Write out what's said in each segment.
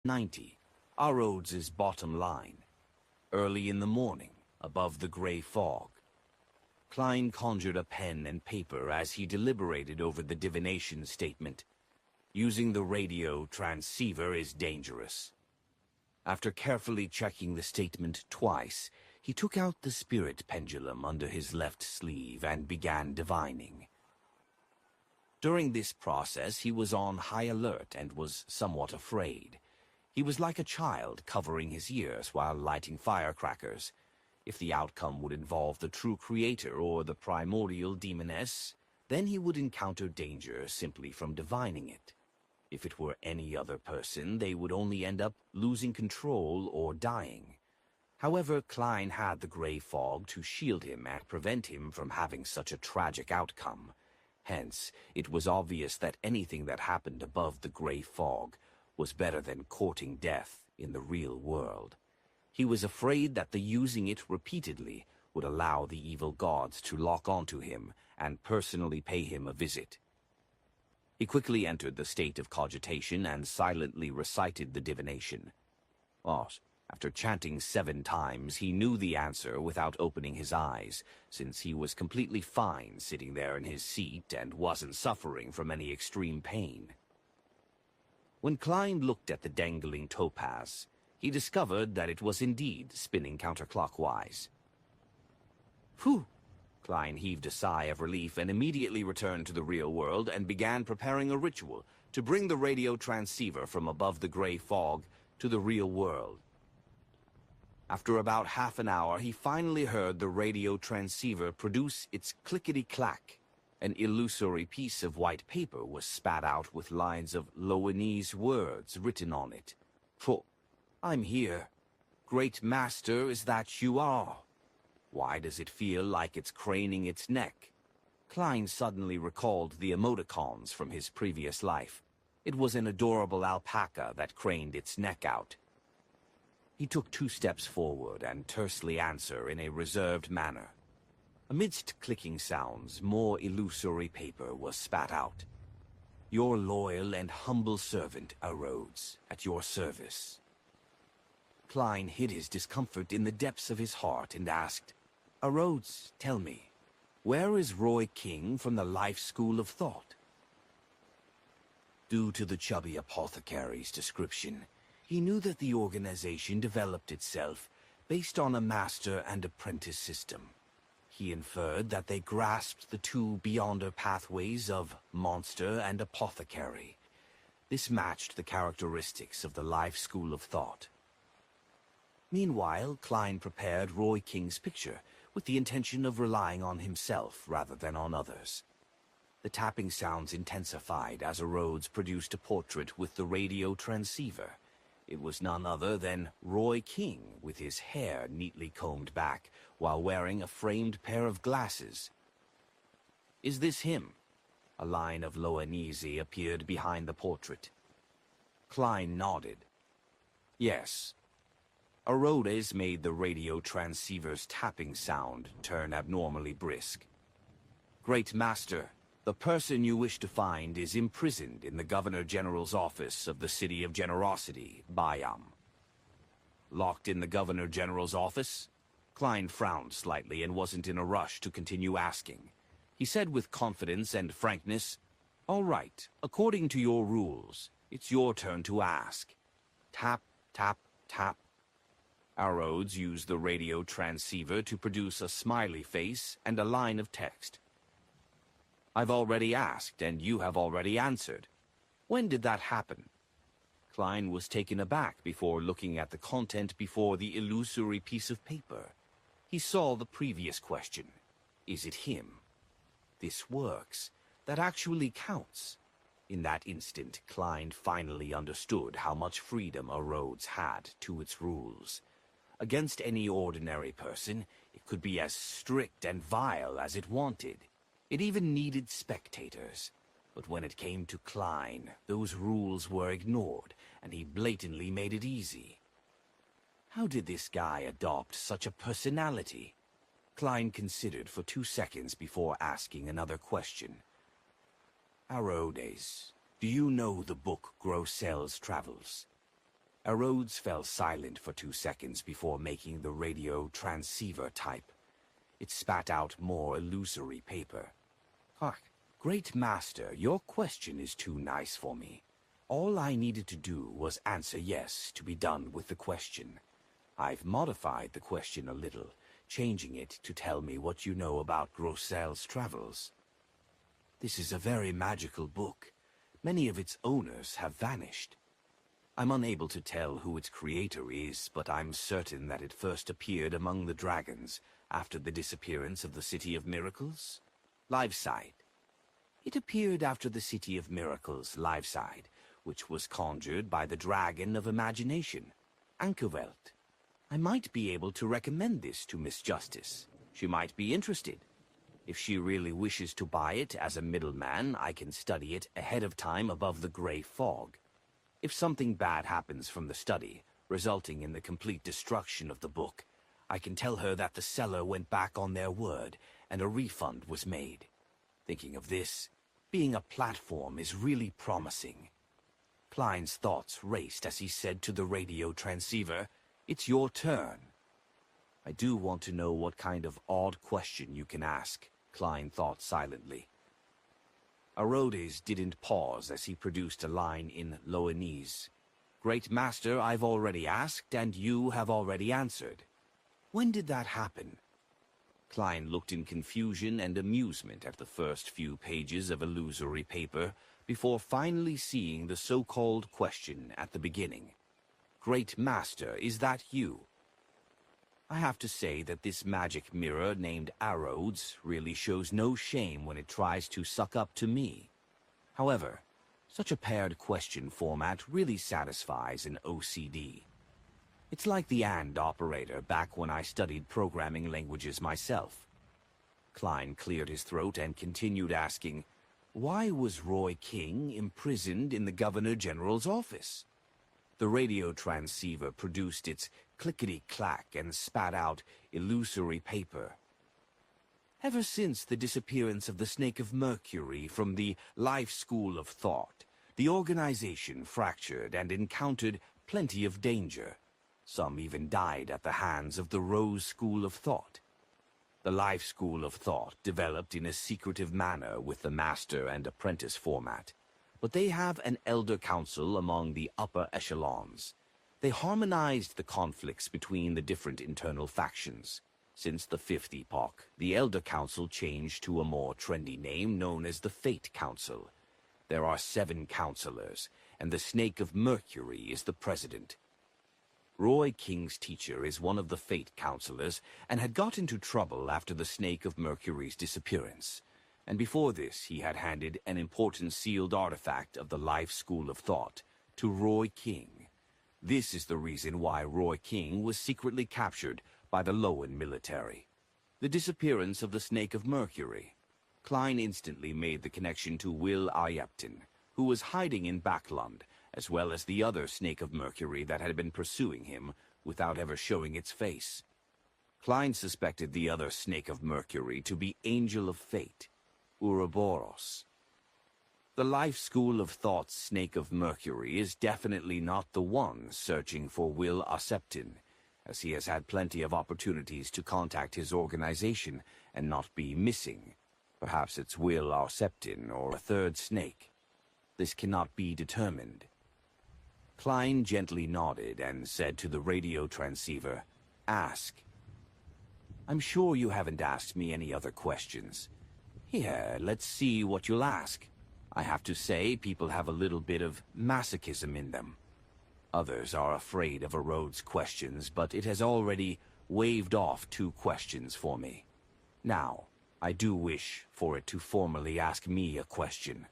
90, Arrodes' bottom line. Early in the morning, above the gray fog. Klein conjured a pen and paper as he deliberated over the divination statement. Using the radio transceiver is dangerous. After carefully checking the statement twice, he took out the spirit pendulum under his left sleeve and began divining. During this process, he was on high alert and was somewhat afraid. He was like a child covering his ears while lighting firecrackers. If the outcome would involve the true creator or the primordial demoness, then he would encounter danger simply from divining it. If it were any other person, they would only end up losing control or dying. However, Klein had the gray fog to shield him and prevent him from having such a tragic outcome. Hence, it was obvious that anything that happened above the gray fog was better than courting death in the real world. He was afraid that the using it repeatedly would allow the evil gods to lock onto him and personally pay him a visit. He quickly entered the state of cogitation and silently recited the divination. After chanting 7 times, he knew the answer without opening his eyes, since he was completely fine sitting there in his seat and wasn't suffering from any extreme pain. When Klein looked at the dangling topaz, he discovered that it was indeed spinning counterclockwise. Phew! Klein heaved a sigh of relief and immediately returned to the real world and began preparing a ritual to bring the radio transceiver from above the gray fog to the real world. After about half an hour, he finally heard the radio transceiver produce its clickety-clack. An illusory piece of white paper was spat out with lines of Loanese words written on it. I'm here. Great Master, is that you are? Why does it feel like it's craning its neck? Klein suddenly recalled the emoticons from his previous life. It was an adorable alpaca that craned its neck out. He took 2 steps forward and tersely answered in a reserved manner. Amidst clicking sounds, more illusory paper was spat out. Your loyal and humble servant, Arrodes, at your service. Klein hid his discomfort in the depths of his heart and asked, Arrodes, tell me, where is Roy King from the Life School of Thought? Due to the chubby apothecary's description, he knew that the organization developed itself based on a master and apprentice system. He inferred that they grasped the 2 beyonder pathways of monster and apothecary. This matched the characteristics of the Life School of Thought. Meanwhile, Klein prepared Roy King's picture with the intention of relying on himself rather than on others. The tapping sounds intensified as Arrodes produced a portrait with the radio transceiver. It was none other than Roy King, with his hair neatly combed back, while wearing a framed pair of glasses. Is this him? A line of Loanese appeared behind the portrait. Klein nodded. Yes. Arrodes made the radio transceiver's tapping sound turn abnormally brisk. Great Master, the person you wish to find is imprisoned in the Governor General's office of the City of Generosity, Bayam. Locked in the Governor General's office? Klein frowned slightly and wasn't in a rush to continue asking. He said with confidence and frankness, All right, according to your rules, it's your turn to ask. Tap, tap, tap. Arrodes used the radio transceiver to produce a smiley face and a line of text. I've already asked, and you have already answered. When did that happen? Klein was taken aback before looking at the content before the illusory piece of paper. He saw the previous question. Is it him? This works. That actually counts. In that instant, Klein finally understood how much freedom Arrodes had to its rules. Against any ordinary person, it could be as strict and vile as it wanted. It even needed spectators. But when it came to Klein, those rules were ignored, and he blatantly made it easy. How did this guy adopt such a personality? Klein considered for 2 seconds before asking another question. Arrodes, do you know the book Grossel's Travels? Arrodes fell silent for 2 seconds before making the radio transceiver type. It spat out more illusory paper. "Hark, Great Master, your question is too nice for me. All I needed to do was answer yes to be done with the question. I've modified the question a little, changing it to tell me what you know about Grossel's travels. This is a very magical book. Many of its owners have vanished. I'm unable to tell who its creator is, but I'm certain that it first appeared among the dragons after the disappearance of the City of Miracles. Liveside. It appeared after the City of Miracles, Liveside, which was conjured by the Dragon of Imagination, Ankervelt. I might be able to recommend this to Miss Justice. She might be interested. If she really wishes to buy it as a middleman, I can study it ahead of time above the gray fog. If something bad happens from the study, resulting in the complete destruction of the book, I can tell her that the seller went back on their word and a refund was made. Thinking of this, being a platform is really promising." Klein's thoughts raced as he said to the radio transceiver, "It's your turn." "I do want to know what kind of odd question you can ask," Klein thought silently. Arrodes didn't pause as he produced a line in Loanese. "Great Master, I've already asked, and you have already answered. When did that happen?" Klein looked in confusion and amusement at the first few pages of illusory paper before finally seeing the so-called question at the beginning. "Great Master, is that you?" I have to say that this magic mirror named Arrodes really shows no shame when it tries to suck up to me. However, such a paired question format really satisfies an OCD. It's like the AND operator back when I studied programming languages myself. Klein cleared his throat and continued asking, "Why was Roy King imprisoned in the Governor General's office?" The radio transceiver produced its clickety-clack and spat out illusory paper. "Ever since the disappearance of the Snake of Mercury from the Life School of Thought, the organization fractured and encountered plenty of danger. Some even died at the hands of the Rose School of Thought. The Life School of Thought developed in a secretive manner with the master and apprentice format, but they have an elder council among the upper echelons. They harmonized the conflicts between the different internal factions. Since the Fifth Epoch, the Elder Council changed to a more trendy name known as the Fate Council. There are 7 counselors, and the Snake of Mercury is the president. Roy King's teacher is one of the Fate Counselors and had got into trouble after the Snake of Mercury's disappearance. And before this, he had handed an important sealed artifact of the Life School of Thought to Roy King. This is the reason why Roy King was secretly captured by the Loan military. The disappearance of the Snake of Mercury. Klein instantly made the connection to Will Ayepton, who was hiding in Backlund, as well as the other Snake of Mercury that had been pursuing him without ever showing its face. Klein suspected the other Snake of Mercury to be Angel of Fate, Ouroboros. The Life School of Thought's Snake of Mercury is definitely not the one searching for Will Ayepton, as he has had plenty of opportunities to contact his organization and not be missing. Perhaps it's Will Ayepton or a third snake. This cannot be determined. Klein gently nodded and said to the radio transceiver, "Ask." "I'm sure you haven't asked me any other questions. Here, let's see what you'll ask. I have to say, people have a little bit of masochism in them. Others are afraid of Arrodes' questions, but it has already waved off 2 questions for me. Now, I do wish for it to formally ask me a question."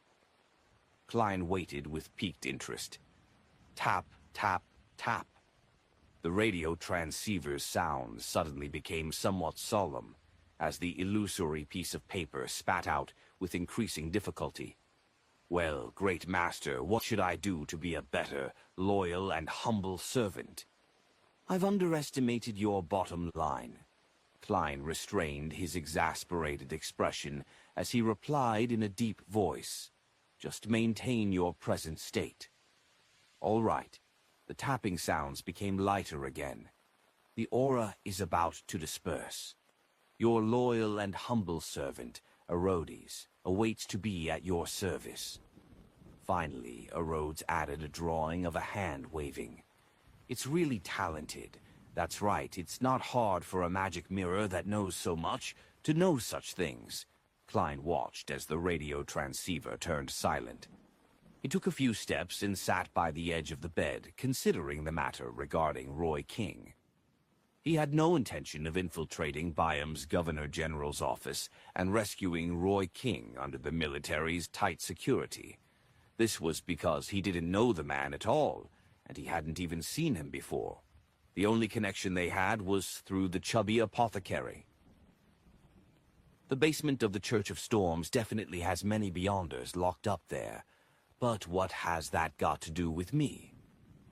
Klein waited with piqued interest. Tap, tap, tap. The radio transceiver's sound suddenly became somewhat solemn, as the illusory piece of paper spat out with increasing difficulty. "Well, Great Master, what should I do to be a better, loyal, and humble servant?" "I've underestimated your bottom line." Klein restrained his exasperated expression as he replied in a deep voice, "Just maintain your present state." "All right. The tapping sounds became lighter again. The aura is about to disperse. Your loyal and humble servant, Arrodes, awaits to be at your service. Finally, Arrodes added a drawing of a hand waving. It's really talented. That's right, it's not hard for a magic mirror that knows so much to know such things. Klein watched as the radio transceiver turned silent. He took a few steps and sat by the edge of the bed, considering the matter regarding Roy King. He had no intention of infiltrating Byam's Governor-General's office and rescuing Roy King under the military's tight security. This was because he didn't know the man at all, and he hadn't even seen him before. The only connection they had was through the chubby apothecary. The basement of the Church of Storms definitely has many Beyonders locked up there. But what has that got to do with me?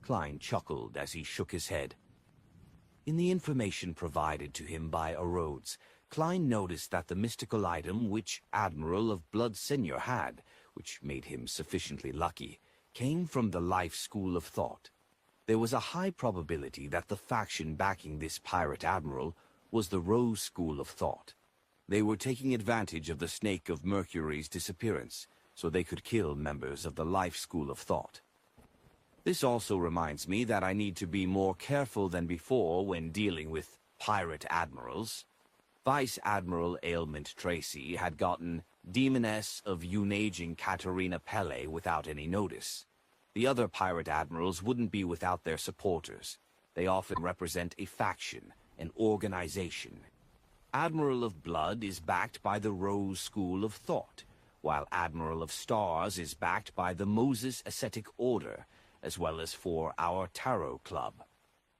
Klein chuckled as he shook his head. In the information provided to him by Arrodes, Klein noticed that the mystical item which Admiral of Blood Senior had, which made him sufficiently lucky, came from the Life School of Thought. There was a high probability that the faction backing this pirate admiral was the Rose School of Thought. They were taking advantage of the Snake of Mercury's disappearance, so they could kill members of the Life School of Thought. This also reminds me that I need to be more careful than before when dealing with pirate admirals. Vice Admiral Ailment Tracy had gotten Demoness of Unaging Katerina Pelle without any notice. The other pirate admirals wouldn't be without their supporters. They often represent a faction, an organization. Admiral of Blood is backed by the Rose School of Thought, while Admiral of Stars is backed by the Moses Ascetic Order, as well as for our Tarot Club.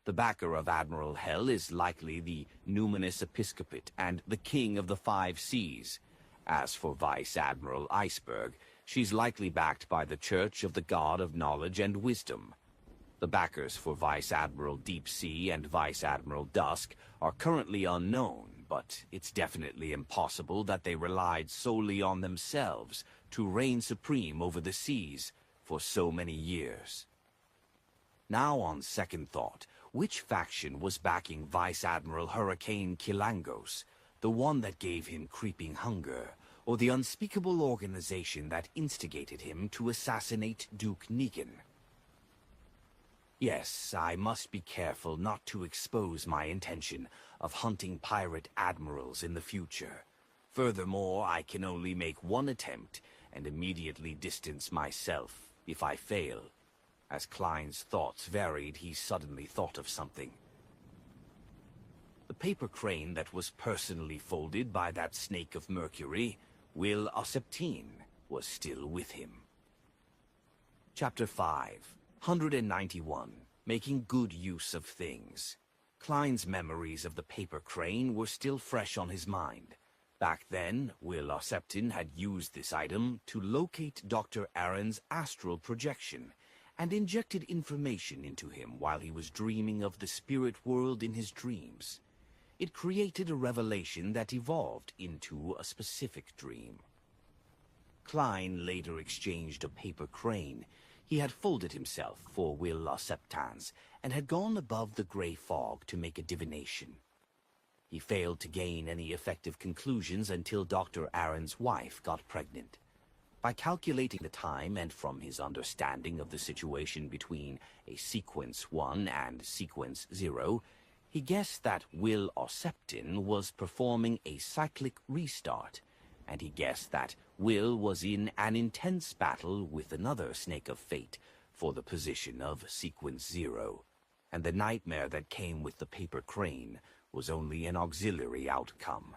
The backer of Admiral Hell is likely the Numinous Episcopate and the King of the Five Seas. As for Vice Admiral Iceberg, she's likely backed by the Church of the God of Knowledge and Wisdom. The backers for Vice Admiral Deep Sea and Vice Admiral Dusk are currently unknown, but it's definitely impossible that they relied solely on themselves to reign supreme over the seas for so many years. Now, on second thought, which faction was backing Vice Admiral Hurricane Kilangos, the one that gave him creeping hunger, or the unspeakable organization that instigated him to assassinate Duke Negan? Yes, I must be careful not to expose my intention of hunting pirate admirals in the future. Furthermore, I can only make one attempt and immediately distance myself if I fail. As Klein's thoughts varied, he suddenly thought of something. The paper crane that was personally folded by that Snake of Mercury, Will Osseptine, was still with him. Chapter 5, 191, Making Good Use of Things. Klein's memories of the paper crane were still fresh on his mind. Back then, Will Osseptine had used this item to locate Dr. Aaron's astral projection, and injected information into him while he was dreaming of the spirit world in his dreams. It created a revelation that evolved into a specific dream. Klein later exchanged a paper crane. He had folded himself for Will Osseptine's and had gone above the gray fog to make a divination. He failed to gain any effective conclusions until Dr. Aaron's wife got pregnant. By calculating the time and from his understanding of the situation between a Sequence 1 and Sequence 0, he guessed that Will Osseptine was performing a cyclic restart, and he guessed that Will was in an intense battle with another Snake of Fate for the position of Sequence 0, and the nightmare that came with the paper crane was only an auxiliary outcome.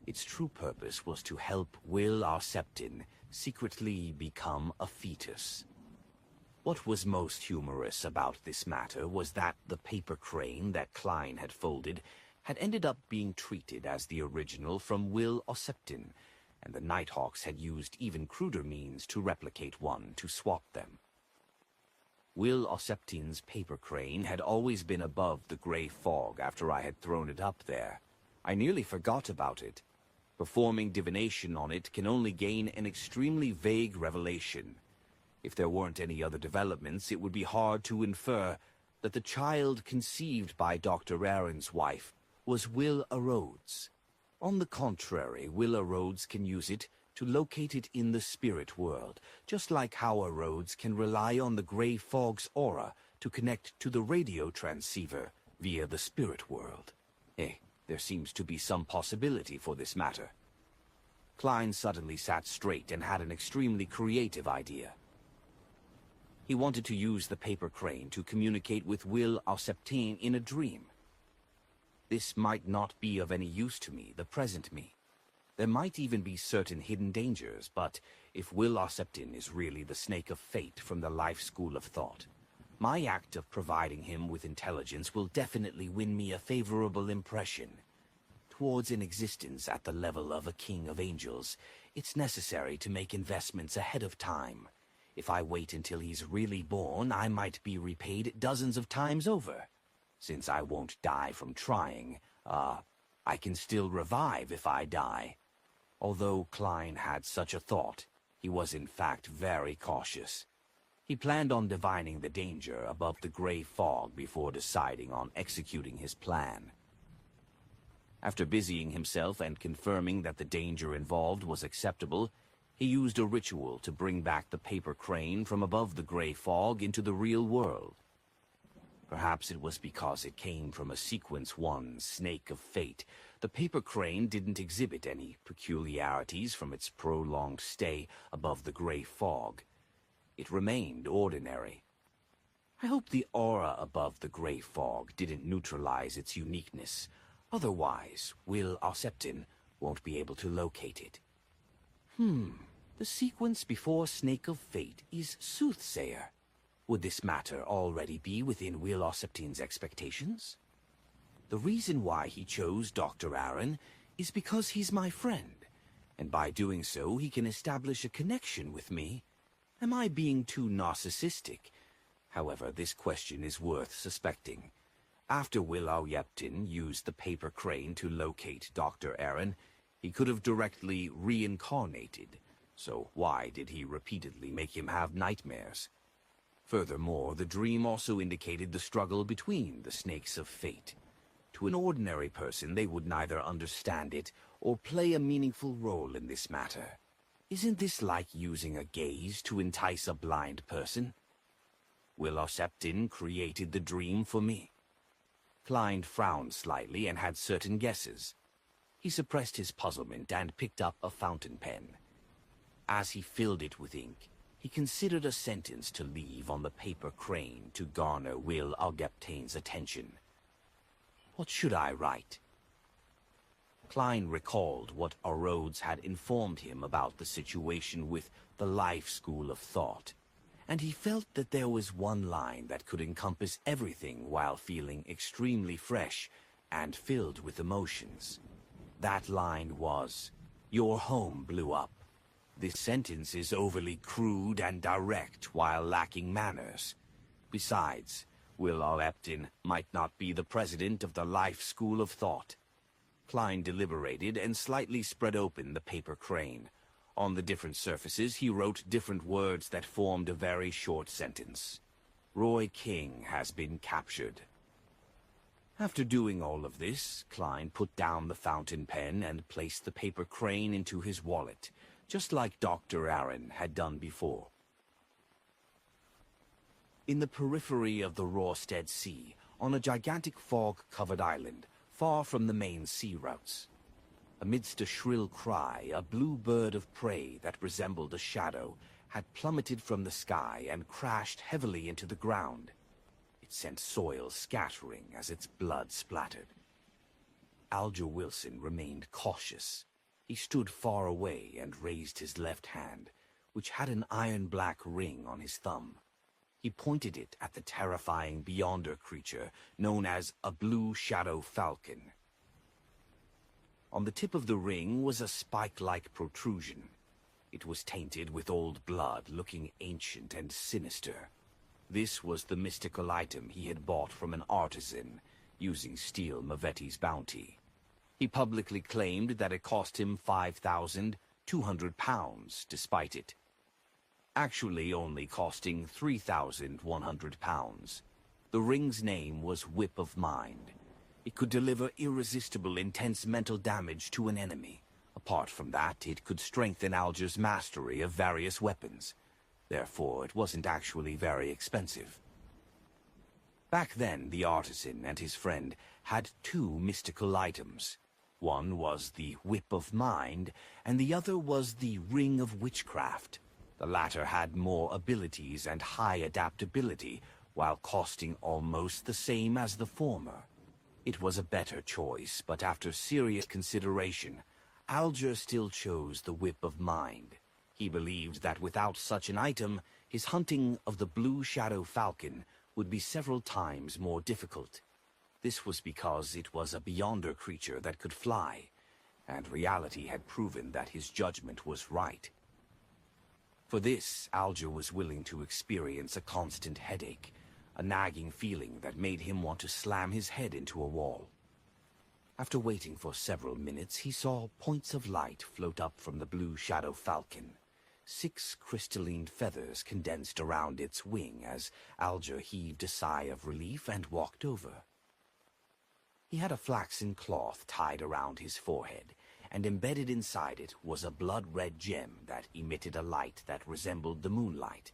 Its true purpose was to help Will Osseptine secretly become a fetus. What was most humorous about this matter was that the paper crane that Klein had folded had ended up being treated as the original from Will Osseptine, and the Nighthawks had used even cruder means to replicate one to swap them. Will Osseptine's paper crane had always been above the gray fog after I had thrown it up there. I nearly forgot about it. Performing divination on it can only gain an extremely vague revelation. If there weren't any other developments, it would be hard to infer that the child conceived by Dr. Aaron's wife was Will Arrodes. On the contrary, Will Arrodes can use it to locate it in the spirit world, just like how Arrodes can rely on the gray fog's aura to connect to the radio transceiver via the spirit world. There seems to be some possibility for this matter. Klein suddenly sat straight and had an extremely creative idea. He wanted to use the paper crane to communicate with Will Auceptine in a dream. This might not be of any use to me, the present me. There might even be certain hidden dangers, but if Will Auceptine is really the snake of fate from the life school of thought, my act of providing him with intelligence will definitely win me a favorable impression. Towards an existence at the level of a king of angels, it's necessary to make investments ahead of time. If I wait until he's really born, I might be repaid dozens of times over. Since I won't die from trying, I can still revive if I die. Although Klein had such a thought, he was in fact very cautious. He planned on divining the danger above the gray fog before deciding on executing his plan. After busying himself and confirming that the danger involved was acceptable, he used a ritual to bring back the paper crane from above the gray fog into the real world. Perhaps it was because it came from a Sequence 1 snake of fate. The paper crane didn't exhibit any peculiarities from its prolonged stay above the gray fog. It remained ordinary. I hope the aura above the gray fog didn't neutralize its uniqueness. Otherwise, Will Auceptine won't be able to locate it. The sequence before Snake of Fate is Soothsayer. Would this matter already be within Will Auceptine's expectations? The reason why he chose Dr. Aaron is because he's my friend, and by doing so he can establish a connection with me. Am I being too narcissistic? However, this question is worth suspecting. After Will Auceptine used the paper crane to locate Dr. Aaron, he could have directly reincarnated. So why did he repeatedly make him have nightmares? Furthermore, the dream also indicated the struggle between the snakes of fate. To an ordinary person, they would neither understand it or play a meaningful role in this matter. Isn't this like using a gaze to entice a blind person? Will Auceptine created the dream for me. Klein frowned slightly and had certain guesses. He suppressed his puzzlement and picked up a fountain pen. As he filled it with ink, he considered a sentence to leave on the paper crane to garner Will Auceptine's attention. What should I write? Klein recalled what Arrodes had informed him about the situation with the life school of thought, and he felt that there was one line that could encompass everything while feeling extremely fresh and filled with emotions. That line was, "Your home blew up." This sentence is overly crude and direct while lacking manners. Besides, Will Auceptine might not be the president of the life school of thought. Klein deliberated and slightly spread open the paper crane. On the different surfaces, he wrote different words that formed a very short sentence. Roy King has been captured. After doing all of this, Klein put down the fountain pen and placed the paper crane into his wallet, just like Dr. Aaron had done before. In the periphery of the Rorstead Sea, on a gigantic fog-covered island, far from the main sea routes, amidst a shrill cry, a blue bird of prey that resembled a shadow had plummeted from the sky and crashed heavily into the ground. It sent soil scattering as its blood splattered. Alger Wilson remained cautious. He stood far away and raised his left hand, which had an iron-black ring on his thumb. He pointed it at the terrifying Beyonder creature known as a blue shadow falcon. On the tip of the ring was a spike-like protrusion. It was tainted with old blood, looking ancient and sinister. This was the mystical item he had bought from an artisan, using Steel Mavetti's bounty. He publicly claimed that it cost him 5,200 pounds, despite it actually only costing 3,100 pounds. The ring's name was Whip of Mind. It could deliver irresistible, intense mental damage to an enemy. Apart from that, it could strengthen Alger's mastery of various weapons. Therefore, it wasn't actually very expensive. Back then, the artisan and his friend had two mystical items. One was the Whip of Mind, and the other was the Ring of Witchcraft. The latter had more abilities and high adaptability, while costing almost the same as the former. It was a better choice, but after serious consideration, Alger still chose the Whip of Mind. He believed that without such an item, his hunting of the Blue Shadow Falcon would be several times more difficult. This was because it was a Beyonder creature that could fly, and reality had proven that his judgment was right. For this, Alger was willing to experience a constant headache, a nagging feeling that made him want to slam his head into a wall. After waiting for several minutes, he saw points of light float up from the Blue Shadow Falcon. 6 crystalline feathers condensed around its wing as Alger heaved a sigh of relief and walked over. He had a flaxen cloth tied around his forehead, and embedded inside it was a blood-red gem that emitted a light that resembled the moonlight.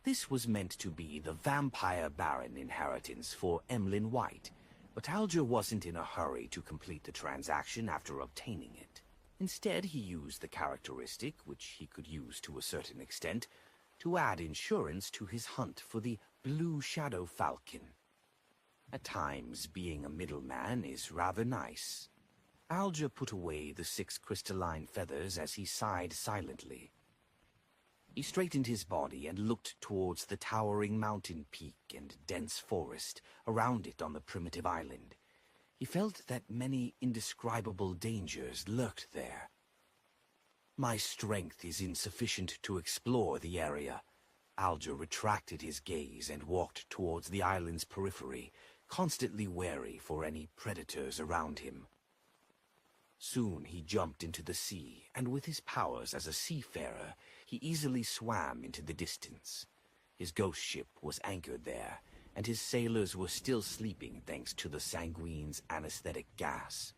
This was meant to be the Vampire Baron inheritance for Emlyn White, but Alger wasn't in a hurry to complete the transaction after obtaining it. Instead, he used the characteristic, which he could use to a certain extent, to add insurance to his hunt for the Blue Shadow Falcon. At times, being a middleman is rather nice. Alger put away the 6 crystalline feathers as he sighed silently. He straightened his body and looked towards the towering mountain peak and dense forest around it on the primitive island. He felt that many indescribable dangers lurked there. My strength is insufficient to explore the area. Alger retracted his gaze and walked towards the island's periphery, constantly wary for any predators around him. Soon he jumped into the sea, and with his powers as a seafarer, he easily swam into the distance. His ghost ship was anchored there, and his sailors were still sleeping thanks to the sanguine's anesthetic gas.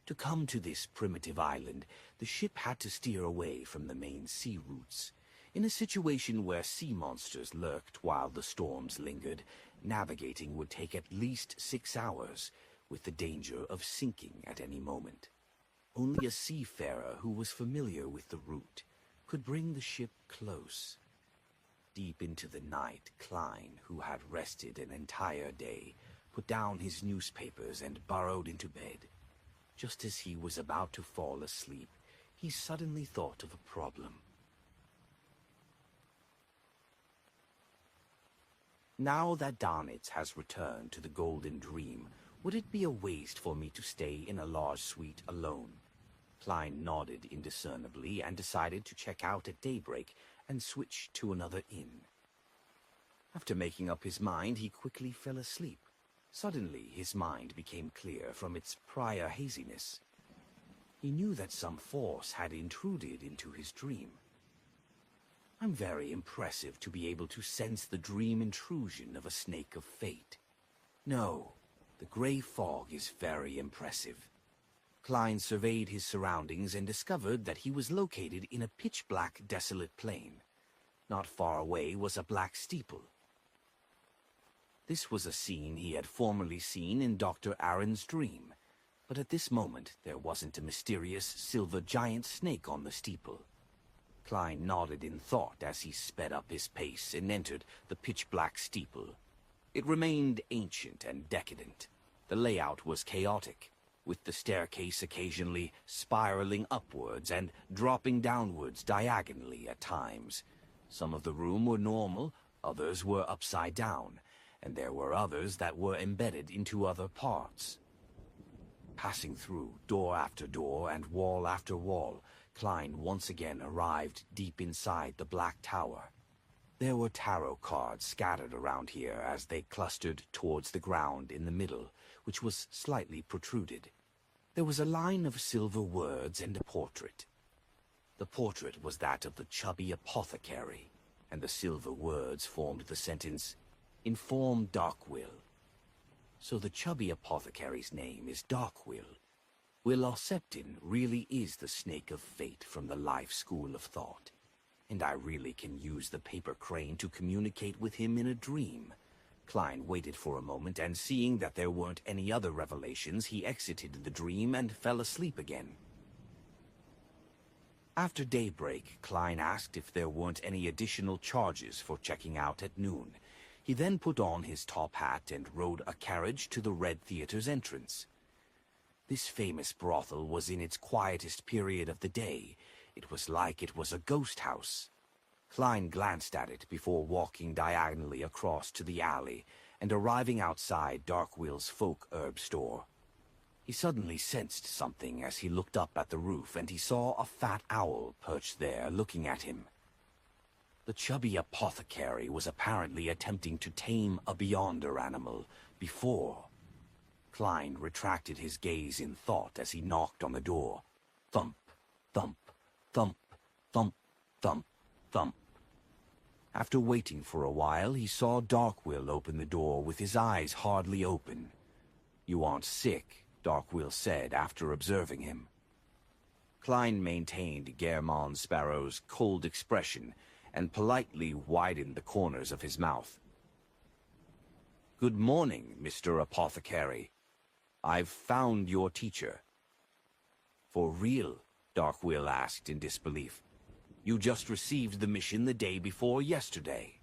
To come to this primitive island, the ship had to steer away from the main sea routes. In a situation where sea monsters lurked while the storms lingered, navigating would take at least 6 hours, with the danger of sinking at any moment. Only a seafarer who was familiar with the route could bring the ship close. Deep into the night, Klein, who had rested an entire day, put down his newspapers and burrowed into bed. Just as he was about to fall asleep, he suddenly thought of a problem. Now that Darnitz has returned to the Golden Dream, would it be a waste for me to stay in a large suite alone? Klein nodded indiscernibly and decided to check out at daybreak and switch to another inn. After making up his mind, he quickly fell asleep. Suddenly, his mind became clear from its prior haziness. He knew that some force had intruded into his dream. I'm very impressive to be able to sense the dream intrusion of a snake of fate. No, the gray fog is very impressive. Klein surveyed his surroundings and discovered that he was located in a pitch-black, desolate plain. Not far away was a black steeple. This was a scene he had formerly seen in Dr. Aaron's dream, but at this moment there wasn't a mysterious silver giant snake on the steeple. Klein nodded in thought as he sped up his pace and entered the pitch-black steeple. It remained ancient and decadent. The layout was chaotic, with the staircase occasionally spiraling upwards and dropping downwards diagonally at times. Some of the rooms were normal, others were upside down, and there were others that were embedded into other parts. Passing through door after door and wall after wall, Klein once again arrived deep inside the Black Tower. There were tarot cards scattered around here as they clustered towards the ground in the middle, which was slightly protruded. There was a line of silver words and a portrait. The portrait was that of the chubby apothecary, and the silver words formed the sentence, Inform Darkwill. So the chubby apothecary's name is Darkwill. Will Oceptin really is the snake of fate from the life school of thought. And I really can use the paper crane to communicate with him in a dream. Klein waited for a moment, and seeing that there weren't any other revelations, he exited the dream and fell asleep again. After daybreak, Klein asked if there weren't any additional charges for checking out at noon. He then put on his top hat and rode a carriage to the Red Theater's entrance. This famous brothel was in its quietest period of the day. It was like it was a ghost house. Klein glanced at it before walking diagonally across to the alley and arriving outside Darkwill's folk herb store. He suddenly sensed something as he looked up at the roof, and he saw a fat owl perched there looking at him. The chubby apothecary was apparently attempting to tame a beyonder animal before. Klein retracted his gaze in thought as he knocked on the door. Thump, thump, thump, thump, thump, thump. After waiting for a while, he saw Darkwill open the door with his eyes hardly open. "You aren't sick," Darkwill said after observing him. Klein maintained Germon Sparrow's cold expression and politely widened the corners of his mouth. "Good morning, Mr. Apothecary. I've found your teacher." "For real?" Darkwill asked in disbelief. "You just received the mission the day before yesterday."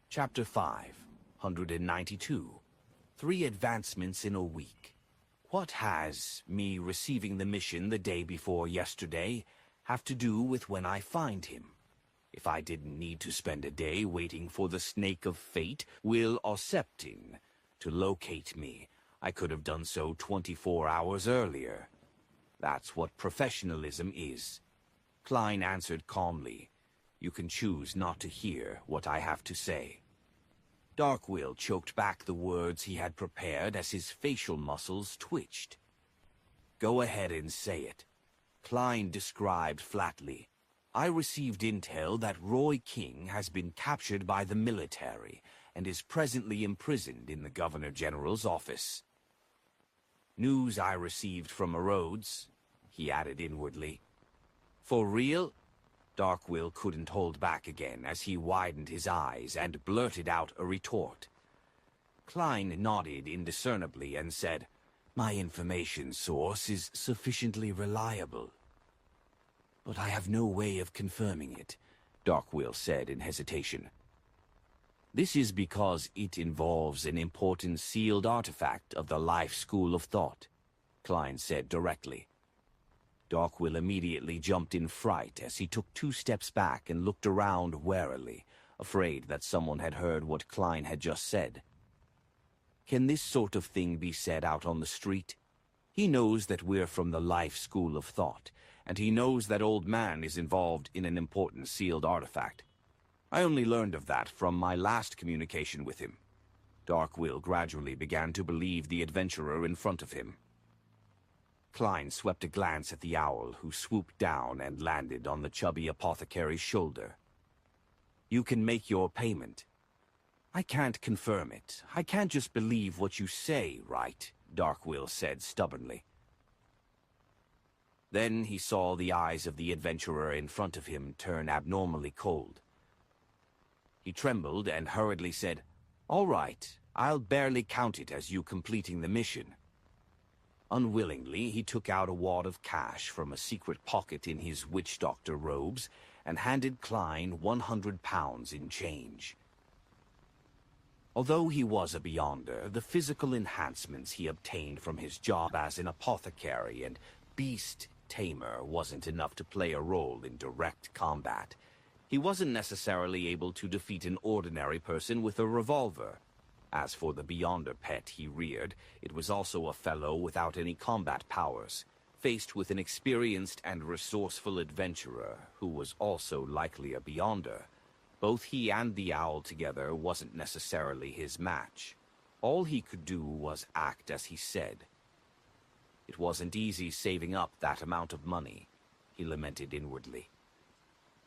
Chapter 592. 3 advancements in a week. What has me receiving the mission the day before yesterday have to do with when I find him? If I didn't need to spend a day waiting for the snake of fate, Will Oceptin, to locate me, I could have done so 24 hours earlier. That's what professionalism is. Klein answered calmly. You can choose not to hear what I have to say. Darkwill choked back the words he had prepared as his facial muscles twitched. Go ahead and say it. Klein described flatly. I received intel that Roy King has been captured by the military and is presently imprisoned in the Governor General's office. News I received from Arrodes, he added inwardly. For real? Darkwill couldn't hold back again as he widened his eyes and blurted out a retort. Klein nodded indiscernibly and said, My information source is sufficiently reliable. But I have no way of confirming it, Darkwill said in hesitation. This is because it involves an important sealed artifact of the life school of thought, Klein said directly. Darkwill immediately jumped in fright as he took 2 steps back and looked around warily, afraid that someone had heard what Klein had just said. Can this sort of thing be said out on the street? He knows that we're from the life school of thought, and he knows that old man is involved in an important sealed artifact. I only learned of that from my last communication with him. Darkwill gradually began to believe the adventurer in front of him. Klein swept a glance at the owl, who swooped down and landed on the chubby apothecary's shoulder. You can make your payment. I can't confirm it. I can't just believe what you say, right? Darkwill said stubbornly. Then he saw the eyes of the adventurer in front of him turn abnormally cold. He trembled and hurriedly said, All right, I'll barely count it as you completing the mission. Unwillingly, he took out a wad of cash from a secret pocket in his witch doctor robes and handed Klein 100 pounds in change. Although he was a beyonder, the physical enhancements he obtained from his job as an apothecary and beast tamer wasn't enough to play a role in direct combat. He wasn't necessarily able to defeat an ordinary person with a revolver. As for the beyonder pet he reared, it was also a fellow without any combat powers, faced with an experienced and resourceful adventurer who was also likely a beyonder. Both he and the owl together wasn't necessarily his match. All he could do was act as he said. It wasn't easy saving up that amount of money, he lamented inwardly.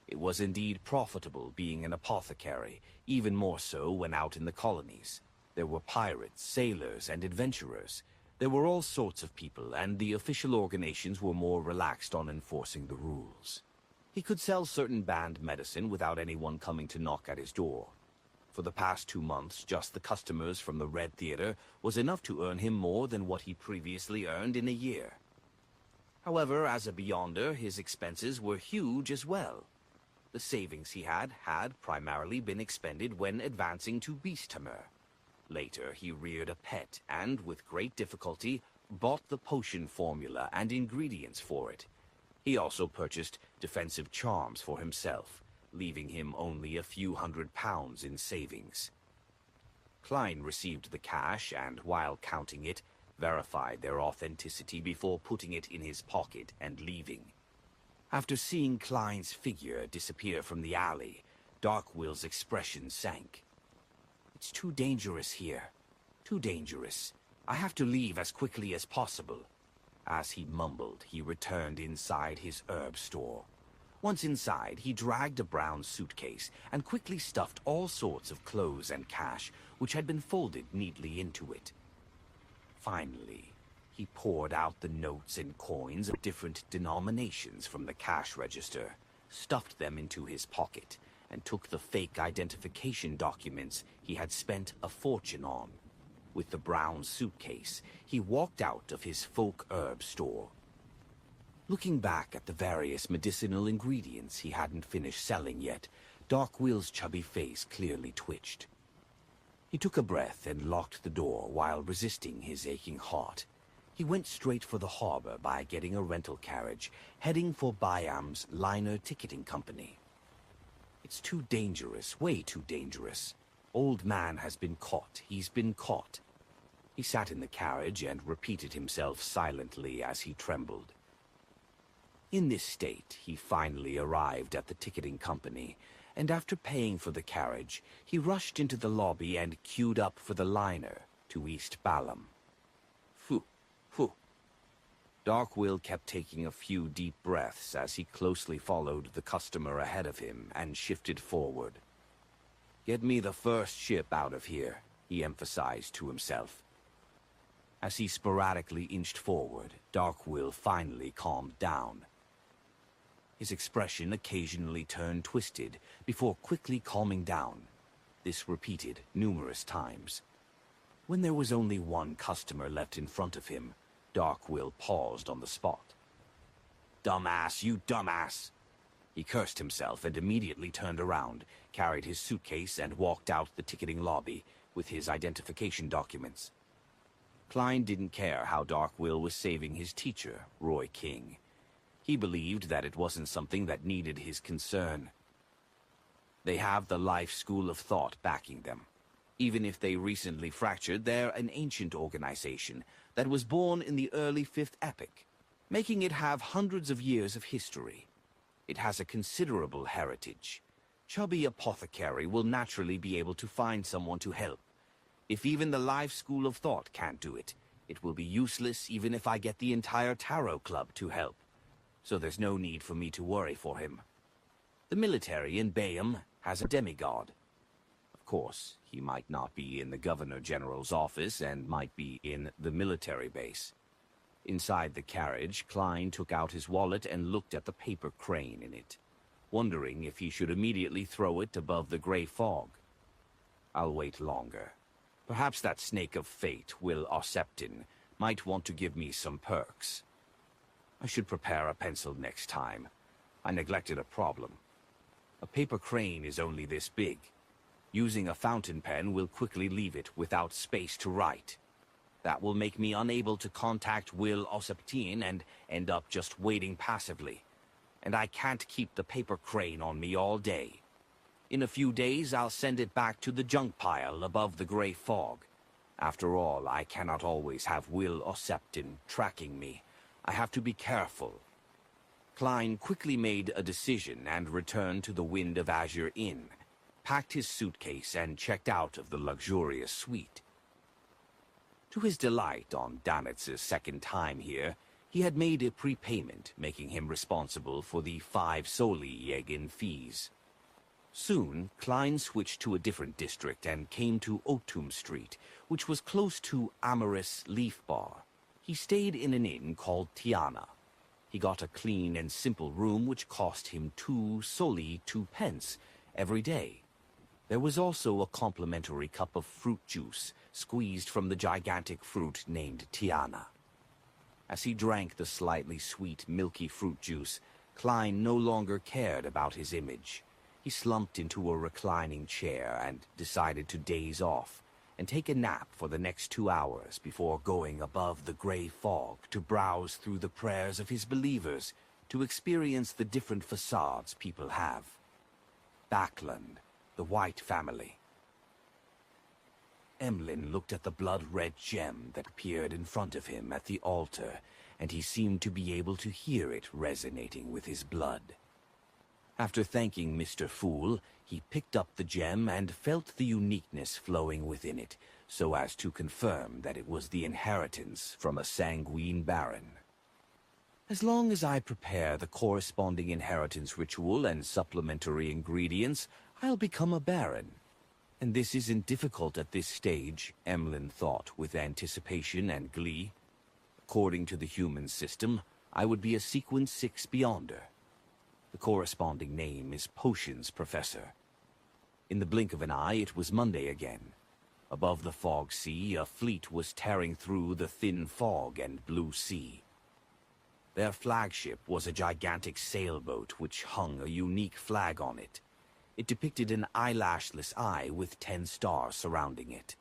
It was indeed profitable being an apothecary, even more so when out in the colonies. There were pirates, sailors, and adventurers. There were all sorts of people, and the official organizations were more relaxed on enforcing the rules. He could sell certain banned medicine without anyone coming to knock at his door. For the past 2 months, just the customers from the Red Theater was enough to earn him more than what he previously earned in a year. However, as a Beyonder, his expenses were huge as well. The savings he had primarily been expended when advancing to Beast-tamer. Later, he reared a pet and, with great difficulty, bought the potion formula and ingredients for it. He also purchased defensive charms for himself, leaving him only a few £100 in savings. Klein received the cash and, while counting it, verified their authenticity before putting it in his pocket and leaving. After seeing Klein's figure disappear from the alley, Darkwill's expression sank. "It's too dangerous here. Too dangerous. I have to leave as quickly as possible." As he mumbled, he returned inside his herb store. Once inside, he dragged a brown suitcase and quickly stuffed all sorts of clothes and cash, which had been folded neatly into it. Finally, he poured out the notes and coins of different denominations from the cash register, stuffed them into his pocket, and took the fake identification documents he had spent a fortune on. With the brown suitcase, he walked out of his folk herb store. Looking back at the various medicinal ingredients he hadn't finished selling yet, Darkwill's chubby face clearly twitched. He took a breath and locked the door while resisting his aching heart. He went straight for the harbor by getting a rental carriage, heading for Byam's liner ticketing company. "It's too dangerous, way too dangerous. Old man has been caught. He's been caught." He sat in the carriage and repeated himself silently as he trembled. In this state, he finally arrived at the ticketing company, and after paying for the carriage, he rushed into the lobby and queued up for the liner to East Balam. Phew, phew. Darkwill kept taking a few deep breaths as he closely followed the customer ahead of him and shifted forward. "Get me the first ship out of here," he emphasized to himself. As he sporadically inched forward, Darkwill finally calmed down. His expression occasionally turned twisted before quickly calming down. This repeated numerous times. When there was only one customer left in front of him, Darkwill paused on the spot. "Dumbass, you dumbass!" He cursed himself and immediately turned around, carried his suitcase, and walked out the ticketing lobby with his identification documents. Klein didn't care how Darkwill was saving his teacher, Roy King. He believed that it wasn't something that needed his concern. They have the life school of thought backing them. Even if they recently fractured, they're an ancient organization that was born in the early 5th epoch, making it have hundreds of years of history. It has a considerable heritage. Chubby Apothecary will naturally be able to find someone to help. If even the life school of thought can't do it, it will be useless even if I get the entire Tarot Club to help. So there's no need for me to worry for him. The military in Bayam has a demigod. Of course, he might not be in the Governor General's office and might be in the military base. Inside the carriage, Klein took out his wallet and looked at the paper crane in it, wondering if he should immediately throw it above the gray fog. I'll wait longer. Perhaps that snake of fate, Will Osseptin, might want to give me some perks. I should prepare a pencil next time. I neglected a problem. A paper crane is only this big. Using a fountain pen will quickly leave it without space to write. That will make me unable to contact Will Osseptin and end up just waiting passively. And I can't keep the paper crane on me all day. In a few days, I'll send it back to the junk pile above the gray fog. After all, I cannot always have Will Osseptin tracking me. I have to be careful. Klein quickly made a decision and returned to the Wind of Azure Inn, packed his suitcase, and checked out of the luxurious suite. To his delight on Danitz's second time here, He had made a prepayment, making him responsible for the 5 soli Jägen fees. Soon, Klein switched to a different district and came to Otum Street, which was close to Amorous Leaf Bar. He stayed in an inn called Tiana. He got a clean and simple room which cost him 2 soli 2 pence every day. There was also a complimentary cup of fruit juice, squeezed from the gigantic fruit named Tiana. As he drank the slightly sweet, milky fruit juice, Klein no longer cared about his image. He slumped into a reclining chair and decided to daze off and take a nap for the next 2 hours before going above the gray fog to browse through the prayers of his believers to experience the different facades people have. Backland, the White family. Emlyn looked at the blood-red gem that appeared in front of him at the altar, and he seemed to be able to hear it resonating with his blood. After thanking Mr. Fool, he picked up the gem and felt the uniqueness flowing within it, so as to confirm that it was the inheritance from a sanguine baron. As long as I prepare the corresponding inheritance ritual and supplementary ingredients, I'll become a baron. And this isn't difficult at this stage, Emlyn thought with anticipation and glee. According to the human system, I would be a Sequence 6 Beyonder. The corresponding name is Potions Professor. In the blink of an eye, it was Monday again. Above the fog sea, a fleet was tearing through the thin fog and blue sea. Their flagship was a gigantic sailboat which hung a unique flag on it. It depicted an eyelashless eye with 10 stars surrounding it.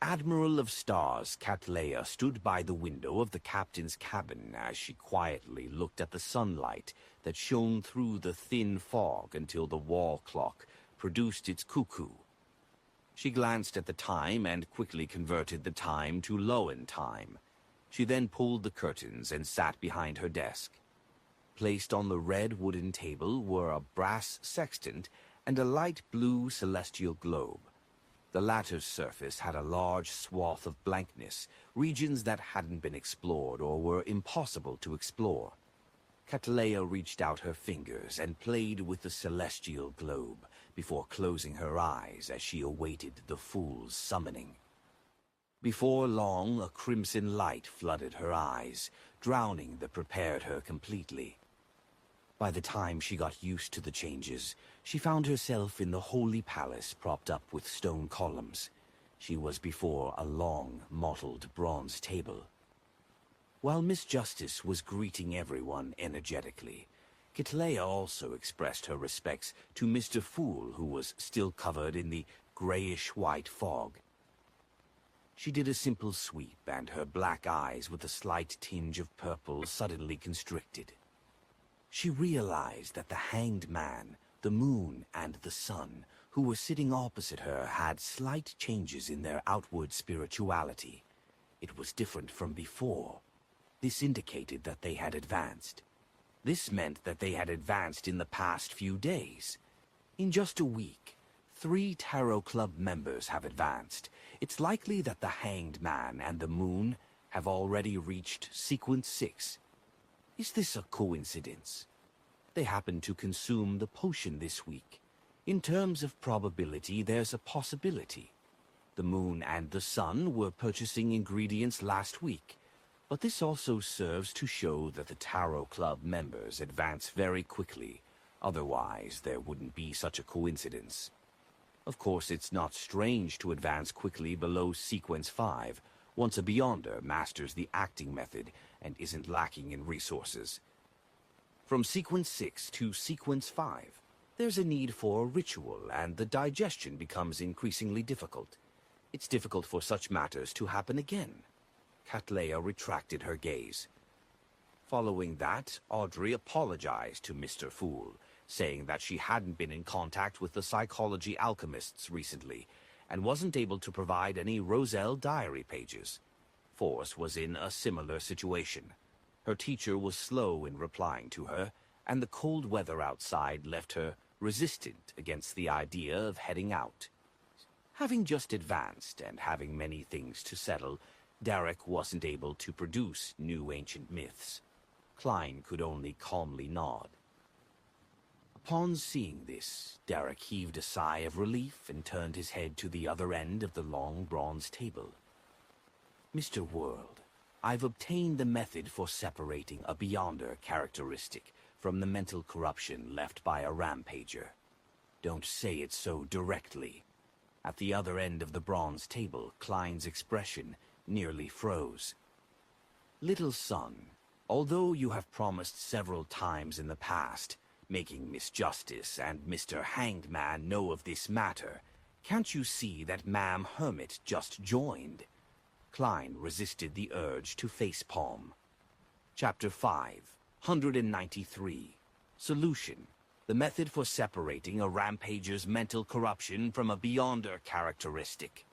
Admiral of Stars, Cattleya stood by the window of the captain's cabin as she quietly looked at the sunlight that shone through the thin fog until the wall clock produced its cuckoo. She glanced at the time and quickly converted the time to Lowen time. She then pulled the curtains and sat behind her desk. Placed on the red wooden table were a brass sextant and a light blue celestial globe. The latter's surface had a large swath of blankness, regions that hadn't been explored or were impossible to explore. Cattleya reached out her fingers and played with the celestial globe before closing her eyes as she awaited the fool's summoning. Before long, a crimson light flooded her eyes, drowning the prepared her completely. By the time she got used to the changes, she found herself in the holy palace propped up with stone columns. She was before a long, mottled bronze table. While Miss Justice was greeting everyone energetically, Cattleya also expressed her respects to Mr. Fool, who was still covered in the grayish-white fog. She did a simple sweep, and her black eyes with a slight tinge of purple suddenly constricted. She realized that the hanged man, the moon, and the sun, who were sitting opposite her, had slight changes in their outward spirituality. It was different from before. This indicated that they had advanced. This meant that they had advanced in the past few days. In just a week, 3 Tarot Club members have advanced. It's likely that the hanged man and the moon have already reached Sequence 6. Is this a coincidence? They happen to consume the potion this week. In terms of probability, there's a possibility. The moon and the sun were purchasing ingredients last week, but this also serves to show that the Tarot Club members advance very quickly. Otherwise, there wouldn't be such a coincidence. Of course, it's not strange to advance quickly below Sequence 5, once a Beyonder masters the acting method and isn't lacking in resources. From Sequence 6 to Sequence 5, there's a need for a ritual, and the digestion becomes increasingly difficult. It's difficult for such matters to happen again. Cattleya retracted her gaze. Following that, Audrey apologized to Mr. Fool, saying that she hadn't been in contact with the psychology alchemists recently, and wasn't able to provide any Roselle diary pages. Force was in a similar situation. Her teacher was slow in replying to her, and the cold weather outside left her resistant against the idea of heading out. Having just advanced and having many things to settle, Derek wasn't able to produce new ancient myths. Klein could only calmly nod. Upon seeing this, Derek heaved a sigh of relief and turned his head to the other end of the long bronze table. Mr. World, I've obtained the method for separating a Beyonder characteristic from the mental corruption left by a rampager. Don't say it so directly. At the other end of the bronze table, Klein's expression nearly froze. Little son, although you have promised several times in the past, making Miss Justice and Mr. Hanged Man know of this matter, can't you see that Ma'am Hermit just joined? Klein resisted the urge to facepalm. Chapter 5, 193. Solution. The method for separating a rampager's mental corruption from a Beyonder characteristic.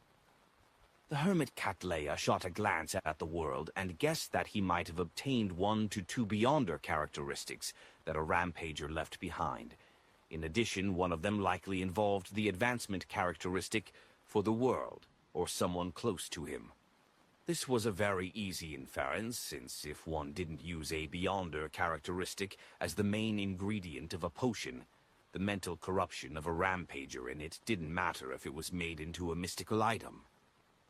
The hermit Cattleya shot a glance at the world and guessed that he might have obtained 1 to 2 Beyonder characteristics that a rampager left behind. In addition, one of them likely involved the advancement characteristic for the world, or someone close to him. This was a very easy inference, since if one didn't use a Beyonder characteristic as the main ingredient of a potion, the mental corruption of a rampager in it didn't matter if it was made into a mystical item.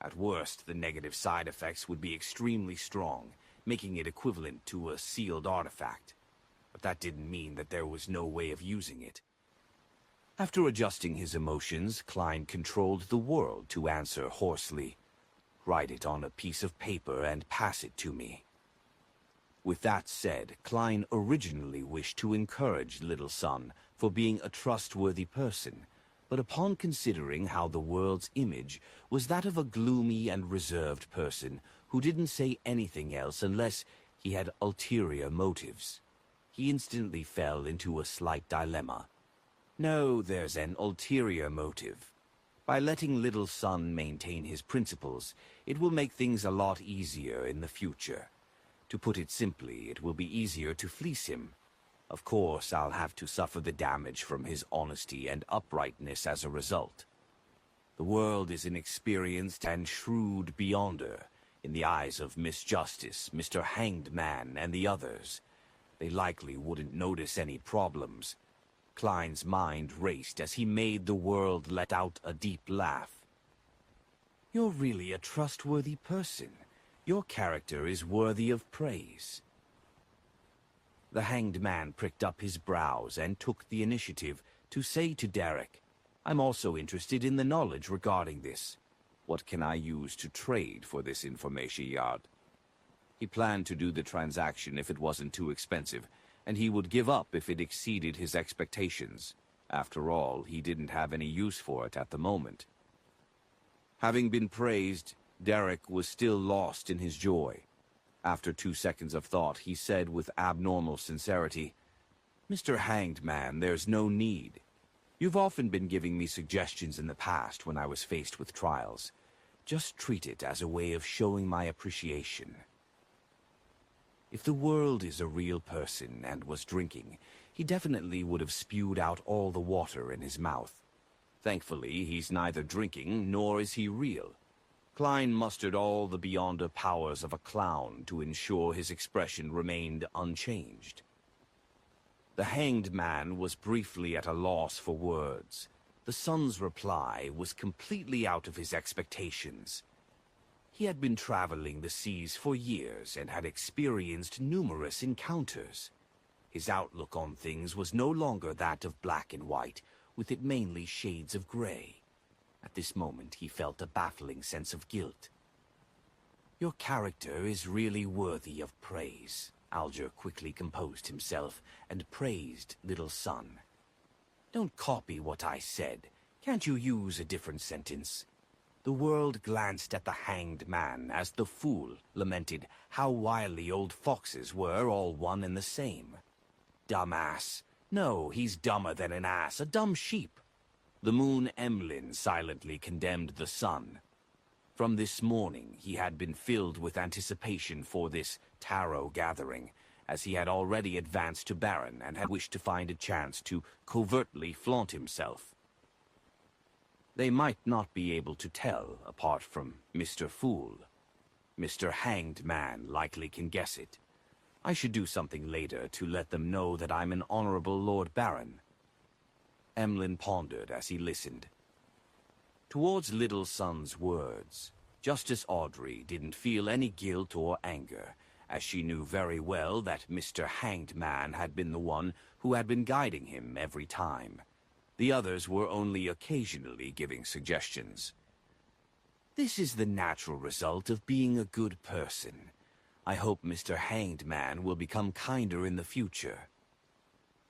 At worst, the negative side effects would be extremely strong, making it equivalent to a sealed artifact. But that didn't mean that there was no way of using it. After adjusting his emotions, Klein controlled the world to answer hoarsely. Write it on a piece of paper and pass it to me. With that said, Klein originally wished to encourage Little Son for being a trustworthy person, but upon considering how the world's image was that of a gloomy and reserved person who didn't say anything else unless he had ulterior motives, he instantly fell into a slight dilemma. No, there's an ulterior motive. By letting Little Son maintain his principles, it will make things a lot easier in the future. To put it simply, it will be easier to fleece him. Of course, I'll have to suffer the damage from his honesty and uprightness as a result. The world is an experienced and shrewd Beyonder, in the eyes of Miss Justice, Mr. Hanged Man, and the others. They likely wouldn't notice any problems. Klein's mind raced as he made the world let out a deep laugh. You're really a trustworthy person. Your character is worthy of praise. The Hanged Man pricked up his brows and took the initiative to say to Derek, I'm also interested in the knowledge regarding this. What can I use to trade for this information yard? He planned to do the transaction if it wasn't too expensive, and he would give up if it exceeded his expectations. After all, he didn't have any use for it at the moment. Having been praised, Derek was still lost in his joy. After 2 seconds of thought, he said with abnormal sincerity, Mr. Hanged Man, there's no need. You've often been giving me suggestions in the past when I was faced with trials. Just treat it as a way of showing my appreciation. If the world is a real person and was drinking, he definitely would have spewed out all the water in his mouth. Thankfully, he's neither drinking nor is he real. Klein mustered all the Beyonder powers of a clown to ensure his expression remained unchanged. The Hanged Man was briefly at a loss for words. The son's reply was completely out of his expectations. He had been traveling the seas for years and had experienced numerous encounters. His outlook on things was no longer that of black and white, with it mainly shades of gray. At this moment, he felt a baffling sense of guilt. Your character is really worthy of praise. Alger quickly composed himself and praised Little Son. Don't copy what I said. Can't you use a different sentence? The world glanced at the Hanged Man as the fool lamented how wily old foxes were all one and the same. Dumbass. No, he's dumber than an ass, a dumb sheep. The moon Emlyn silently condemned the sun. From this morning, he had been filled with anticipation for this tarot gathering, as he had already advanced to Baron and had wished to find a chance to covertly flaunt himself. They might not be able to tell, apart from Mr. Fool. Mr. Hanged Man likely can guess it. I should do something later to let them know that I'm an honorable Lord Baron." Emlyn pondered as he listened. Towards Little Son's words, Justice Audrey didn't feel any guilt or anger, as she knew very well that Mr. Hanged Man had been the one who had been guiding him every time. The others were only occasionally giving suggestions. "This is the natural result of being a good person. I hope Mr. Hanged Man will become kinder in the future."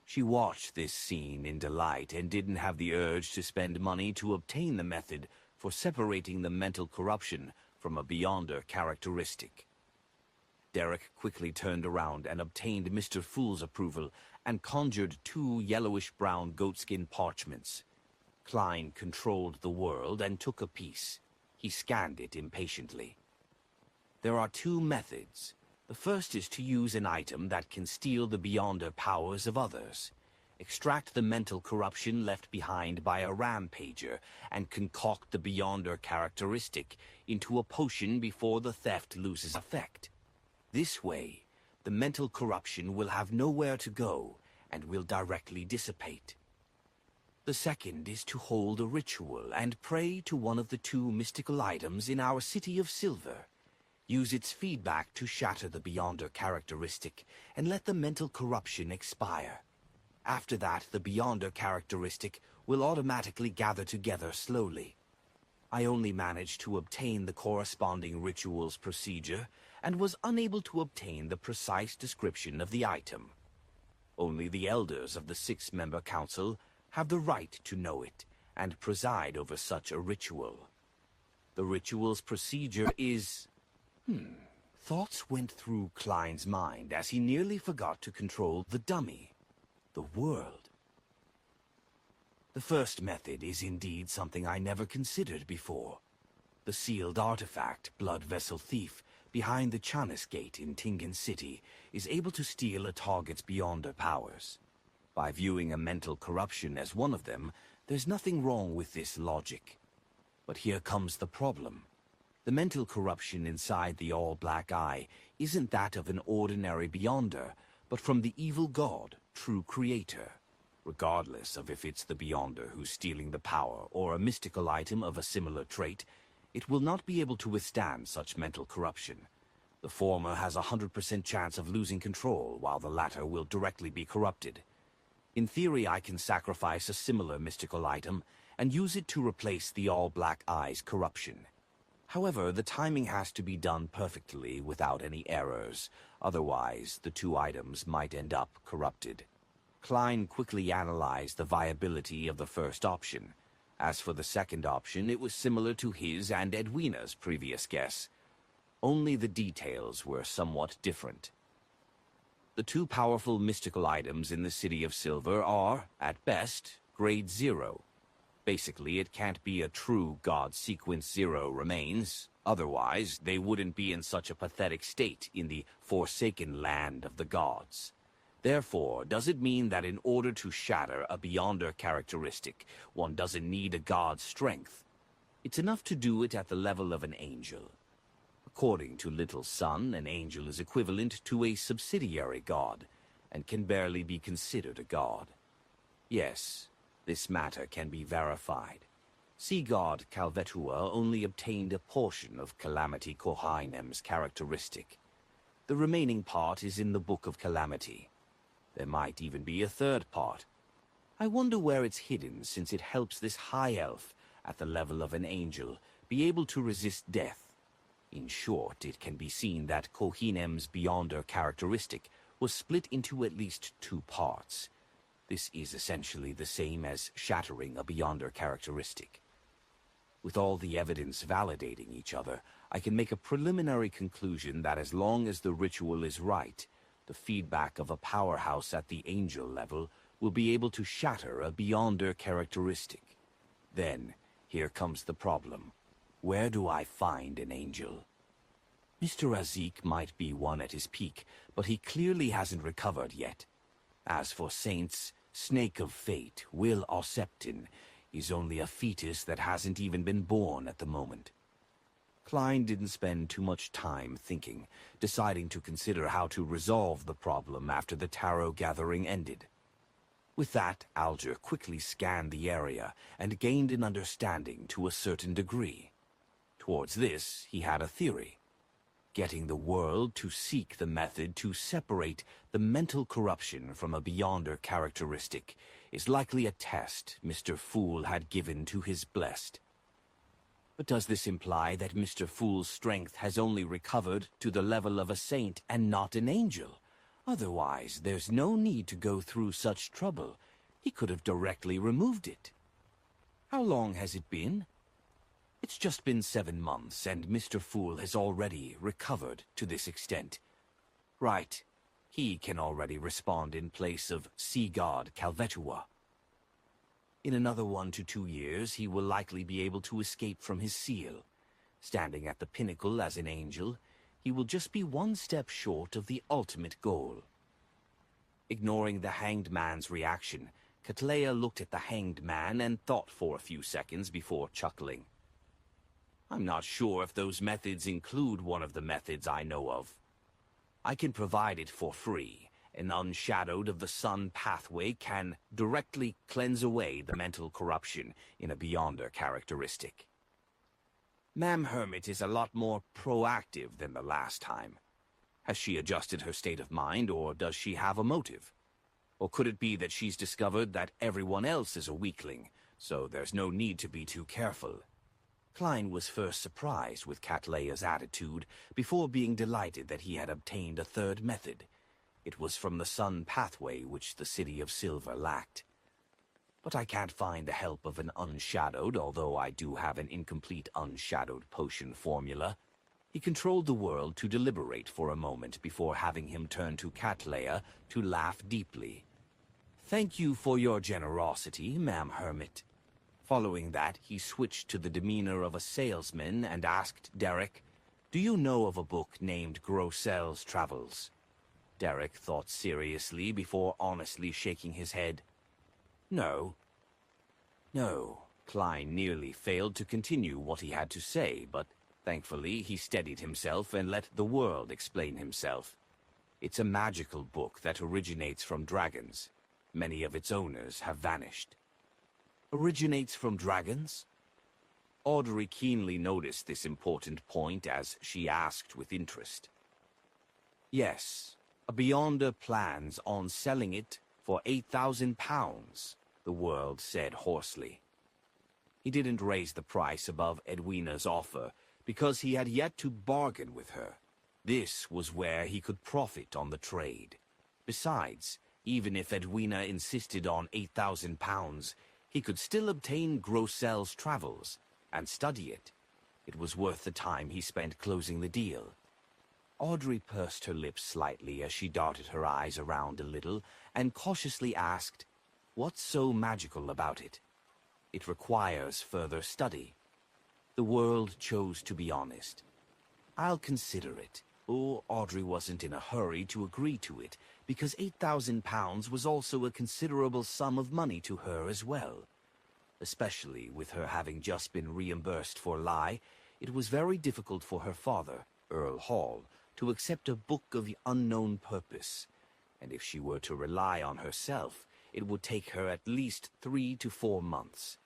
She watched this scene in delight and didn't have the urge to spend money to obtain the method for separating the mental corruption from a Beyonder characteristic. Derek quickly turned around and obtained Mr. Fool's approval and conjured 2 yellowish-brown goatskin parchments. Klein controlled the world and took a piece. He scanned it impatiently. "There are 2 methods. The first is to use an item that can steal the Beyonder powers of others. Extract the mental corruption left behind by a rampager and concoct the Beyonder characteristic into a potion before the theft loses effect. This way, the mental corruption will have nowhere to go and will directly dissipate. The second is to hold a ritual and pray to one of the 2 mystical items in our City of Silver. Use its feedback to shatter the Beyonder characteristic and let the mental corruption expire. After that, the Beyonder characteristic will automatically gather together slowly. I only managed to obtain the corresponding ritual's procedure and was unable to obtain the precise description of the item. Only the elders of the 6-member council have the right to know it and preside over such a ritual. The ritual's procedure is... Thoughts went through Klein's mind as he nearly forgot to control the dummy, the world. The first method is indeed something I never considered before. The sealed artifact, Blood Vessel Thief, behind the Chanis Gate in Tingan City, is able to steal a target's Beyonder powers. By viewing a mental corruption as one of them, there's nothing wrong with this logic. But here comes the problem. The mental corruption inside the All-Black Eye isn't that of an ordinary Beyonder, but from the evil god, True Creator. Regardless of if it's the Beyonder who's stealing the power or a mystical item of a similar trait, it will not be able to withstand such mental corruption. The former has a 100% chance of losing control, while the latter will directly be corrupted. In theory, I can sacrifice a similar mystical item and use it to replace the All-Black Eye's corruption. However, the timing has to be done perfectly without any errors, otherwise the 2 items might end up corrupted. Klein quickly analyzed the viability of the first option. As for the second option, it was similar to his and Edwina's previous guess. Only the details were somewhat different. The 2 powerful mystical items in the City of Silver are, at best, Grade 0. Basically, it can't be a true God Sequence 0 remains. Otherwise, they wouldn't be in such a pathetic state in the forsaken land of the gods. Therefore, does it mean that in order to shatter a Beyonder characteristic, one doesn't need a god's strength? It's enough to do it at the level of an angel. According to Little Son, an angel is equivalent to a subsidiary god, and can barely be considered a god. Yes, this matter can be verified. Sea god Calvetua only obtained a portion of Calamity Kohainem's characteristic. The remaining part is in the Book of Calamity. There might even be a third part. I wonder where it's hidden, since it helps this high elf, at the level of an angel, be able to resist death. In short, it can be seen that Kohinem's Beyonder characteristic was split into at least 2 parts. This is essentially the same as shattering a Beyonder characteristic. With all the evidence validating each other, I can make a preliminary conclusion that as long as the ritual is right, the feedback of a powerhouse at the angel level will be able to shatter a Beyonder characteristic. Then, here comes the problem. Where do I find an angel? Mr. Azik might be one at his peak, but he clearly hasn't recovered yet. As for saints, Snake of Fate, Will Osseptin, is only a fetus that hasn't even been born at the moment. Klein didn't spend too much time thinking, deciding to consider how to resolve the problem after the tarot gathering ended. With that, Alger quickly scanned the area and gained an understanding to a certain degree. Towards this, he had a theory. Getting the world to seek the method to separate the mental corruption from a beyonder characteristic is likely a test Mr. Fool had given to his blessed. But does this imply that Mr. Fool's strength has only recovered to the level of a saint and not an angel? Otherwise, there's no need to go through such trouble. He could have directly removed it. How long has it been? It's just been 7 months, and Mr. Fool has already recovered to this extent. Right. He can already respond in place of Sea God Calvetua. In another 1 to 2 years, he will likely be able to escape from his seal. Standing at the pinnacle as an angel, he will just be 1 step short of the ultimate goal. Ignoring the hanged man's reaction, Cattleya looked at the hanged man and thought for a few seconds before chuckling. I'm not sure if those methods include one of the methods I know of. I can provide it for free. An unshadowed of the sun pathway can directly cleanse away the mental corruption in a beyonder characteristic. Ma'am Hermit is a lot more proactive than the last time. Has she adjusted her state of mind, or does she have a motive? Or could it be that she's discovered that everyone else is a weakling, so there's no need to be too careful? Klein was first surprised with Cattleya's attitude before being delighted that he had obtained a third method. It was from the sun pathway which the City of Silver lacked. But I can't find the help of an unshadowed, although I do have an incomplete unshadowed potion formula. He controlled the world to deliberate for a moment before having him turn to Cattleya to laugh deeply. Thank you for your generosity, Ma'am Hermit. Following that, he switched to the demeanor of a salesman and asked Derek, Do you know of a book named Grossel's Travels? Derek thought seriously before honestly shaking his head. No. No. Klein nearly failed to continue what he had to say, but thankfully he steadied himself and let the world explain himself. It's a magical book that originates from dragons. Many of its owners have vanished. Originates from dragons? Audrey keenly noticed this important point as she asked with interest. Yes, a beyonder plans on selling it for £8,000, the world said hoarsely. He didn't raise the price above Edwina's offer because he had yet to bargain with her. This was where he could profit on the trade. Besides, even if Edwina insisted on £8,000, he could still obtain Grossel's Travels and study it. It was worth the time he spent closing the deal. Audrey pursed her lips slightly as she darted her eyes around a little and cautiously asked, What's so magical about it? It requires further study. The world chose to be honest. I'll consider it. Oh, Audrey wasn't in a hurry to agree to it, because £8,000 was also a considerable sum of money to her as well. Especially with her having just been reimbursed for lie, it was very difficult for her father, Earl Hall, to accept a book of unknown purpose. And if she were to rely on herself, it would take her at least 3 to 4 months.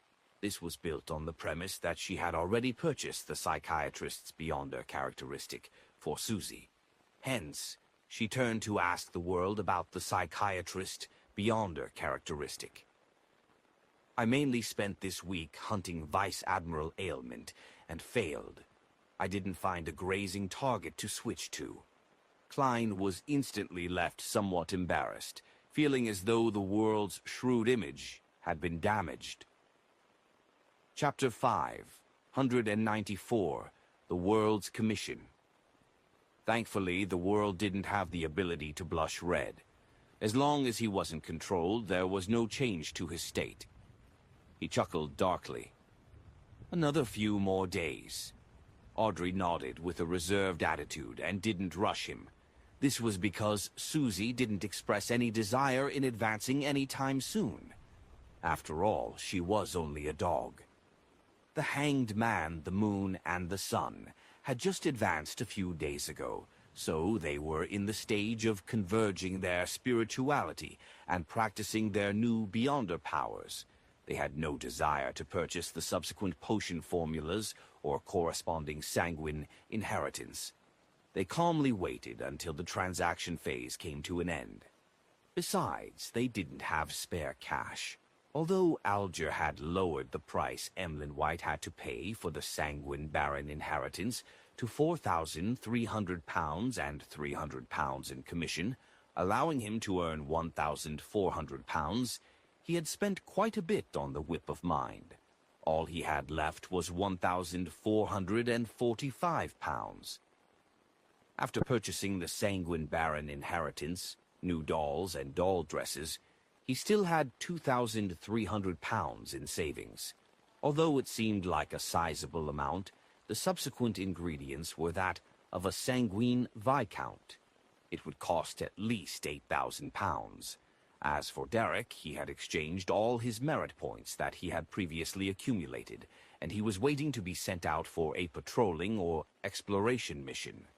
This was built on the premise that she had already purchased the psychiatrist's beyonder characteristic for Susie. Hence, she turned to ask the world about the psychiatrist beyonder characteristic. I mainly spent this week hunting Vice Admiral Ailment and failed. I didn't find a grazing target to switch to. Klein was instantly left somewhat embarrassed, feeling as though the world's shrewd image had been damaged. Chapter 5, 194, The World's Commission. Thankfully, the world didn't have the ability to blush red. As long as he wasn't controlled, there was no change to his state. He chuckled darkly. Another few more days. Audrey nodded with a reserved attitude and didn't rush him. This was because Susie didn't express any desire in advancing any time soon. After all, she was only a dog. The hanged man, the moon, and the sun had just advanced a few days ago, so they were in the stage of converging their spirituality and practicing their new Beyonder powers. They had no desire to purchase the subsequent potion formulas or corresponding sanguine inheritance. They calmly waited until the transaction phase came to an end. Besides, they didn't have spare cash. Although Alger had lowered the price Emlyn White had to pay for the Sanguine Baron inheritance to £4,300 and £300 in commission, allowing him to earn £1,400, he had spent quite a bit on the Whip of Mind. All he had left was £1,445. After purchasing the Sanguine Baron inheritance, new dolls and doll dresses, he still had £2,300 in savings. Although it seemed like a sizable amount, the subsequent ingredients were that of a sanguine viscount. It would cost at least £8,000. As for Derek, he had exchanged all his merit points that he had previously accumulated, and he was waiting to be sent out for a patrolling or exploration mission.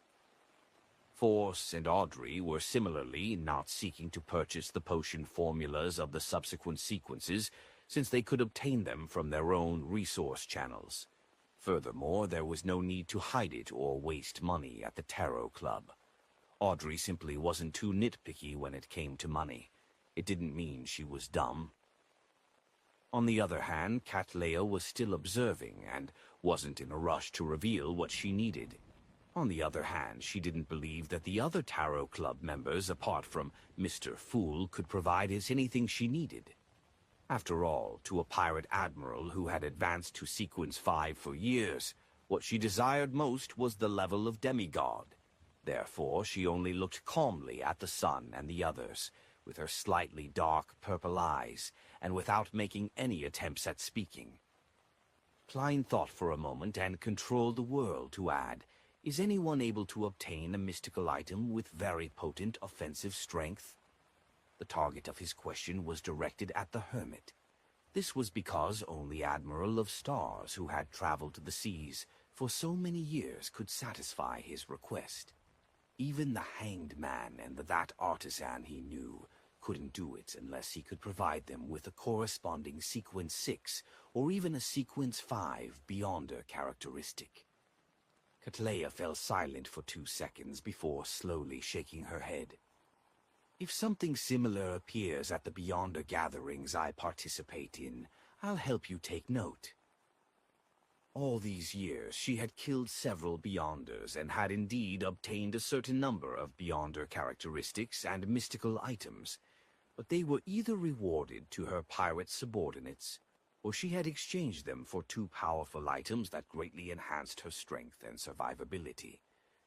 Force and Audrey were similarly not seeking to purchase the potion formulas of the subsequent sequences, since they could obtain them from their own resource channels. Furthermore, there was no need to hide it or waste money at the Tarot Club. Audrey simply wasn't too nitpicky when it came to money. It didn't mean she was dumb. On the other hand, Cattleya was still observing and wasn't in a rush to reveal what she needed. On the other hand, she didn't believe that the other Tarot Club members, apart from Mr. Fool, could provide us anything she needed. After all, to a pirate admiral who had advanced to Sequence 5 for years, what she desired most was the level of demigod. Therefore, she only looked calmly at the sun and the others, with her slightly dark purple eyes, and without making any attempts at speaking. Klein thought for a moment and controlled the world to add, "Is anyone able to obtain a mystical item with very potent offensive strength?" The target of his question was directed at the hermit. This was because only Admiral of Stars, who had traveled to the seas for so many years, could satisfy his request. Even the Hanged Man and that artisan he knew couldn't do it unless he could provide them with a corresponding Sequence 6 or even a Sequence 5 Beyonder characteristic. Cattleya fell silent for 2 seconds before slowly shaking her head. "If something similar appears at the Beyonder gatherings I participate in, I'll help you take note." All these years she had killed several Beyonders and had indeed obtained a certain number of Beyonder characteristics and mystical items, but they were either rewarded to her pirate subordinates, or she had exchanged them for too powerful items that greatly enhanced her strength and survivability.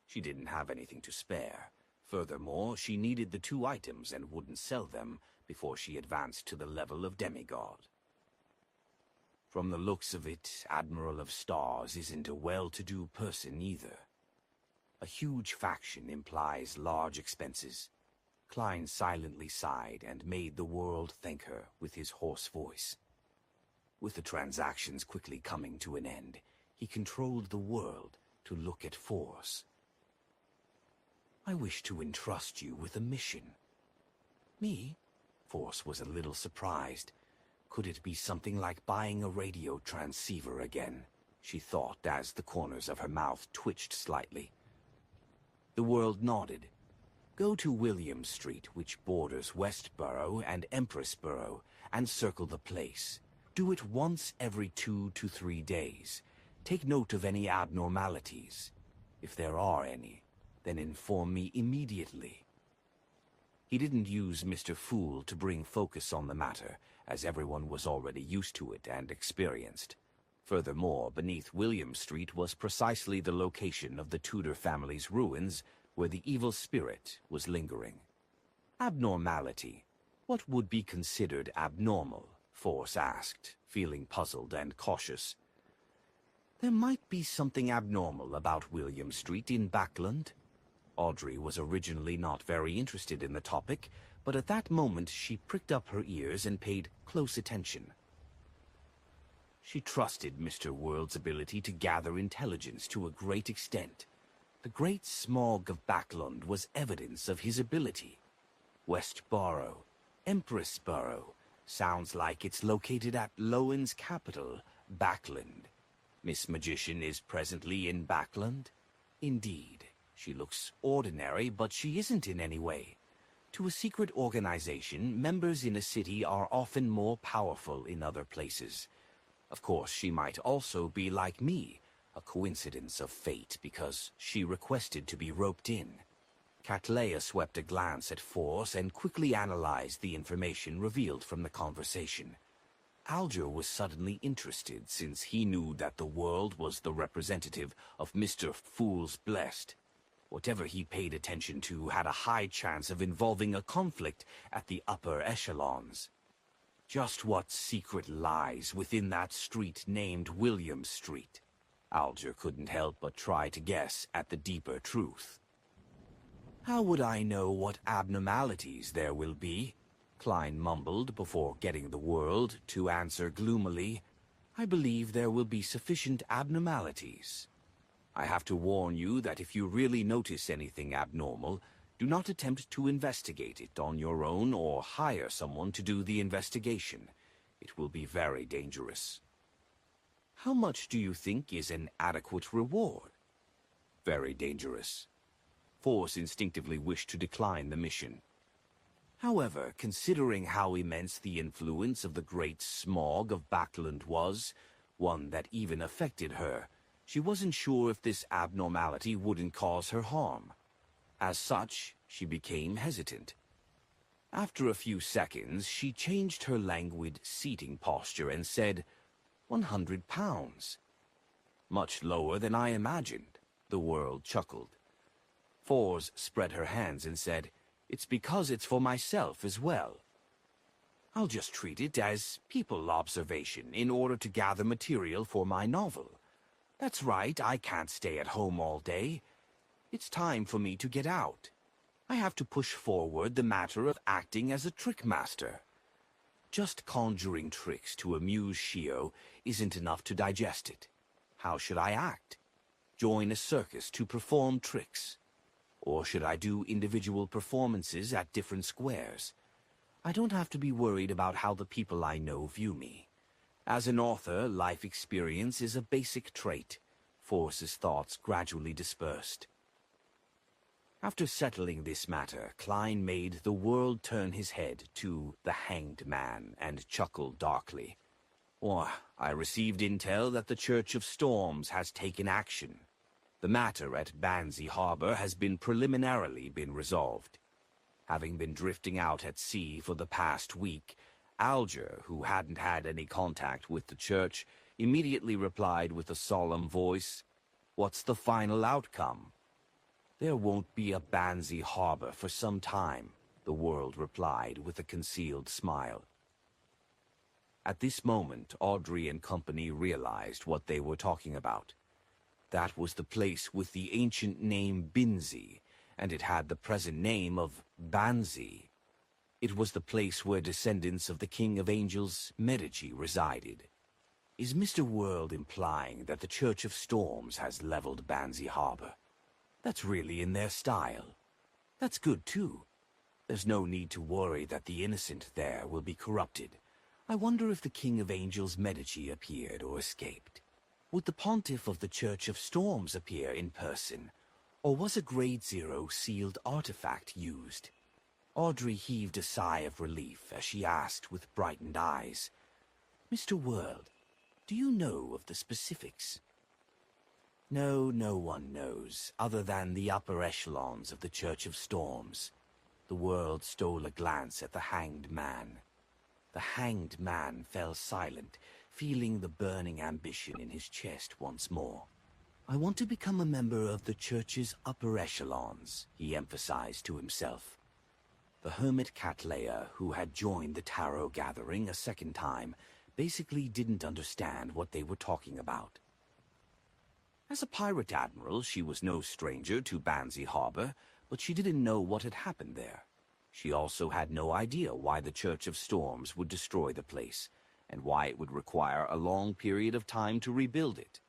She didn't have anything to spare. Furthermore, she needed the 2 items and wouldn't sell them before she advanced to the level of demigod. From the looks of it, Admiral of Stars isn't a well-to-do person either. A huge faction implies large expenses. Klein silently sighed and made the world thank her with his hoarse voice. With the transactions quickly coming to an end, he controlled the world to look at Force. "I wish to entrust you with a mission." "Me?" Force was a little surprised. Could it be something like buying a radio transceiver again? She thought as the corners of her mouth twitched slightly. The world nodded. "Go to William Street, which borders Westborough and Empressborough, and circle the place. Do it once every 2 to 3 days. Take note of any abnormalities. If there are any, then inform me immediately." He didn't use Mr. Fool to bring focus on the matter, as everyone was already used to it and experienced. Furthermore, beneath William Street was precisely the location of the Tudor family's ruins, where the evil spirit was lingering. Abnormality. What would be considered abnormal? Force asked, feeling puzzled and cautious. There might be something abnormal about William Street in Backland. Audrey was originally not very interested in the topic, but at that moment she pricked up her ears and paid close attention. She trusted Mr. World's ability to gather intelligence to a great extent. The great smog of Backlund was evidence of his ability. Westborough, Empressborough, sounds like it's located at Lowen's capital, Backlund. Miss Magician is presently in Backlund? Indeed. She looks ordinary, but she isn't in any way. To a secret organization, members in a city are often more powerful in other places. Of course, she might also be like me, a coincidence of fate because she requested to be roped in. Cattleya swept a glance at Force and quickly analyzed the information revealed from the conversation. Alger was suddenly interested since he knew that the world was the representative of Mr. Fool's Blessed. Whatever he paid attention to had a high chance of involving a conflict at the upper echelons. Just what secret lies within that street named William Street? Alger couldn't help but try to guess at the deeper truth. How would I know what abnormalities there will be? Klein mumbled before getting the world to answer gloomily. I believe there will be sufficient abnormalities. I have to warn you that if you really notice anything abnormal, do not attempt to investigate it on your own or hire someone to do the investigation. It will be very dangerous. How much do you think is an adequate reward? Very dangerous. Force instinctively wished to decline the mission. However, considering how immense the influence of the great smog of Backlund was, one that even affected her, she wasn't sure if this abnormality wouldn't cause her harm. As such, she became hesitant. After a few seconds, she changed her languid seating posture and said, 100 pounds. Much lower than I imagined, the world chuckled. Fours spread her hands and said, it's because it's for myself as well. I'll just treat it as people observation in order to gather material for my novel. That's right, I can't stay at home all day. It's time for me to get out. I have to push forward the matter of acting as a trick master. Just conjuring tricks to amuse Shio isn't enough to digest it. How should I act? Join a circus to perform tricks? Or should I do individual performances at different squares? I don't have to be worried about how the people I know view me. As an author, life experience is a basic trait. Force's thoughts gradually dispersed. After settling this matter, Klein made the world turn his head to the Hanged Man and chuckled darkly. I received intel that the Church of Storms has taken action. The matter at Banzi Harbor has been preliminarily resolved. Having been drifting out at sea for the past week, Alger, who hadn't had any contact with the church, immediately replied with a solemn voice, "What's the final outcome?" "There won't be a Banzi Harbor for some time," the world replied with a concealed smile. At this moment, Audrey and company realized what they were talking about. That was the place with the ancient name Binzi, and it had the present name of Banzi. It was the place where descendants of the King of Angels, Medici, resided. Is Mr. World implying that the Church of Storms has leveled Banzi Harbor? That's really in their style. That's good, too. There's no need to worry that the innocent there will be corrupted. I wonder if the King of Angels, Medici, appeared or escaped. Would the Pontiff of the Church of Storms appear in person? Or was a Grade Zero sealed artifact used? Audrey heaved a sigh of relief as she asked with brightened eyes, "Mr. World, do you know of the specifics?" No, no one knows, other than the upper echelons of the Church of Storms. The world stole a glance at the Hanged Man. The Hanged Man fell silent, feeling the burning ambition in his chest once more. I want to become a member of the Church's upper echelons, he emphasized to himself. The hermit Cattleya, who had joined the tarot gathering a second time, basically didn't understand what they were talking about. As a pirate admiral, she was no stranger to Banzi Harbor, but she didn't know what had happened there. She also had no idea why the Church of Storms would destroy the place, and why it would require a long period of time to rebuild it.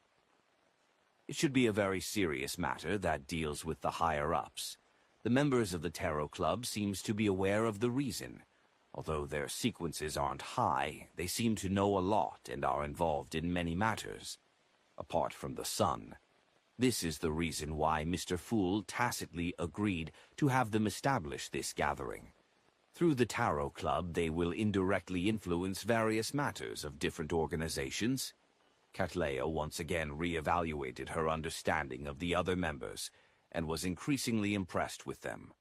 It should be a very serious matter that deals with the higher-ups. The members of the Tarot Club seems to be aware of the reason. Although their sequences aren't high, they seem to know a lot and are involved in many matters. Apart from the sun. This is the reason why Mr. Fool tacitly agreed to have them establish this gathering. Through the Tarot Club, they will indirectly influence various matters of different organizations. Cattleya once again re-evaluated her understanding of the other members, and was increasingly impressed with them.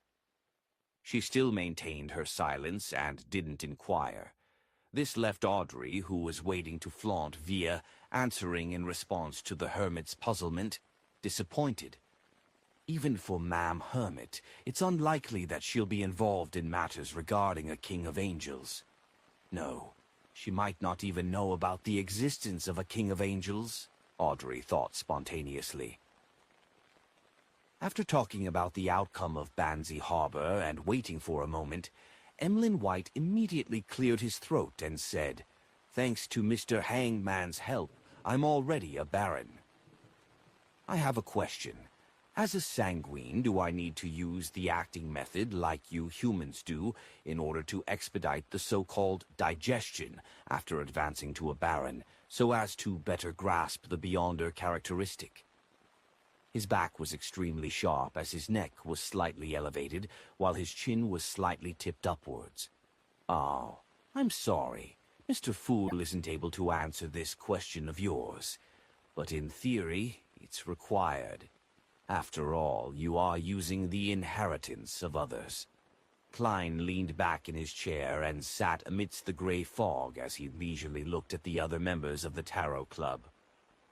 She still maintained her silence and didn't inquire. This left Audrey, who was waiting to flaunt via answering in response to the Hermit's puzzlement, disappointed. Even for Ma'am Hermit, it's unlikely that she'll be involved in matters regarding a King of Angels. No, she might not even know about the existence of a King of Angels, Audrey thought spontaneously. After talking about the outcome of Banzi Harbor and waiting for a moment, Emlyn White immediately cleared his throat and said, "Thanks to Mr. Hangman's help, I'm already a baron." "I have a question. As a sanguine, do I need to use the acting method like you humans do in order to expedite the so-called digestion after advancing to a baron, so as to better grasp the Beyonder characteristic?" His back was extremely sharp as his neck was slightly elevated while his chin was slightly tipped upwards. "Oh, I'm sorry. Mr. Fool isn't able to answer this question of yours. But in theory, it's required. After all, you are using the inheritance of others." Klein leaned back in his chair and sat amidst the gray fog as he leisurely looked at the other members of the Tarot Club.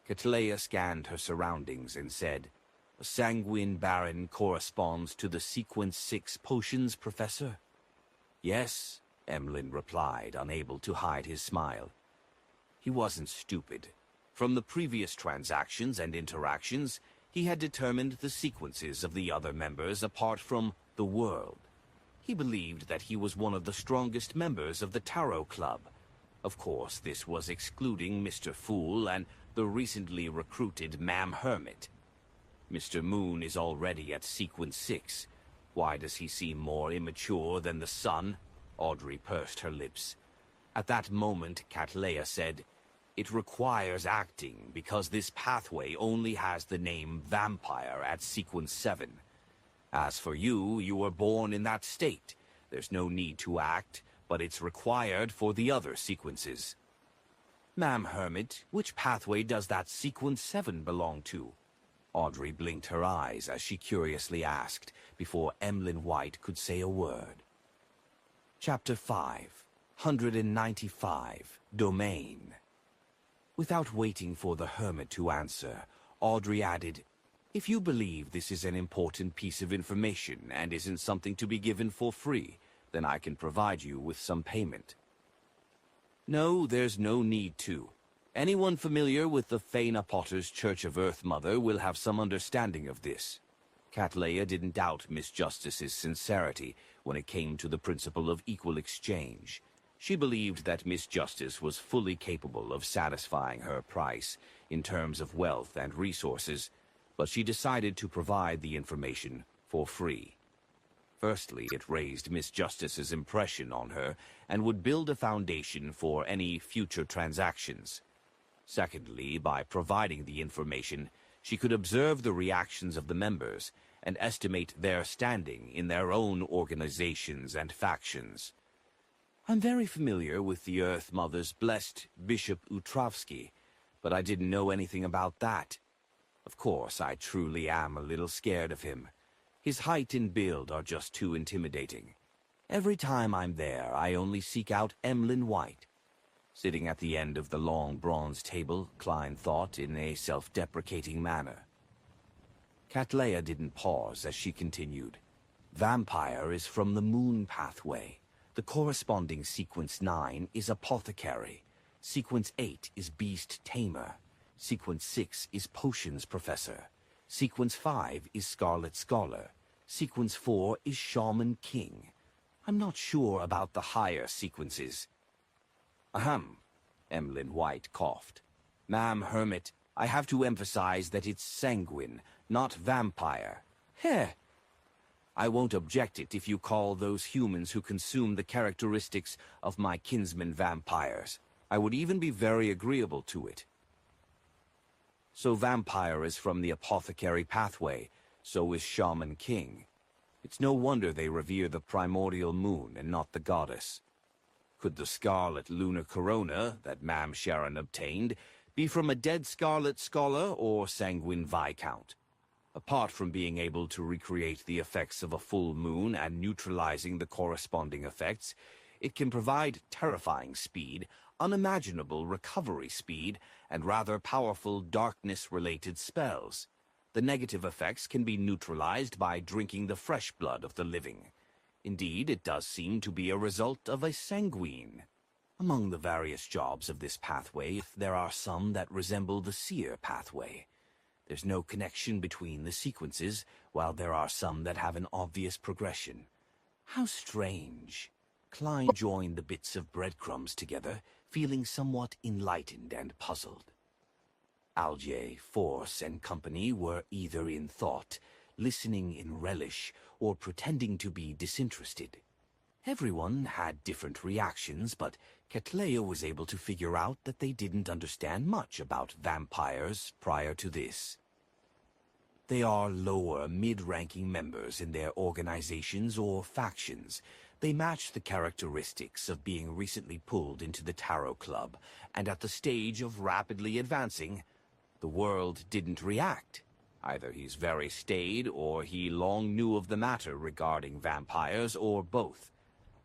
Cattleya scanned her surroundings and said, "A sanguine baron corresponds to the Sequence 6 potions, Professor?" "Yes," Emlyn replied, unable to hide his smile. He wasn't stupid. From the previous transactions and interactions, he had determined the sequences of the other members apart from the world. He believed that he was one of the strongest members of the Tarot Club. Of course, this was excluding Mr. Fool and the recently recruited Ma'am Hermit. Mr. Moon is already at Sequence 6. Why does he seem more immature than the sun? Audrey pursed her lips. At that moment, Cattleya said, "It requires acting because this pathway only has the name Vampire at Sequence 7. As for you, you were born in that state. There's no need to act, but it's required for the other sequences." "Ma'am Hermit, which pathway does that Sequence 7 belong to?" Audrey blinked her eyes as she curiously asked, before Emlyn White could say a word. Chapter 5, 195, Domain. Without waiting for the Hermit to answer, Audrey added, "If you believe this is an important piece of information and isn't something to be given for free, then I can provide you with some payment." "No, there's no need to. Anyone familiar with the Faina Potter's Church of Earth Mother will have some understanding of this." Cattleya didn't doubt Miss Justice's sincerity when it came to the principle of equal exchange. She believed that Miss Justice was fully capable of satisfying her price in terms of wealth and resources, but she decided to provide the information for free. Firstly, it raised Miss Justice's impression on her and would build a foundation for any future transactions. Secondly, by providing the information, she could observe the reactions of the members and estimate their standing in their own organizations and factions. "I'm very familiar with the Earth Mother's blessed Bishop Utrovsky, but I didn't know anything about that. Of course, I truly am a little scared of him. His height and build are just too intimidating. Every time I'm there, I only seek out Emlyn White." Sitting at the end of the long bronze table, Klein thought in a self-deprecating manner. Cattleya didn't pause as she continued. "Vampire is from the Moon pathway. The corresponding Sequence 9 is Apothecary. Sequence 8 is Beast Tamer. Sequence 6 is Potions Professor. Sequence 5 is Scarlet Scholar. Sequence 4 is Shaman King. I'm not sure about the higher sequences." "Ahem. Emlyn White coughed. Ma'am Hermit, I have to emphasize that it's sanguine, not vampire. Heh! I won't object it if you call those humans who consume the characteristics of my kinsmen vampires. I would even be very agreeable to it. So vampire is from the apothecary pathway, so is Shaman King. It's no wonder they revere the primordial moon and not the goddess. Could the scarlet lunar corona that Ma'am Sharon obtained be from a dead scarlet scholar or sanguine viscount? Apart from being able to recreate the effects of a full moon and neutralizing the corresponding effects, it can provide terrifying speed, unimaginable recovery speed, and rather powerful darkness-related spells. The negative effects can be neutralized by drinking the fresh blood of the living. Indeed, it does seem to be a result of a sanguine. Among the various jobs of this pathway, there are some that resemble the seer pathway. There's no connection between the sequences, while there are some that have an obvious progression. How strange. Klein joined the bits of breadcrumbs together, feeling somewhat enlightened and puzzled. Algae, Force, and company were either in thought, listening in relish, or pretending to be disinterested. Everyone had different reactions, but Cattleya was able to figure out that they didn't understand much about vampires prior to this. They are lower, mid-ranking members in their organizations or factions. They match the characteristics of being recently pulled into the Tarot Club, and at the stage of rapidly advancing, the world didn't react. Either he's very staid, or he long knew of the matter regarding vampires, or both.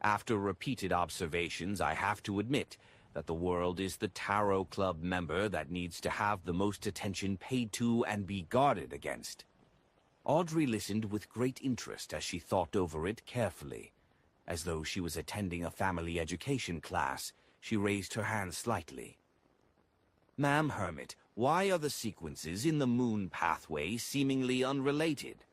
After repeated observations, I have to admit that the world is the Tarot Club member that needs to have the most attention paid to and be guarded against. Audrey listened with great interest as she thought over it carefully. As though she was attending a family education class, she raised her hand slightly. Ma'am Hermit, why are the sequences in the moon pathway seemingly unrelated?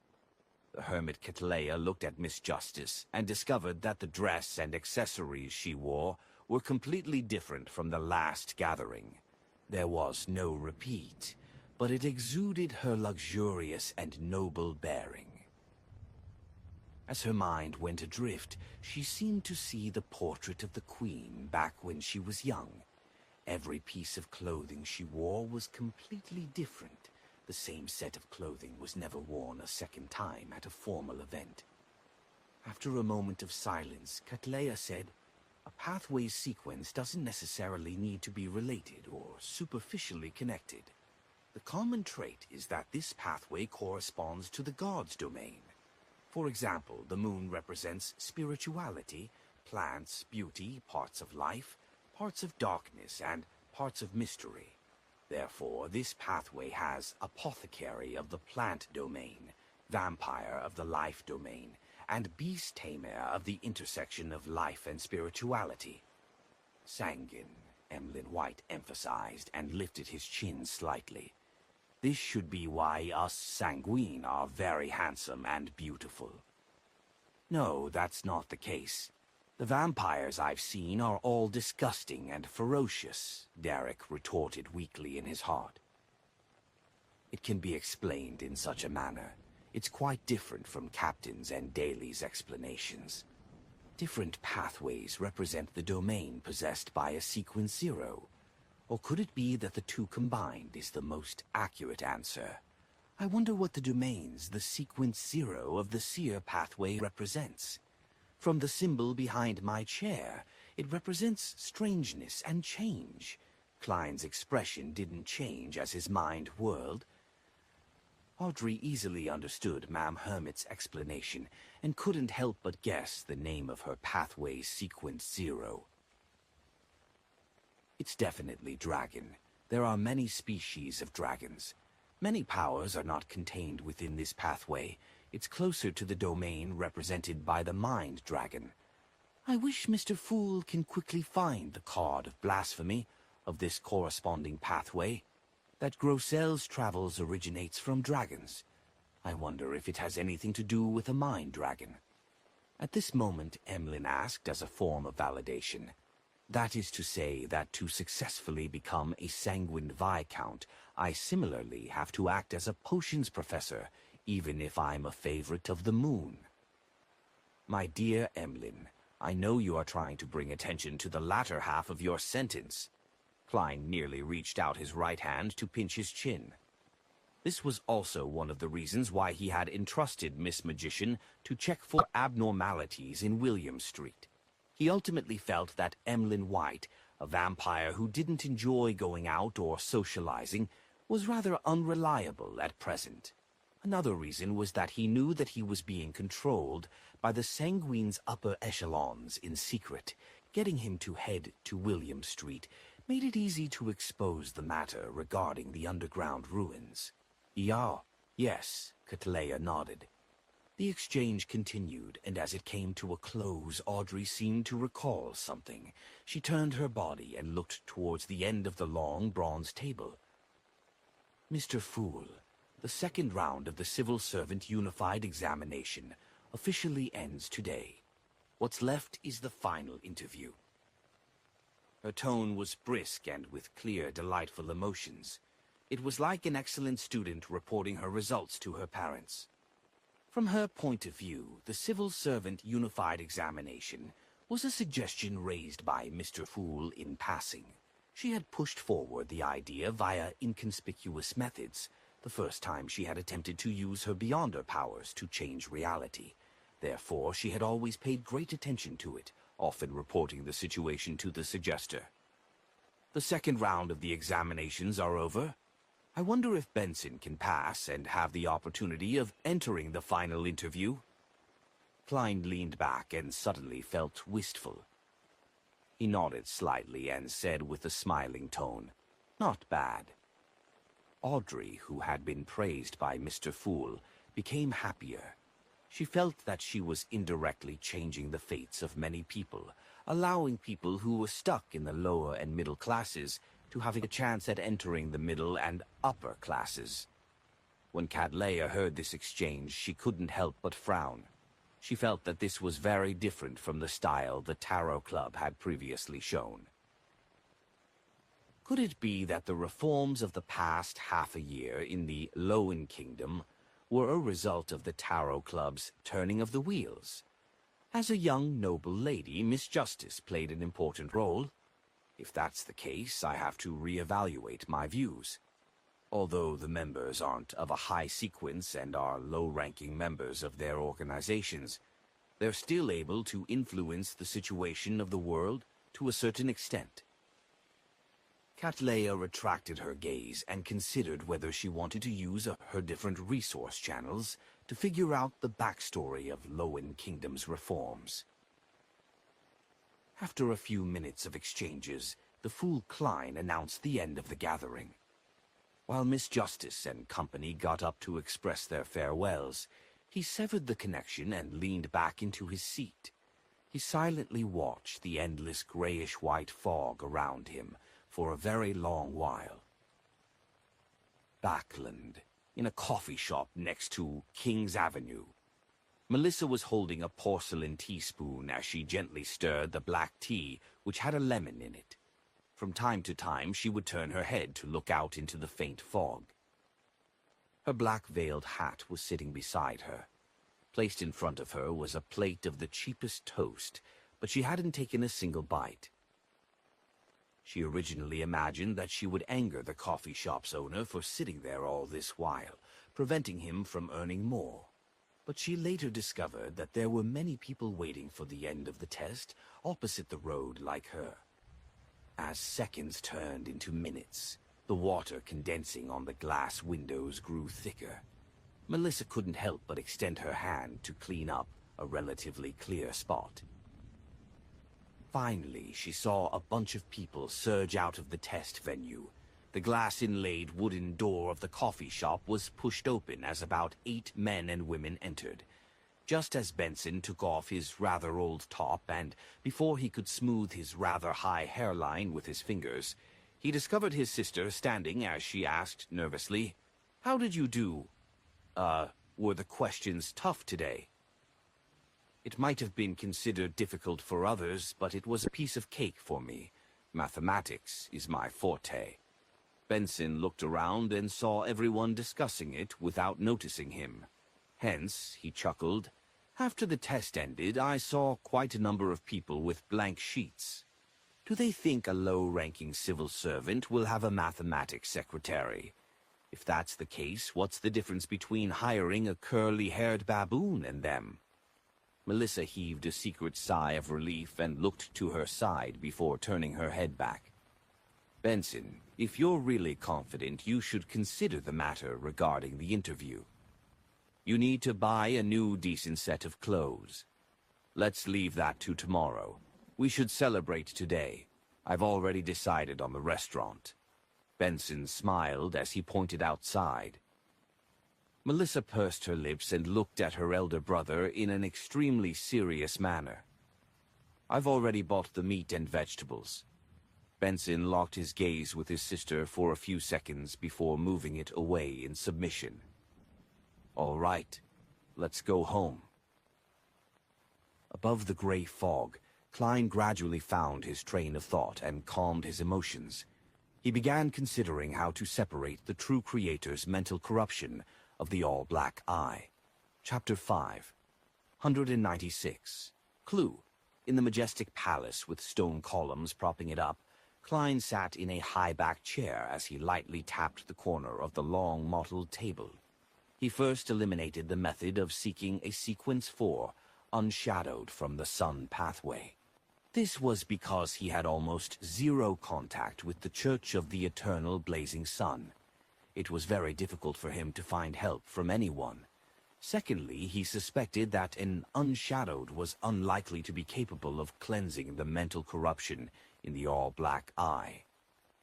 The Hermit Cattleya looked at Miss Justice and discovered that the dress and accessories she wore were completely different from the last gathering. There was no repeat, but it exuded her luxurious and noble bearing. As her mind went adrift, she seemed to see the portrait of the Queen back when she was young. Every piece of clothing she wore was completely different. The same set of clothing was never worn a second time at a formal event. After a moment of silence, Cattleya said, "A pathway sequence doesn't necessarily need to be related or superficially connected. The common trait is that this pathway corresponds to the God's domain. For example, the moon represents spirituality, plants, beauty, parts of life, parts of darkness, and parts of mystery. Therefore, this pathway has apothecary of the plant domain, vampire of the life domain, and beast tamer of the intersection of life and spirituality." Sanguine, Emlyn White emphasized and lifted his chin slightly. This should be why us sanguine are very handsome and beautiful. No, that's not the case. The vampires I've seen are all disgusting and ferocious, Derek retorted weakly in his heart. It can be explained in such a manner. It's quite different from Captain's and Daly's explanations. Different pathways represent the domain possessed by a sequence zero. Or could it be that the two combined is the most accurate answer? I wonder what the domains the sequence zero of the seer pathway represents. From the symbol behind my chair, it represents strangeness and change. Klein's expression didn't change as his mind whirled. Audrey easily understood Ma'am Hermit's explanation and couldn't help but guess the name of her pathway's sequence zero. It's definitely dragon. There are many species of dragons. Many powers are not contained within this pathway. It's closer to the domain represented by the mind dragon. I wish Mr. Fool can quickly find the card of blasphemy of this corresponding pathway. That Grossel's travels originates from dragons. I wonder if it has anything to do with a mind dragon. At this moment, Emlyn asked as a form of validation, That is to say that to successfully become a sanguine Viscount, I similarly have to act as a potions professor, even if I'm a favorite of the moon. My dear Emlyn, I know you are trying to bring attention to the latter half of your sentence. Klein nearly reached out his right hand to pinch his chin. This was also one of the reasons why he had entrusted Miss Magician to check for abnormalities in William Street. He ultimately felt that Emlyn White, a vampire who didn't enjoy going out or socializing, was rather unreliable at present. Another reason was that he knew that he was being controlled by the Sanguine's upper echelons in secret. Getting him to head to William Street made it easy to expose the matter regarding the underground ruins. Yeah, yes, Cattleya nodded. The exchange continued, and as it came to a close, Audrey seemed to recall something. She turned her body and looked towards the end of the long bronze table. Mr. Fool, the second round of the Civil Servant Unified Examination officially ends today. What's left is the final interview. Her tone was brisk and with clear, delightful emotions. It was like an excellent student reporting her results to her parents. From her point of view, the Civil Servant Unified Examination was a suggestion raised by Mr. Fool in passing. She had pushed forward the idea via inconspicuous methods, the first time she had attempted to use her Beyonder powers to change reality. Therefore, she had always paid great attention to it, often reporting the situation to the suggester. The second round of the examinations are over. I wonder if Benson can pass and have the opportunity of entering the final interview. Klein leaned back and suddenly felt wistful. He nodded slightly and said with a smiling tone, "Not bad." Audrey, who had been praised by Mr. Fool, became happier. She felt that she was indirectly changing the fates of many people, allowing people who were stuck in the lower and middle classes to have a chance at entering the middle and upper classes. When Cattleya heard this exchange, she couldn't help but frown. She felt that this was very different from the style the Tarot Club had previously shown. Could it be that the reforms of the past half a year in the Lowen Kingdom were a result of the Tarot Club's turning of the wheels? As a young, noble lady, Miss Justice played an important role. If that's the case, I have to reevaluate my views. Although the members aren't of a high sequence and are low-ranking members of their organizations, they're still able to influence the situation of the world to a certain extent. Cattleya retracted her gaze and considered whether she wanted to use her different resource channels to figure out the backstory of Lowen Kingdom's reforms. After a few minutes of exchanges, the Fool Klein announced the end of the gathering. While Miss Justice and company got up to express their farewells, he severed the connection and leaned back into his seat. He silently watched the endless grayish-white fog around him for a very long while. Backland, in a coffee shop next to King's Avenue. Melissa was holding a porcelain teaspoon as she gently stirred the black tea, which had a lemon in it. From time to time, she would turn her head to look out into the faint fog. Her black-veiled hat was sitting beside her. Placed in front of her was a plate of the cheapest toast, but she hadn't taken a single bite. She originally imagined that she would anger the coffee shop's owner for sitting there all this while, preventing him from earning more. But she later discovered that there were many people waiting for the end of the test opposite the road like her. As seconds turned into minutes, the water condensing on the glass windows grew thicker. Melissa couldn't help but extend her hand to clean up a relatively clear spot. Finally, she saw a bunch of people surge out of the test venue. The glass-inlaid wooden door of the coffee shop was pushed open as about 8 men and women entered. Just as Benson took off his rather old top and, before he could smooth his rather high hairline with his fingers, he discovered his sister standing as she asked nervously, "How did you do? Were the questions tough today?" It might have been considered difficult for others, but it was a piece of cake for me. Mathematics is my forte. Benson looked around and saw everyone discussing it without noticing him. Hence, he chuckled. After the test ended, I saw quite a number of people with blank sheets. Do they think a low-ranking civil servant will have a mathematics secretary? If that's the case, what's the difference between hiring a curly-haired baboon and them? Melissa heaved a secret sigh of relief and looked to her side before turning her head back. Benson, if you're really confident, you should consider the matter regarding the interview. You need to buy a new decent set of clothes. Let's leave that to tomorrow. We should celebrate today. I've already decided on the restaurant. Benson smiled as he pointed outside. Melissa pursed her lips and looked at her elder brother in an extremely serious manner. I've already bought the meat and vegetables. Benson locked his gaze with his sister for a few seconds before moving it away in submission. All right, let's go home. Above the gray fog, Klein gradually found his train of thought and calmed his emotions. He began considering how to separate the true creator's mental corruption of the all-black eye. Chapter 5. 196. Clue. In the majestic palace with stone columns propping it up, Klein sat in a high-backed chair as he lightly tapped the corner of the long mottled table. He first eliminated the method of seeking a sequence 4, unshadowed from the sun pathway. This was because he had almost zero contact with the Church of the Eternal Blazing Sun. It was very difficult for him to find help from anyone. Secondly, he suspected that an unshadowed was unlikely to be capable of cleansing the mental corruption in the all-black eye.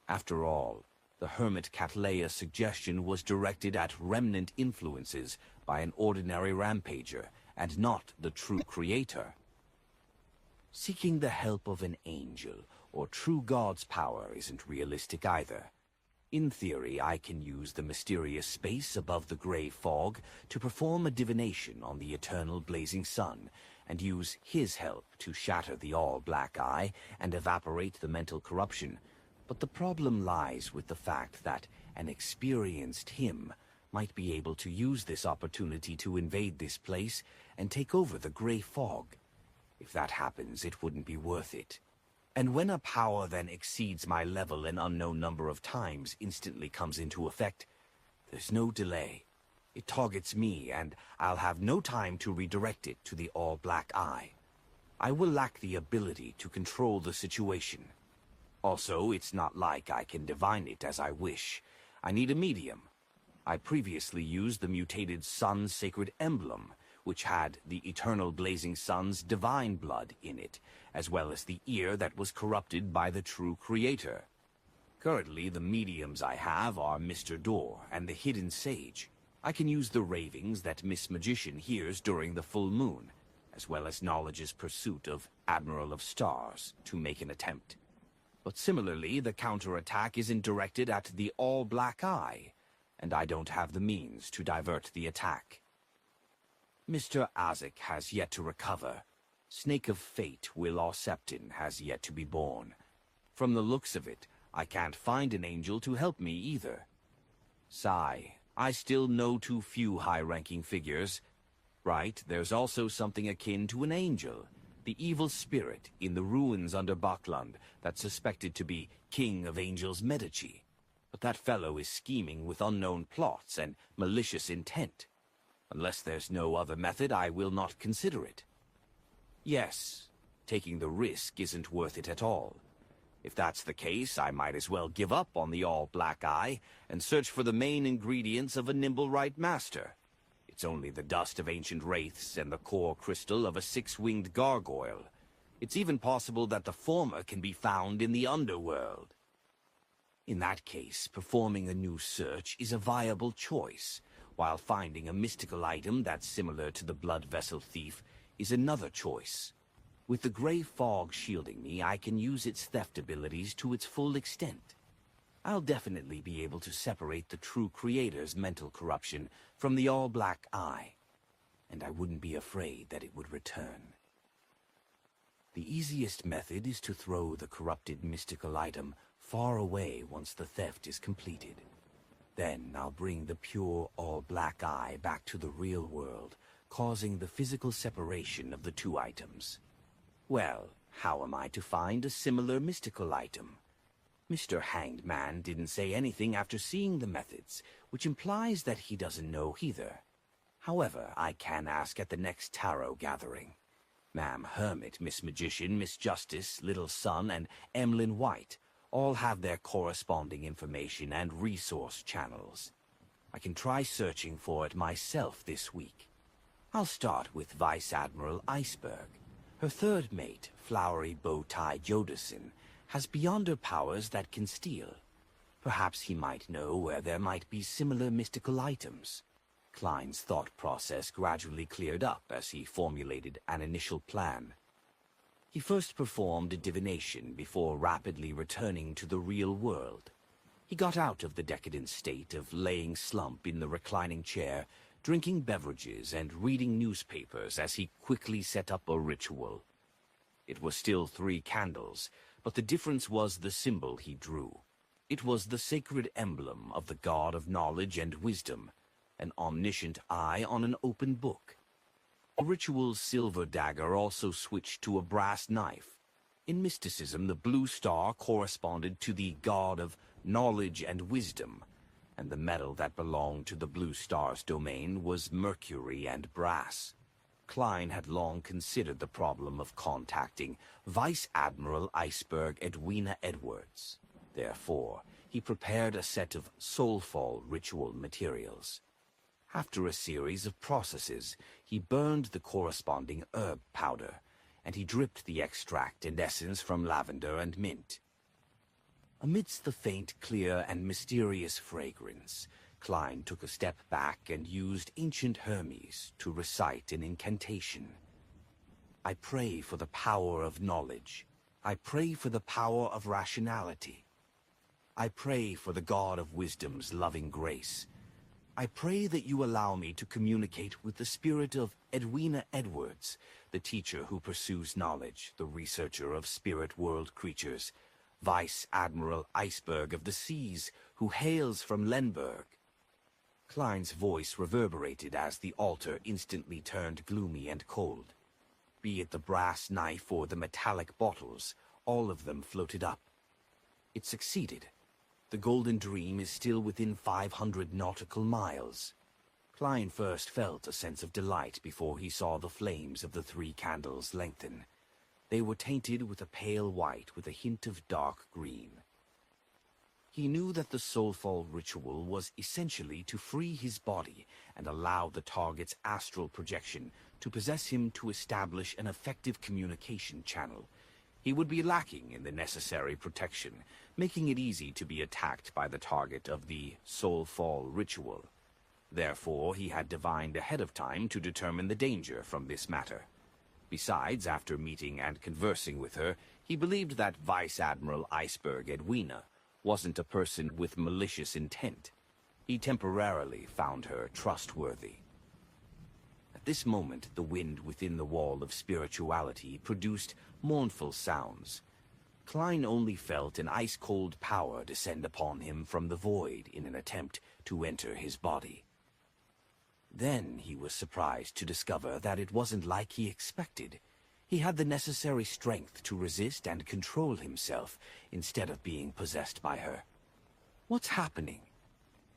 After all, the hermit Catleya's suggestion was directed at remnant influences by an ordinary rampager, and not the true creator. Seeking the help of an angel or true God's power isn't realistic either. In theory, I can use the mysterious space above the gray fog to perform a divination on the eternal blazing sun, and use his help to shatter the all-black eye and evaporate the mental corruption. But the problem lies with the fact that an experienced him might be able to use this opportunity to invade this place and take over the gray fog. If that happens, it wouldn't be worth it. And when a power then exceeds my level an unknown number of times instantly comes into effect, there's no delay. It targets me, and I'll have no time to redirect it to the all-black eye. I will lack the ability to control the situation. Also, it's not like I can divine it as I wish. I need a medium. I previously used the mutated Sun Sacred Emblem, which had the eternal blazing sun's divine blood in it, as well as the ear that was corrupted by the true creator. Currently, the mediums I have are Mr. Door and the Hidden Sage. I can use the ravings that Miss Magician hears during the full moon, as well as Knowledge's pursuit of Admiral of Stars to make an attempt. But similarly, the counterattack isn't directed at the all-black eye, and I don't have the means to divert the attack. Mr. Azek has yet to recover. Snake of Fate, Will Septon, has yet to be born. From the looks of it, I can't find an angel to help me either. Sigh, I still know too few high-ranking figures. Right, there's also something akin to an angel, the evil spirit in the ruins under Bakland that's suspected to be King of Angels Medici. But that fellow is scheming with unknown plots and malicious intent. Unless there's no other method, I will not consider it. Yes, taking the risk isn't worth it at all. If that's the case, I might as well give up on the all-black eye and search for the main ingredients of a nimble right master. It's only the dust of ancient wraiths and the core crystal of a six-winged gargoyle. It's even possible that the former can be found in the underworld. In that case, performing a new search is a viable choice, while finding a mystical item that's similar to the blood vessel thief is another choice. With the gray fog shielding me, I can use its theft abilities to its full extent. I'll definitely be able to separate the true creator's mental corruption from the all-black eye, and I wouldn't be afraid that it would return The easiest method is to throw the corrupted mystical item far away once the theft is completed. Then I'll bring the pure all-black eye back to the real world, causing the physical separation of the two items. Well, how am I to find a similar mystical item? Mr. Hanged Man didn't say anything after seeing the methods, which implies that he doesn't know either. However, I can ask at the next tarot gathering. Ma'am Hermit, Miss Magician, Miss Justice, Little Sun, and Emlyn White all have their corresponding information and resource channels. I can try searching for it myself this week. I'll start with Vice Admiral Iceberg. Her third mate, Flowery Bowtie Jodison, has beyonder powers that can steal. Perhaps he might know where there might be similar mystical items. Klein's thought process gradually cleared up as he formulated an initial plan. He first performed a divination before rapidly returning to the real world. He got out of the decadent state of laying slump in the reclining chair, drinking beverages and reading newspapers as he quickly set up a ritual. It was still 3 candles, but the difference was the symbol he drew. It was the sacred emblem of the god of knowledge and wisdom, an omniscient eye on an open book. The ritual's silver dagger also switched to a brass knife. In mysticism, the blue star corresponded to the god of knowledge and wisdom, and the metal that belonged to the blue star's domain was mercury and brass. Klein had long considered the problem of contacting Vice Admiral Iceberg Edwina Edwards. Therefore, he prepared a set of soulfall ritual materials. After a series of processes, he burned the corresponding herb powder, and he dripped the extract and essence from lavender and mint. Amidst the faint, clear, and mysterious fragrance, Klein took a step back and used ancient Hermes to recite an incantation. I pray for the power of knowledge. I pray for the power of rationality. I pray for the God of wisdom's loving grace. I pray that you allow me to communicate with the spirit of Edwina Edwards, the teacher who pursues knowledge, the researcher of spirit world creatures, Vice Admiral Iceberg of the Seas, who hails from Lenberg. Klein's voice reverberated as the altar instantly turned gloomy and cold. Be it the brass knife or the metallic bottles, all of them floated up. It succeeded. The Golden Dream is still within 500 nautical miles. Klein first felt a sense of delight before he saw the flames of the 3 candles lengthen. They were tainted with a pale white with a hint of dark green. He knew that the soulfall ritual was essentially to free his body and allow the target's astral projection to possess him to establish an effective communication channel. He would be lacking in the necessary protection, making it easy to be attacked by the target of the soulfall ritual. Therefore, he had divined ahead of time to determine the danger from this matter. Besides, after meeting and conversing with her, he believed that Vice Admiral Iceberg Edwina wasn't a person with malicious intent. He temporarily found her trustworthy. At this moment, the wind within the wall of spirituality produced mournful sounds. Klein only felt an ice-cold power descend upon him from the void in an attempt to enter his body. Then he was surprised to discover that it wasn't like he expected. He had the necessary strength to resist and control himself instead of being possessed by her. What's happening?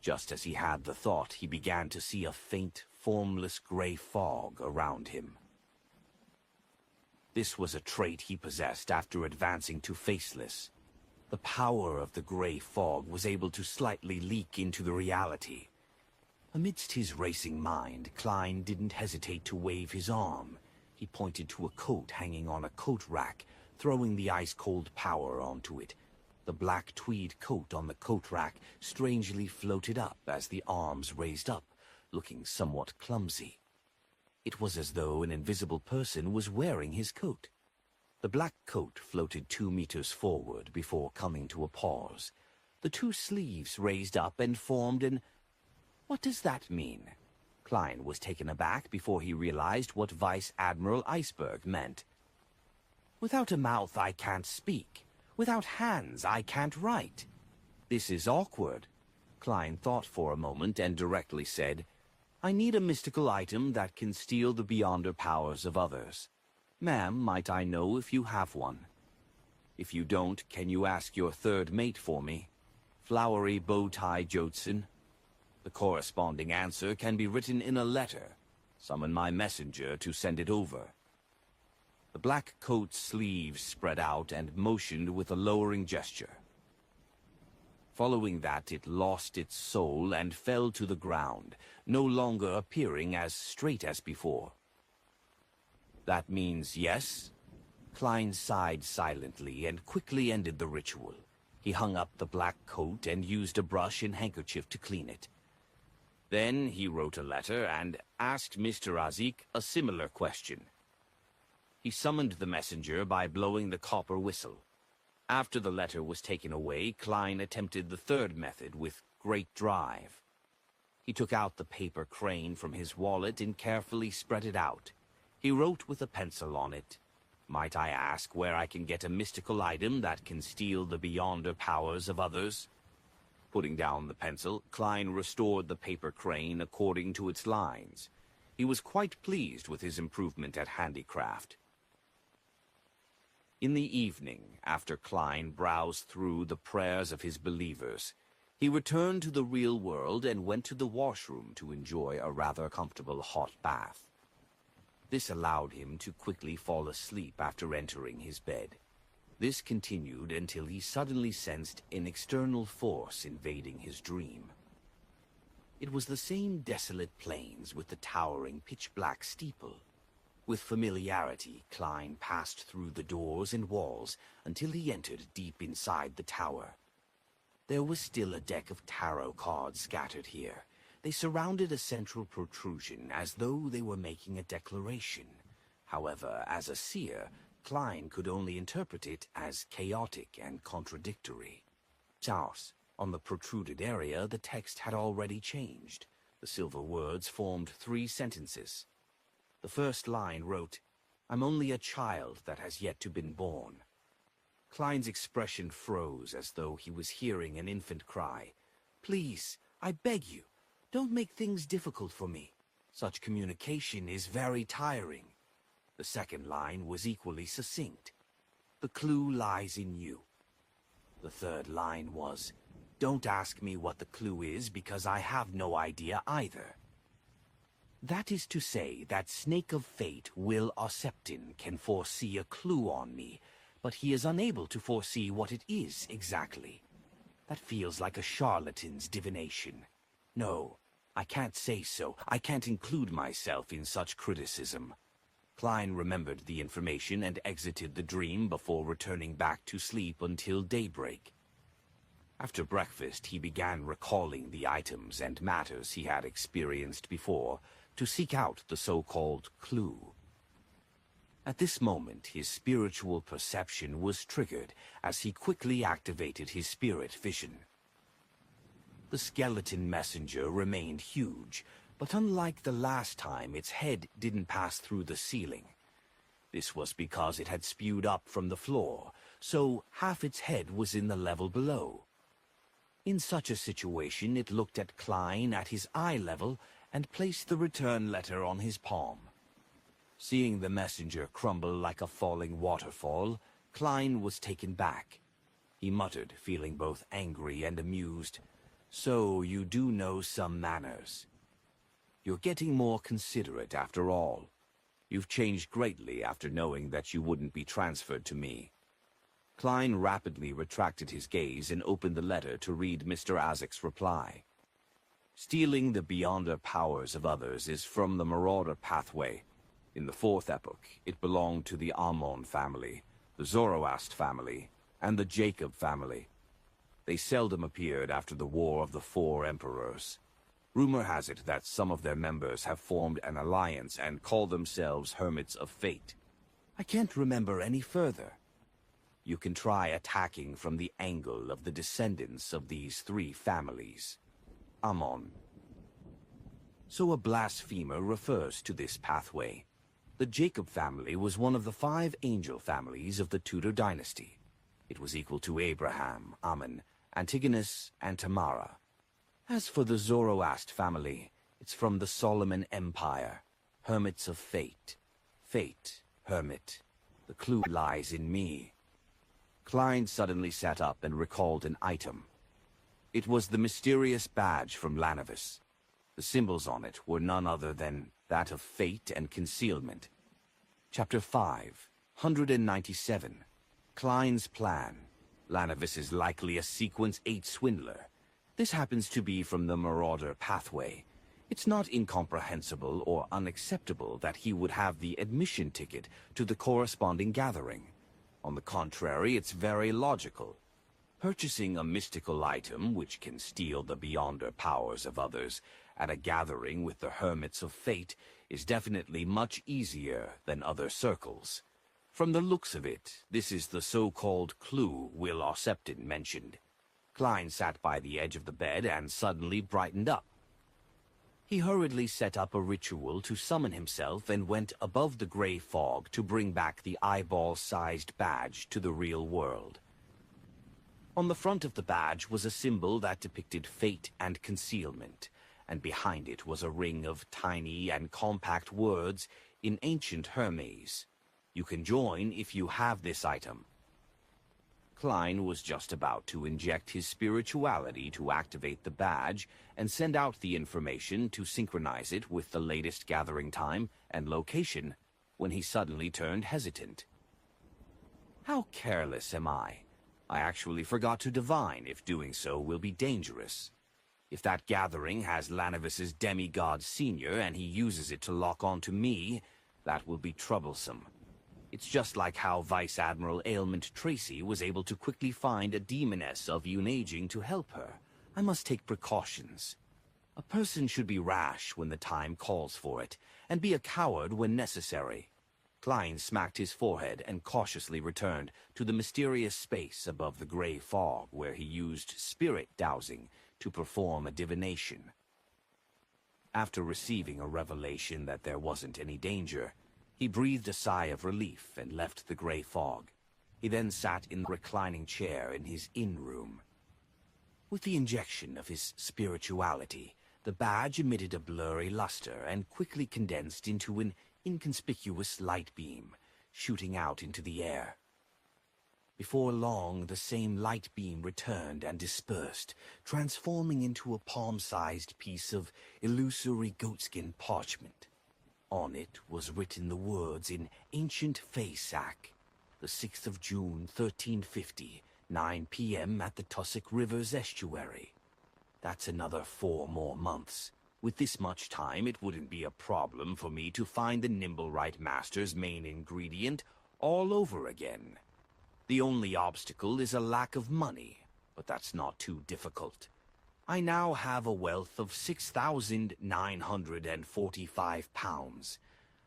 Just as he had the thought, he began to see a faint, formless gray fog around him. This was a trait he possessed after advancing to Faceless. The power of the gray fog was able to slightly leak into the reality. Amidst his racing mind, Klein didn't hesitate to wave his arm. He pointed to a coat hanging on a coat rack, throwing the ice-cold power onto it. The black tweed coat on the coat rack strangely floated up as the arms raised up, looking somewhat clumsy. It was as though an invisible person was wearing his coat. The black coat floated 2 meters forward before coming to a pause. The 2 sleeves raised up and formed an... What does that mean? Klein was taken aback before he realized what Vice Admiral Iceberg meant. Without a mouth I can't speak. Without hands I can't write. This is awkward. Klein thought for a moment and directly said, I need a mystical item that can steal the beyonder powers of others. Ma'am, might I know if you have one? If you don't, can you ask your third mate for me? Flowery Bowtie Jotson. The corresponding answer can be written in a letter. Summon my messenger to send it over. The black coat's sleeves spread out and motioned with a lowering gesture. Following that, it lost its soul and fell to the ground, no longer appearing as straight as before. That means yes? Klein sighed silently and quickly ended the ritual. He hung up the black coat and used a brush and handkerchief to clean it. Then he wrote a letter and asked Mr. Azik a similar question. He summoned the messenger by blowing the copper whistle. After the letter was taken away, Klein attempted the third method with great drive. He took out the paper crane from his wallet and carefully spread it out. He wrote with a pencil on it, Might I ask where I can get a mystical item that can steal the beyonder powers of others? Putting down the pencil, Klein restored the paper crane according to its lines. He was quite pleased with his improvement at handicraft. In the evening, after Klein browsed through the prayers of his believers, he returned to the real world and went to the washroom to enjoy a rather comfortable hot bath. This allowed him to quickly fall asleep after entering his bed. This continued until he suddenly sensed an external force invading his dream. It was the same desolate plains with the towering pitch-black steeple. With familiarity, Klein passed through the doors and walls until he entered deep inside the tower. There was still a deck of tarot cards scattered here. They surrounded a central protrusion as though they were making a declaration. However, as a seer, Klein could only interpret it as chaotic and contradictory. Chaos. On the protruded area, the text had already changed. The silver words formed 3 sentences. The first line wrote, I'm only a child that has yet to been born. Klein's expression froze as though he was hearing an infant cry. Please, I beg you, don't make things difficult for me. Such communication is very tiring. The second line was equally succinct. The clue lies in you. The third line was, don't ask me what the clue is because I have no idea either. That is to say that Snake of Fate, Will Osseptin, can foresee a clue on me, but he is unable to foresee what it is exactly. That feels like a charlatan's divination. No, I can't say so. I can't include myself in such criticism. Klein remembered the information and exited the dream before returning back to sleep until daybreak. After breakfast, he began recalling the items and matters he had experienced before to seek out the so-called clue. At this moment, his spiritual perception was triggered as he quickly activated his spirit vision. The skeleton messenger remained huge, but unlike the last time, its head didn't pass through the ceiling. This was because it had spewed up from the floor, so half its head was in the level below. In such a situation, it looked at Klein at his eye level and placed the return letter on his palm. Seeing the messenger crumble like a falling waterfall, Klein was taken back. He muttered, feeling both angry and amused, So you do know some manners. You're getting more considerate after all. You've changed greatly after knowing that you wouldn't be transferred to me. Klein rapidly retracted his gaze and opened the letter to read Mr. Azik's reply. Stealing the beyonder powers of others is from the Marauder pathway. In the 4th epoch, it belonged to the Ammon family, the Zoroast family, and the Jacob family. They seldom appeared after the War of the 4 Emperors. Rumor has it that some of their members have formed an alliance and call themselves Hermits of Fate. I can't remember any further. You can try attacking from the angle of the descendants of these 3 families. Ammon. So a blasphemer refers to this pathway. The Jacob family was one of the 5 angel families of the Tudor dynasty. It was equal to Abraham, Ammon, Antigonus, and Tamara. As for the Zoroast family, it's from the Solomon Empire. Hermits of fate. Fate, hermit. The clue lies in me. Klein suddenly sat up and recalled an item. It was the mysterious badge from Lanavis. The symbols on it were none other than that of fate and concealment. Chapter 5, 197. Klein's plan. Lanavis is likely a Sequence 8 swindler. This happens to be from the Marauder pathway. It's not incomprehensible or unacceptable that he would have the admission ticket to the corresponding gathering. On the contrary, it's very logical. Purchasing a mystical item which can steal the beyonder powers of others at a gathering with the Hermits of Fate is definitely much easier than other circles. From the looks of it, this is the so-called clue Will Ossepton mentioned. Klein sat by the edge of the bed and suddenly brightened up. He hurriedly set up a ritual to summon himself and went above the gray fog to bring back the eyeball-sized badge to the real world. On the front of the badge was a symbol that depicted fate and concealment, and behind it was a ring of tiny and compact words in ancient Hermes. You can join if you have this item. Klein was just about to inject his spirituality to activate the badge and send out the information to synchronize it with the latest gathering time and location, when he suddenly turned hesitant. How careless am I? I actually forgot to divine if doing so will be dangerous. If that gathering has Lanavis's demigod senior and he uses it to lock onto me, that will be troublesome. It's just like how Vice Admiral Ailment Tracy was able to quickly find a demoness of Unaging to help her. I must take precautions. A person should be rash when the time calls for it, and be a coward when necessary. Klein smacked his forehead and cautiously returned to the mysterious space above the gray fog where he used spirit dowsing to perform a divination. After receiving a revelation that there wasn't any danger, he breathed a sigh of relief and left the gray fog. He then sat in the reclining chair in his inn room. With the injection of his spirituality, the badge emitted a blurry luster and quickly condensed into an inconspicuous light beam, shooting out into the air. Before long, the same light beam returned and dispersed, transforming into a palm-sized piece of illusory goatskin parchment. On it was written the words in ancient Faysac, the 6th of June, 1350, 9 p.m. at the Tussock River's estuary. That's another 4 more months. With this much time, it wouldn't be a problem for me to find the Nimblewright Master's main ingredient all over again. The only obstacle is a lack of money, but that's not too difficult. I now have a wealth of 6,945 pounds.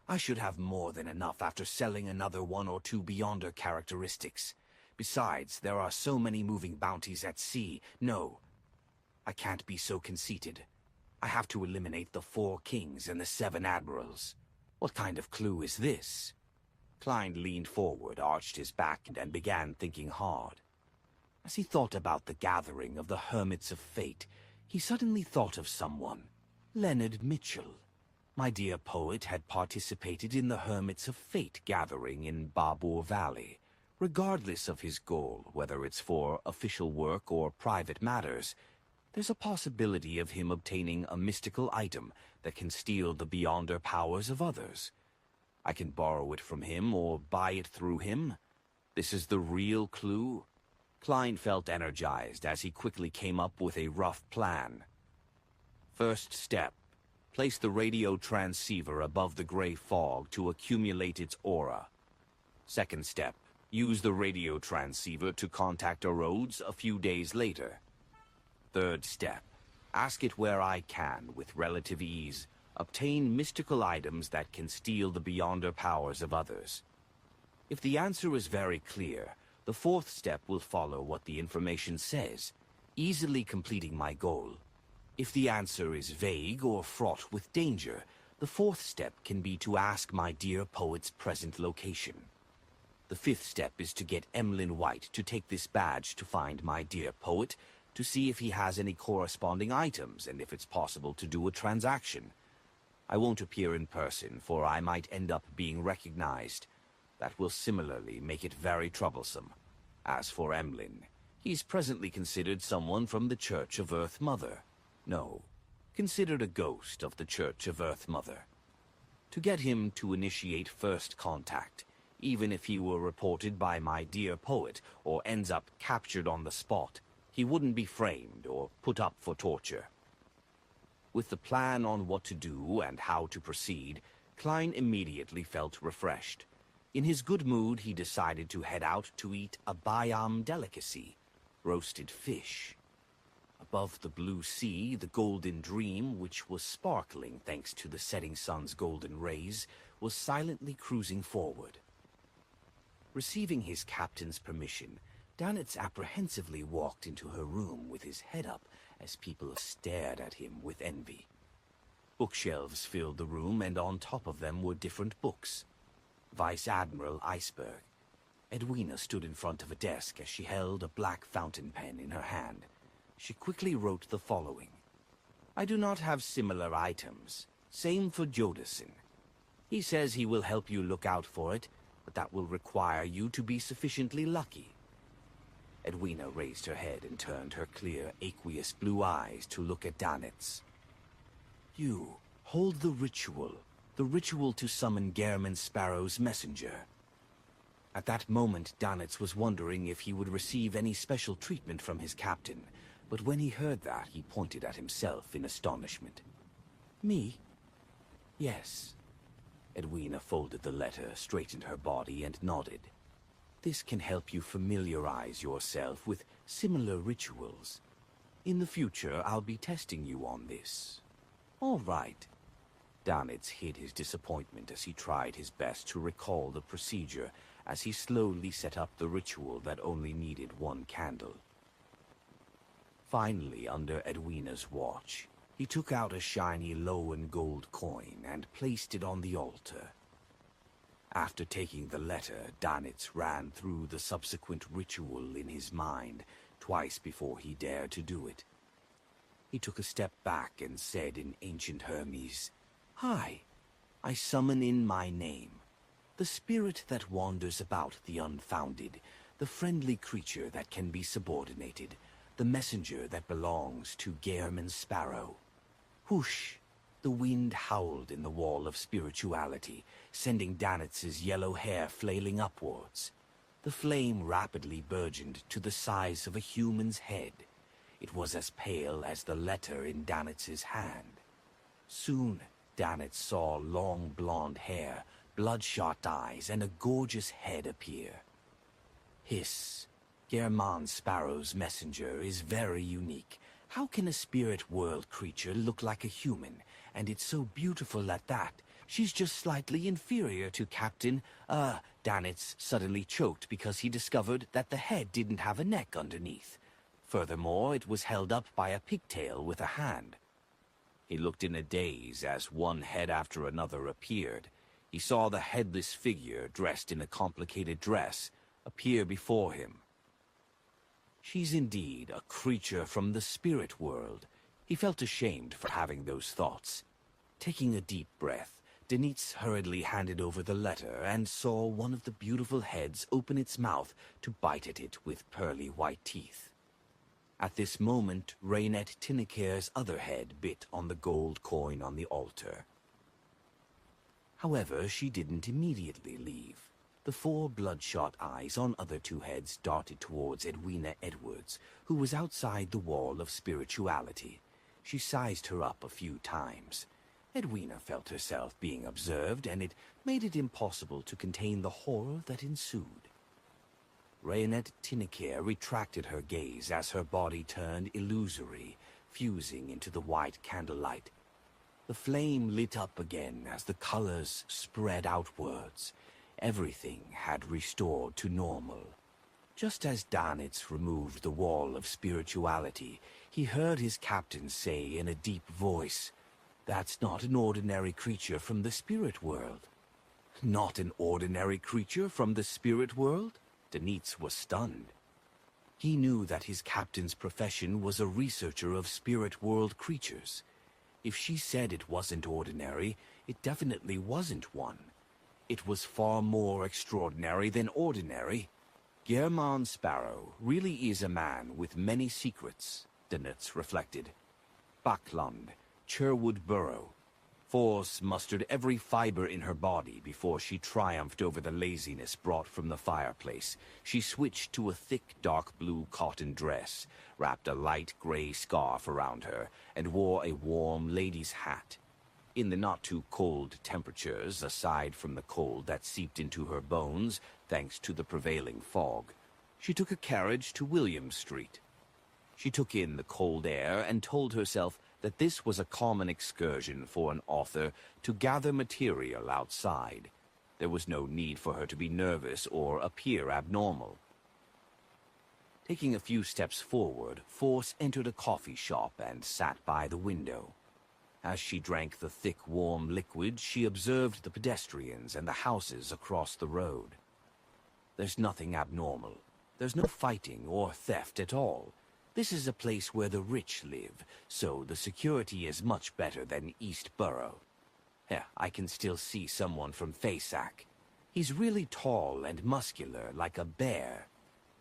I should have more than enough after selling another 1 or 2 beyonder characteristics. Besides, there are so many moving bounties at sea. No, I can't be so conceited. I have to eliminate the 4 kings and the 7 admirals. What kind of clue is this? Klein leaned forward, arched his back, and began thinking hard. As he thought about the gathering of the Hermits of Fate, he suddenly thought of someone. Leonard Mitchell. My dear poet had participated in the Hermits of Fate gathering in Babur Valley. Regardless of his goal, whether it's for official work or private matters, there's a possibility of him obtaining a mystical item that can steal the beyonder powers of others. I can borrow it from him or buy it through him. This is the real clue. Klein felt energized as he quickly came up with a rough plan. First step. Place the radio transceiver above the gray fog to accumulate its aura. Second step. Use the radio transceiver to contact Arrodes a few days later. Third step. Ask it where I can, with relative ease, obtain mystical items that can steal the beyonder powers of others. If the answer is very clear, the 4th step will follow what the information says, easily completing my goal. If the answer is vague or fraught with danger, The fourth step can be to ask my dear poet's present location. The fifth step is to get Emlyn White to take this badge to find my dear poet, to see if he has any corresponding items and if it's possible to do a transaction. I won't appear in person, for I might end up being recognized. That will similarly make it very troublesome. As for Emlyn, he's presently considered someone from the Church of Earth Mother. No, considered a ghost of the Church of Earth Mother. To get him to initiate first contact, even if he were reported by my dear poet or ends up captured on the spot, he wouldn't be framed or put up for torture. With the plan on what to do and how to proceed, Klein immediately felt refreshed. In his good mood, he decided to head out to eat a Bayam delicacy, roasted fish. Above the blue sea, the Golden Dream, which was sparkling thanks to the setting sun's golden rays, was silently cruising forward. Receiving his captain's permission, Danitz apprehensively walked into her room with his head up as people stared at him with envy. Bookshelves filled the room, and on top of them were different books. Vice Admiral Iceberg. Edwina stood in front of a desk as she held a black fountain pen in her hand. She quickly wrote the following. I do not have similar items. Same for Jodison. He says he will help you look out for it, but that will require you to be sufficiently lucky. Edwina raised her head and turned her clear, aqueous blue eyes to look at Danitz. You hold the ritual to summon Gehrman Sparrow's messenger. At that moment, Danitz was wondering if he would receive any special treatment from his captain, but when he heard that, he pointed at himself in astonishment. Me? Yes. Edwina folded the letter, straightened her body, and nodded. This can help you familiarize yourself with similar rituals. In the future, I'll be testing you on this. All right. Danitz hid his disappointment as he tried his best to recall the procedure as he slowly set up the ritual that only needed one candle. Finally, under Edwina's watch, he took out a shiny Lowen gold coin and placed it on the altar. After taking the letter, Danitz ran through the subsequent ritual in his mind twice before he dared to do it. He took a step back and said in ancient Hermes, Hi, I summon in my name, the spirit that wanders about the unfounded, the friendly creature that can be subordinated, the messenger that belongs to Gehrman Sparrow. Whoosh! The wind howled in the wall of spirituality, sending Danitz's yellow hair flailing upwards. The flame rapidly burgeoned to the size of a human's head. It was as pale as the letter in Danitz's hand. Soon, Danitz saw long blonde hair, bloodshot eyes, and a gorgeous head appear. Hiss! Gehrman Sparrow's messenger is very unique. How can a spirit world creature look like a human? And it's so beautiful at that. She's just slightly inferior to Captain... Danitz suddenly choked because he discovered that the head didn't have a neck underneath. Furthermore, it was held up by a pigtail with a hand. He looked in a daze as one head after another appeared. He saw the headless figure, dressed in a complicated dress, appear before him. She's indeed a creature from the spirit world. He felt ashamed for having those thoughts. Taking a deep breath, Danitz hurriedly handed over the letter and saw one of the beautiful heads open its mouth to bite at it with pearly white teeth. At this moment, Raynette Tinneker's other head bit on the gold coin on the altar. However, she didn't immediately leave. The four bloodshot eyes on other two heads darted towards Edwina Edwards, who was outside the wall of spirituality. She sized her up a few times. Edwina felt herself being observed, and it made it impossible to contain the horror that ensued. Raynette Tinneker retracted her gaze as her body turned illusory, fusing into the white candlelight. The flame lit up again as the colors spread outwards. Everything had restored to normal. Just as Danitz removed the wall of spirituality, he heard his captain say in a deep voice, That's not an ordinary creature from the spirit world. Not an ordinary creature from the spirit world? Denitz was stunned. He knew that his captain's profession was a researcher of spirit world creatures. If she said it wasn't ordinary, it definitely wasn't one. It was far more extraordinary than ordinary. Gehrman Sparrow really is a man with many secrets, Denitz reflected. Backlund, Cherwood Burrow. Force mustered every fiber in her body before she triumphed over the laziness brought from the fireplace. She switched to a thick dark blue cotton dress, wrapped a light gray scarf around her, and wore a warm lady's hat. In the not-too-cold temperatures, aside from the cold that seeped into her bones, thanks to the prevailing fog, she took a carriage to William Street. She took in the cold air and told herself that this was a common excursion for an author to gather material outside. There was no need for her to be nervous or appear abnormal. Taking a few steps forward, Force entered a coffee shop and sat by the window. As she drank the thick, warm liquid, she observed the pedestrians and the houses across the road. There's nothing abnormal. There's no fighting or theft at all. This is a place where the rich live, so the security is much better than East Borough. Yeah, I can still see someone from Faceac. He's really tall and muscular, like a bear.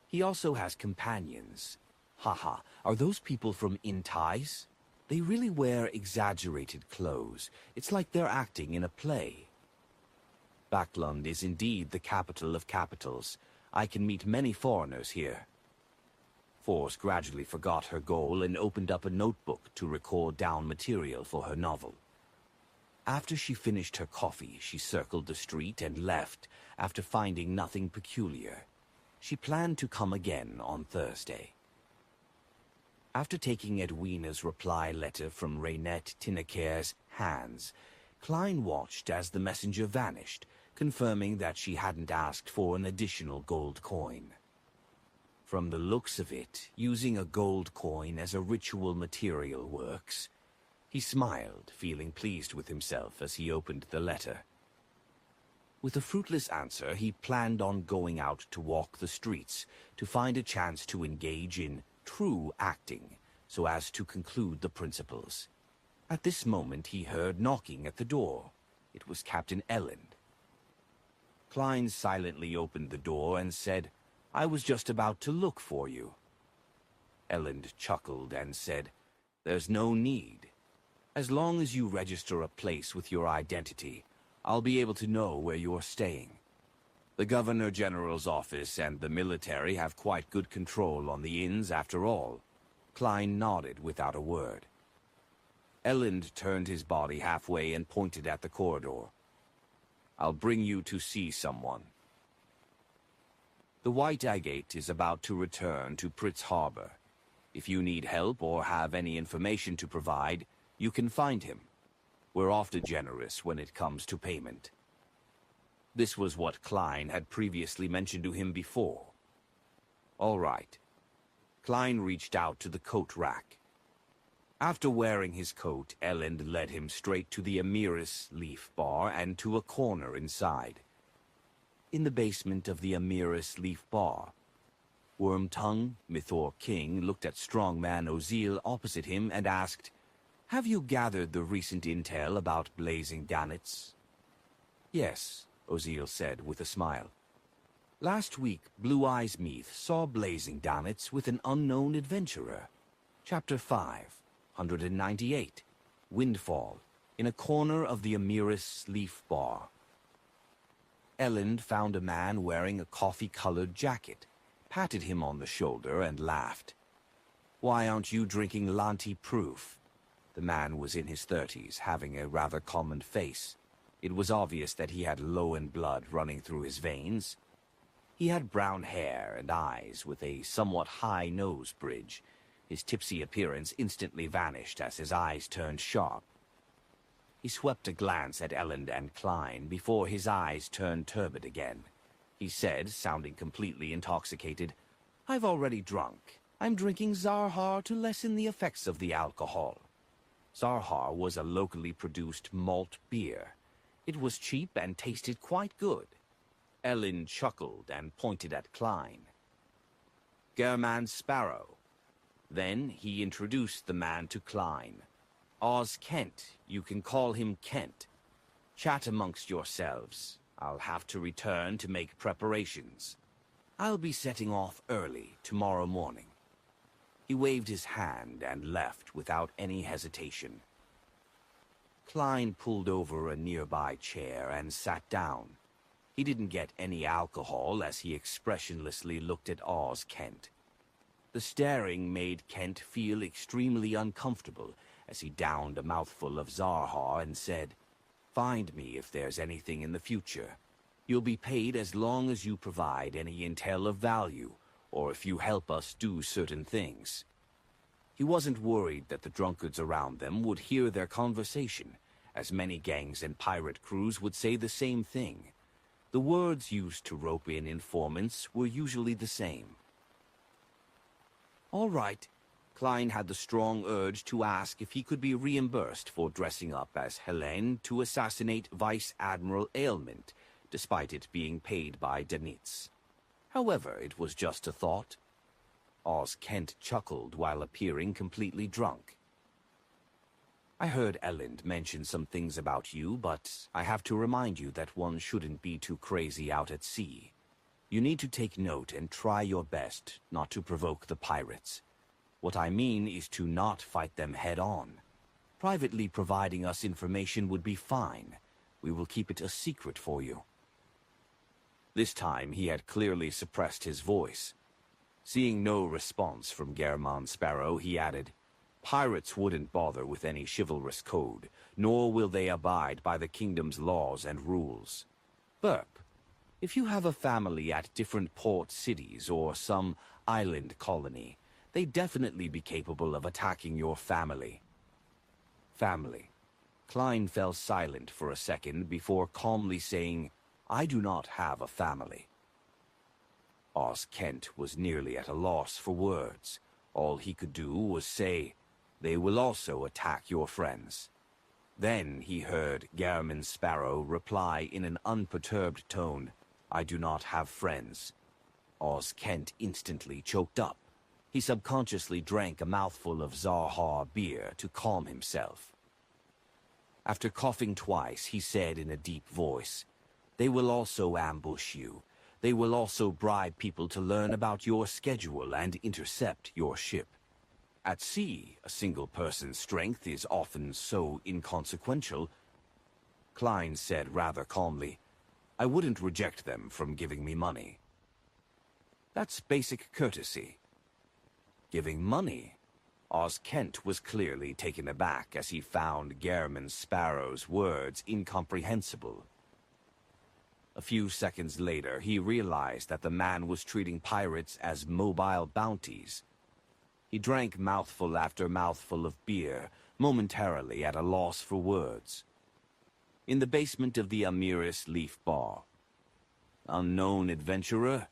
He also has companions. Haha, are those people from Intais? They really wear exaggerated clothes. It's like they're acting in a play. Backlund is indeed the capital of capitals. I can meet many foreigners here. Force gradually forgot her goal and opened up a notebook to record down material for her novel. After she finished her coffee, she circled the street and left after finding nothing peculiar. She planned to come again on Thursday. After taking Edwina's reply letter from Raynette Tinneker's hands, Klein watched as the messenger vanished, confirming that she hadn't asked for an additional gold coin. From the looks of it, using a gold coin as a ritual material works. He smiled, feeling pleased with himself as he opened the letter. With a fruitless answer, he planned on going out to walk the streets to find a chance to engage in true acting, so as to conclude the principles. At this moment he heard knocking at the door. It was Captain Elland. Klein silently opened the door and said, "I was just about to look for you." Elland chuckled and said, "There's no need. As long as you register a place with your identity, I'll be able to know where you're staying. The Governor General's office and the military have quite good control on the inns after all." Klein nodded without a word. Elland turned his body halfway and pointed at the corridor. "I'll bring you to see someone." The White Agate is about to return to Pritz Harbor. If you need help or have any information to provide, you can find him. We're often generous when it comes to payment. This was what Klein had previously mentioned to him before. All right. Klein reached out to the coat rack. After wearing his coat, Elland led him straight to the Amiris Leaf Bar and to a corner inside. In the basement of the Amiris Leaf Bar, Wormtongue, Mythor King, looked at strongman Ozil opposite him and asked, "Have you gathered the recent intel about Blazing Danitz?" "Yes," Ozil said with a smile. "Last week, Blue Eyes Meath saw Blazing Danitz with an unknown adventurer. Chapter 5, 198, Windfall, in a corner of the Amiris Leaf Bar. Elland found a man wearing a coffee-colored jacket, patted him on the shoulder and laughed. "Why aren't you drinking Lanti Proof?" The man was in his 30s, having a rather common face. It was obvious that he had Loan blood running through his veins. He had brown hair and eyes with a somewhat high nose bridge. His tipsy appearance instantly vanished as his eyes turned sharp. He swept a glance at Elland and Klein before his eyes turned turbid again. He said, sounding completely intoxicated, "I've already drunk. I'm drinking Zarhar to lessen the effects of the alcohol." Zarhar was a locally produced malt beer. It was cheap and tasted quite good. Ellen chuckled and pointed at Klein. German Sparrow. Then he introduced the man to Klein. Oz Kent, you can call him Kent. Chat amongst yourselves. I'll have to return to make preparations. I'll be setting off early tomorrow morning. He waved his hand and left without any hesitation. Klein pulled over a nearby chair and sat down. He didn't get any alcohol as he expressionlessly looked at Oz Kent. The staring made Kent feel extremely uncomfortable as he downed a mouthful of Zarhar and said, "Find me if there's anything in the future. You'll be paid as long as you provide any intel of value, or if you help us do certain things." He wasn't worried that the drunkards around them would hear their conversation, as many gangs and pirate crews would say the same thing. The words used to rope in informants were usually the same. All right. Klein had the strong urge to ask if he could be reimbursed for dressing up as Helene to assassinate Vice Admiral Ailment, despite it being paid by Danitz. However, it was just a thought. Oz Kent chuckled while appearing completely drunk. I heard Elend mention some things about you, but I have to remind you that one shouldn't be too crazy out at sea. You need to take note and try your best not to provoke the pirates. What I mean is to not fight them head-on. Privately providing us information would be fine. We will keep it a secret for you. This time he had clearly suppressed his voice. Seeing no response from German Sparrow, he added, "Pirates wouldn't bother with any chivalrous code, nor will they abide by the kingdom's laws and rules. Burp, if you have a family at different port cities or some island colony, they'd definitely be capable of attacking your family." Family. Klein fell silent for a second before calmly saying, "I do not have a family." Oz Kent was nearly at a loss for words. All he could do was say, "They will also attack your friends." Then he heard German Sparrow reply in an unperturbed tone, "I do not have friends." Oz Kent instantly choked up. He subconsciously drank a mouthful of Zarhar beer to calm himself. After coughing twice, he said in a deep voice, "They will also ambush you. They will also bribe people to learn about your schedule and intercept your ship. At sea, a single person's strength is often so inconsequential." Klein said rather calmly, "I wouldn't reject them from giving me money." "That's basic courtesy." Giving money? Oz Kent was clearly taken aback as he found German Sparrow's words incomprehensible. A few seconds later, he realized that the man was treating pirates as mobile bounties. He drank mouthful after mouthful of beer, momentarily at a loss for words. In the basement of the Amiris Leaf Bar. Unknown adventurer?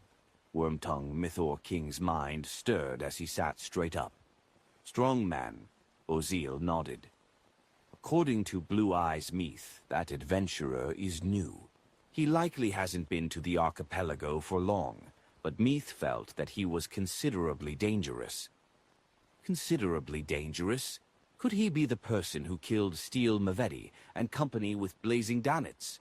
Wormtongue Mythor King's mind stirred as he sat straight up. Strong man, Ozil nodded. According to Blue Eyes Meath, that adventurer is new. He likely hasn't been to the archipelago for long, but Meath felt that he was considerably dangerous. Considerably dangerous? Could he be the person who killed Steel Mavetti and company with Blazing Danitz?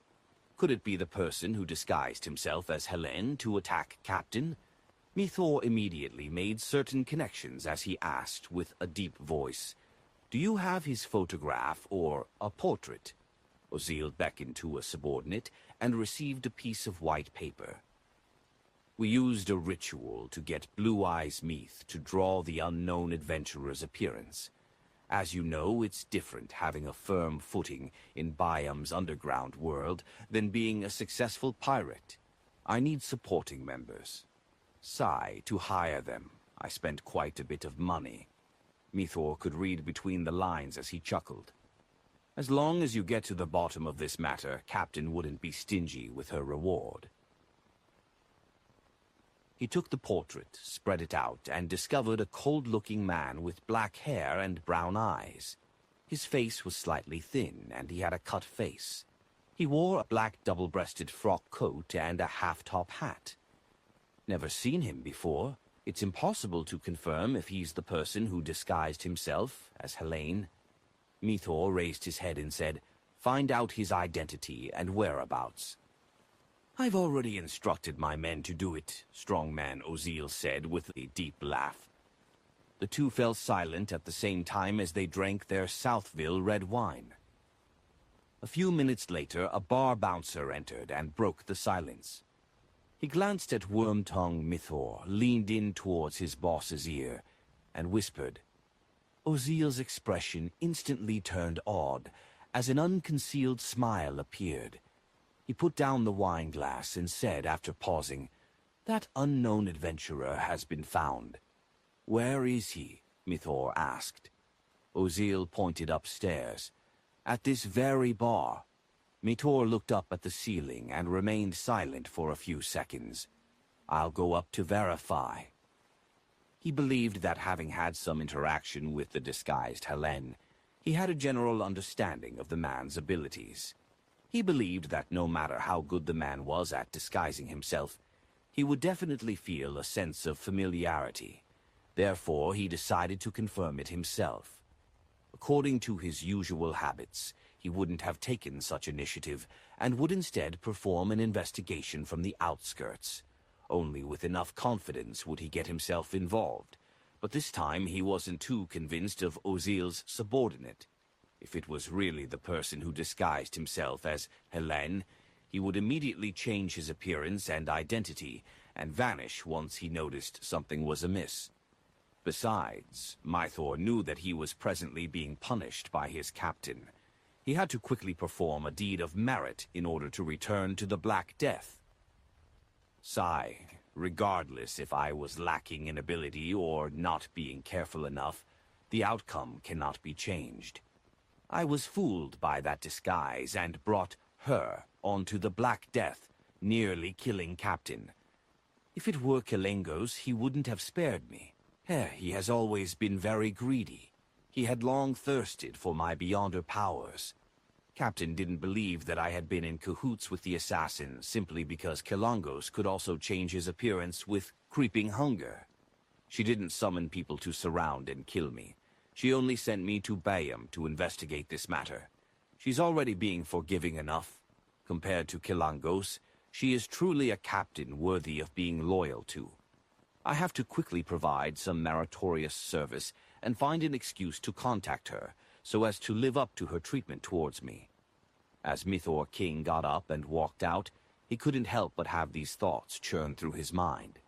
Could it be the person who disguised himself as Helene to attack Captain? Mythor immediately made certain connections as he asked with a deep voice, "Do you have his photograph or a portrait?" Ozil beckoned to a subordinate and received a piece of white paper. "We used a ritual to get Blue Eyes Meath to draw the unknown adventurer's appearance. As you know, it's different having a firm footing in Byam's underground world than being a successful pirate. I need supporting members. Sigh, to hire them. I spent quite a bit of money." Mythor could read between the lines as he chuckled. "As long as you get to the bottom of this matter, Captain wouldn't be stingy with her reward." He took the portrait, spread it out, and discovered a cold-looking man with black hair and brown eyes. His face was slightly thin, and he had a cut face. He wore a black double-breasted frock coat and a half-top hat. Never seen him before. It's impossible to confirm if he's the person who disguised himself as Helene. Mithor raised his head and said, "Find out his identity and whereabouts." "I've already instructed my men to do it," Strongman Ozil said with a deep laugh. The two fell silent at the same time as they drank their Southville red wine. A few minutes later, a bar bouncer entered and broke the silence. He glanced at Worm-Tongue Mithor, leaned in towards his boss's ear, and whispered. Ozil's expression instantly turned odd, as an unconcealed smile appeared. He put down the wine glass and said after pausing, "That unknown adventurer has been found." "Where is he?" Mithor asked. Ozil pointed upstairs. "At this very bar." Mithor looked up at the ceiling and remained silent for a few seconds. "I'll go up to verify." He believed that having had some interaction with the disguised Helene, he had a general understanding of the man's abilities. He believed that no matter how good the man was at disguising himself, he would definitely feel a sense of familiarity. Therefore, he decided to confirm it himself. According to his usual habits, he wouldn't have taken such initiative and would instead perform an investigation from the outskirts. Only with enough confidence would he get himself involved. But this time he wasn't too convinced of Ozil's subordinate. If it was really the person who disguised himself as Helene, he would immediately change his appearance and identity and vanish once he noticed something was amiss. Besides, Mithor knew that he was presently being punished by his captain. He had to quickly perform a deed of merit in order to return to the Black Death. Sigh, regardless if I was lacking in ability or not being careful enough, the outcome cannot be changed. I was fooled by that disguise and brought her onto the Black Death, nearly killing Captain. If it were Kelengos, he wouldn't have spared me. He has always been very greedy. He had long thirsted for my beyonder powers. Captain didn't believe that I had been in cahoots with the assassin simply because Kelengos could also change his appearance with creeping hunger. She didn't summon people to surround and kill me. She only sent me to Bayam to investigate this matter. She's already being forgiving enough. Compared to Kelengos, she is truly a captain worthy of being loyal to. I have to quickly provide some meritorious service and find an excuse to contact her, so as to live up to her treatment towards me. As Mithor King got up and walked out, he couldn't help but have these thoughts churn through his mind.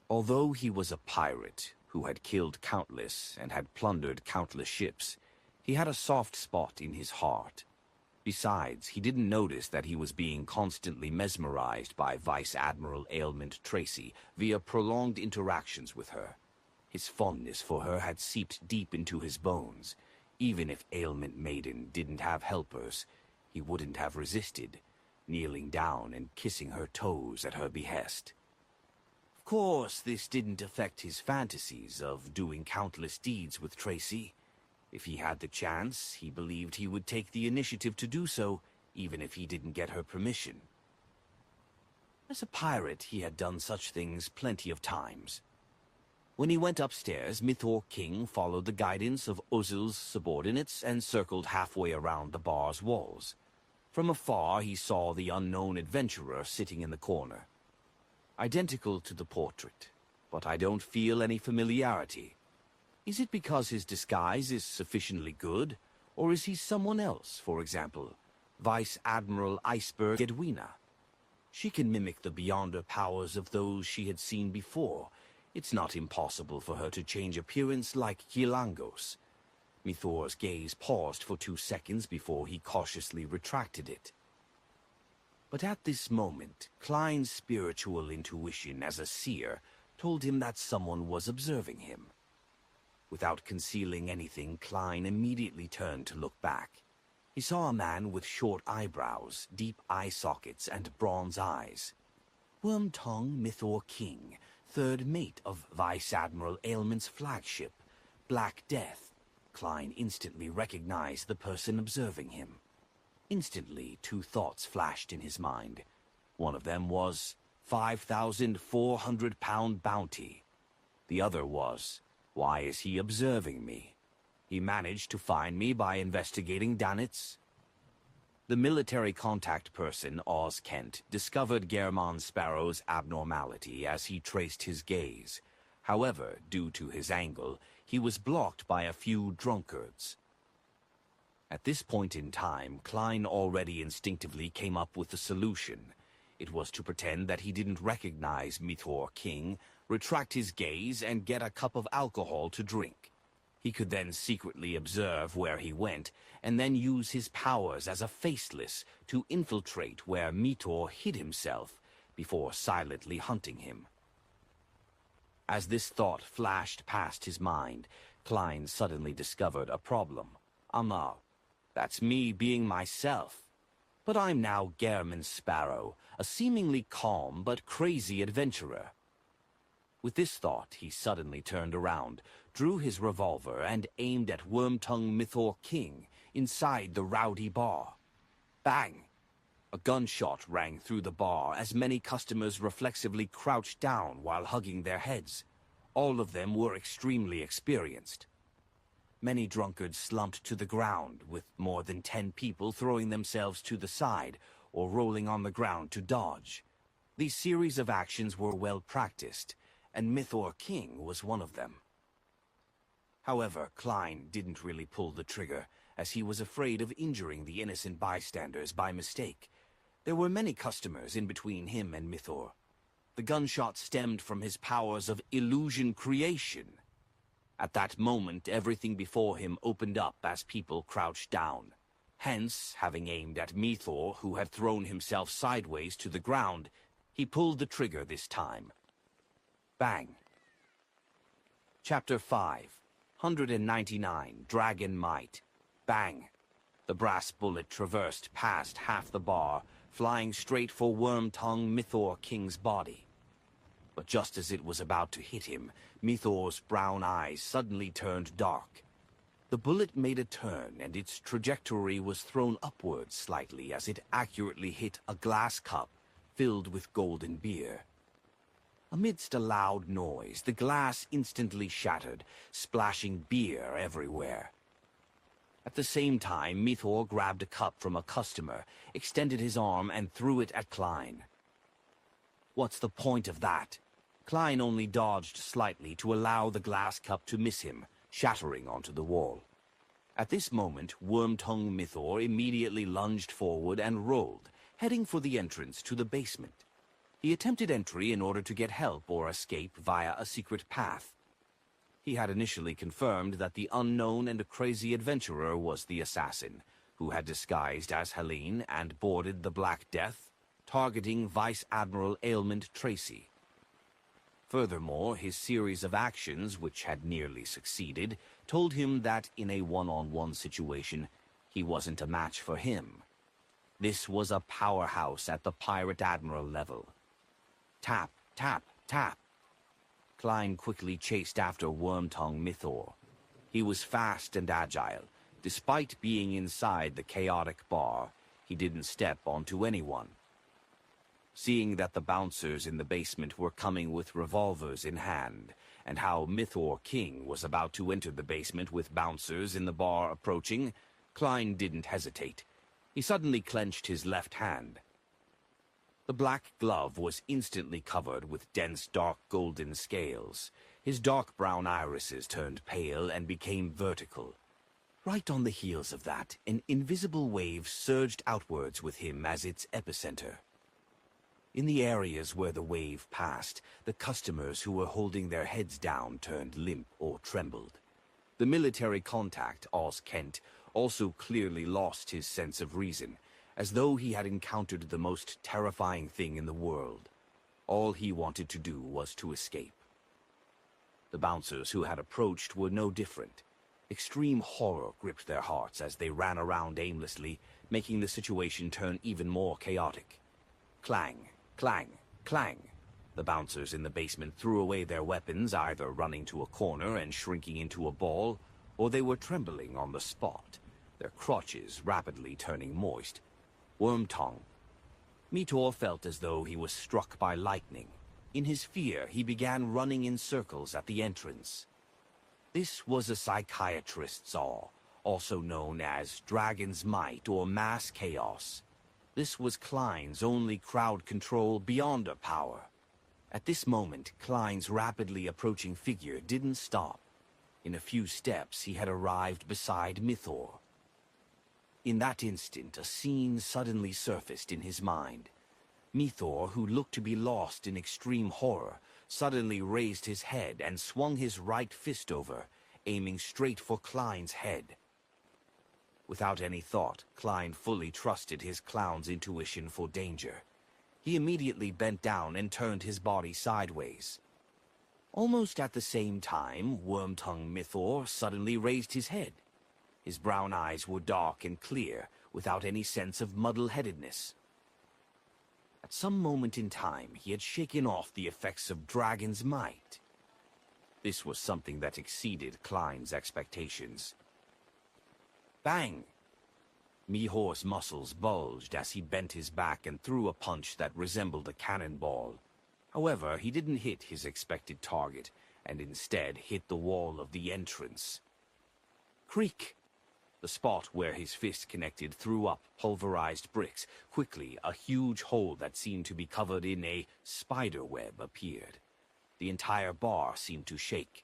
Although he was a pirate who had killed countless and had plundered countless ships, he had a soft spot in his heart. Besides, he didn't notice that he was being constantly mesmerized by Vice Admiral Ailment Tracy via prolonged interactions with her. His fondness for her had seeped deep into his bones. Even if Ailment Maiden didn't have helpers, he wouldn't have resisted, kneeling down and kissing her toes at her behest. Of course, this didn't affect his fantasies of doing countless deeds with Tracy. If he had the chance, he believed he would take the initiative to do so, even if he didn't get her permission. As a pirate, he had done such things plenty of times. When he went upstairs, Mithor King followed the guidance of Ozil's subordinates and circled halfway around the bar's walls. From afar, he saw the unknown adventurer sitting in the corner. Identical to the portrait, but I don't feel any familiarity. Is it because his disguise is sufficiently good, or is he someone else, for example, Vice Admiral Iceberg Edwina? She can mimic the beyonder powers of those she had seen before. It's not impossible for her to change appearance like Kelengos. Mithor's gaze paused for 2 seconds before he cautiously retracted it. But at this moment, Klein's spiritual intuition as a seer told him that someone was observing him. Without concealing anything, Klein immediately turned to look back. He saw a man with short eyebrows, deep eye sockets, and bronze eyes. Worm-Tongue Mithor King, third mate of Vice Admiral Ailment's flagship, Black Death. Klein instantly recognized the person observing him. Instantly, two thoughts flashed in his mind. One of them was 5,400-pound bounty. The other was, why is he observing me? He managed to find me by investigating Danitz. The military contact person, Oz Kent, discovered German Sparrow's abnormality as he traced his gaze. However, due to his angle, he was blocked by a few drunkards. At this point in time, Klein already instinctively came up with the solution. It was to pretend that he didn't recognize Mythor King, retract his gaze, and get a cup of alcohol to drink. He could then secretly observe where he went, and then use his powers as a faceless to infiltrate where Mythor hid himself before silently hunting him. As this thought flashed past his mind, Klein suddenly discovered a problem. That's me being myself. But I'm now German Sparrow, a seemingly calm but crazy adventurer. With this thought, he suddenly turned around, drew his revolver, and aimed at Wormtongue Mythor King inside the rowdy bar. Bang! A gunshot rang through the bar as many customers reflexively crouched down while hugging their heads. All of them were extremely experienced. Many drunkards slumped to the ground, with more than 10 people throwing themselves to the side or rolling on the ground to dodge. These series of actions were well practiced, and Mythor King was one of them. However, Klein didn't really pull the trigger, as he was afraid of injuring the innocent bystanders by mistake. There were many customers in between him and Mythor. The gunshot stemmed from his powers of illusion creation. At that moment, everything before him opened up as people crouched down. Hence, having aimed at Mythor, who had thrown himself sideways to the ground, he pulled the trigger this time. Bang. Chapter 5. 199. Dragon Might. Bang. The brass bullet traversed past half the bar, flying straight for Wormtongue Mythor King's body. But just as it was about to hit him, Mythor's brown eyes suddenly turned dark. The bullet made a turn, and its trajectory was thrown upwards slightly as it accurately hit a glass cup filled with golden beer. Amidst a loud noise, the glass instantly shattered, splashing beer everywhere. At the same time, Mythor grabbed a cup from a customer, extended his arm, and threw it at Klein. What's the point of that? Klein only dodged slightly to allow the glass cup to miss him, shattering onto the wall. At this moment, Wormtongue Mythor immediately lunged forward and rolled, heading for the entrance to the basement. He attempted entry in order to get help or escape via a secret path. He had initially confirmed that the unknown and crazy adventurer was the assassin, who had disguised as Helene and boarded the Black Death, targeting Vice Admiral Ailment Tracy. Furthermore, his series of actions, which had nearly succeeded, told him that in a one-on-one situation, he wasn't a match for him. This was a powerhouse at the Pirate Admiral level. Tap, tap, tap. Klein quickly chased after Wormtongue Mythor. He was fast and agile. Despite being inside the chaotic bar, he didn't step onto anyone. Seeing that the bouncers in the basement were coming with revolvers in hand, and how Mythor King was about to enter the basement with bouncers in the bar approaching, Klein didn't hesitate. He suddenly clenched his left hand. The black glove was instantly covered with dense dark golden scales. His dark brown irises turned pale and became vertical. Right on the heels of that, an invisible wave surged outwards with him as its epicenter. In the areas where the wave passed, the customers who were holding their heads down turned limp or trembled. The military contact, Oz Kent, also clearly lost his sense of reason, as though he had encountered the most terrifying thing in the world. All he wanted to do was to escape. The bouncers who had approached were no different. Extreme horror gripped their hearts as they ran around aimlessly, making the situation turn even more chaotic. Clang, clang, clang. The bouncers in the basement threw away their weapons, either running to a corner and shrinking into a ball, or they were trembling on the spot, their crotches rapidly turning moist. Wormtongue. Mitor felt as though he was struck by lightning. In his fear, he began running in circles at the entrance. This was a psychiatrist's awe, also known as Dragon's Might or Mass Chaos. This was Klein's only crowd control beyond a power. At this moment, Klein's rapidly approaching figure didn't stop. In a few steps, he had arrived beside Mythor. In that instant, a scene suddenly surfaced in his mind. Mythor, who looked to be lost in extreme horror, suddenly raised his head and swung his right fist over, aiming straight for Klein's head. Without any thought, Klein fully trusted his clown's intuition for danger. He immediately bent down and turned his body sideways. Almost at the same time, Wormtongue Mythor suddenly raised his head. His brown eyes were dark and clear, without any sense of muddle-headedness. At some moment in time, he had shaken off the effects of Dragon's Might. This was something that exceeded Klein's expectations. Bang! Mihor's muscles bulged as he bent his back and threw a punch that resembled a cannonball. However, he didn't hit his expected target, and instead hit the wall of the entrance. Creak! The spot where his fist connected threw up pulverized bricks. Quickly, a huge hole that seemed to be covered in a spider web appeared. The entire bar seemed to shake.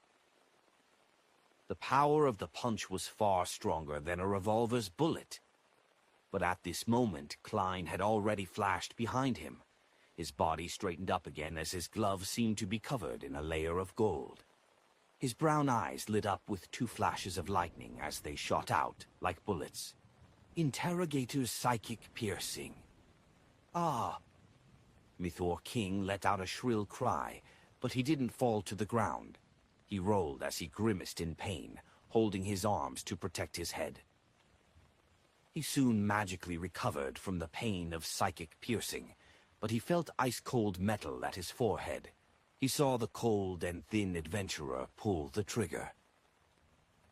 The power of the punch was far stronger than a revolver's bullet. But at this moment, Klein had already flashed behind him. His body straightened up again as his glove seemed to be covered in a layer of gold. His brown eyes lit up with two flashes of lightning as they shot out, like bullets. Interrogator's psychic piercing. Ah! Mythor King let out a shrill cry, but he didn't fall to the ground. He rolled as he grimaced in pain, holding his arms to protect his head. He soon magically recovered from the pain of psychic piercing, but he felt ice-cold metal at his forehead. He saw the cold and thin adventurer pull the trigger.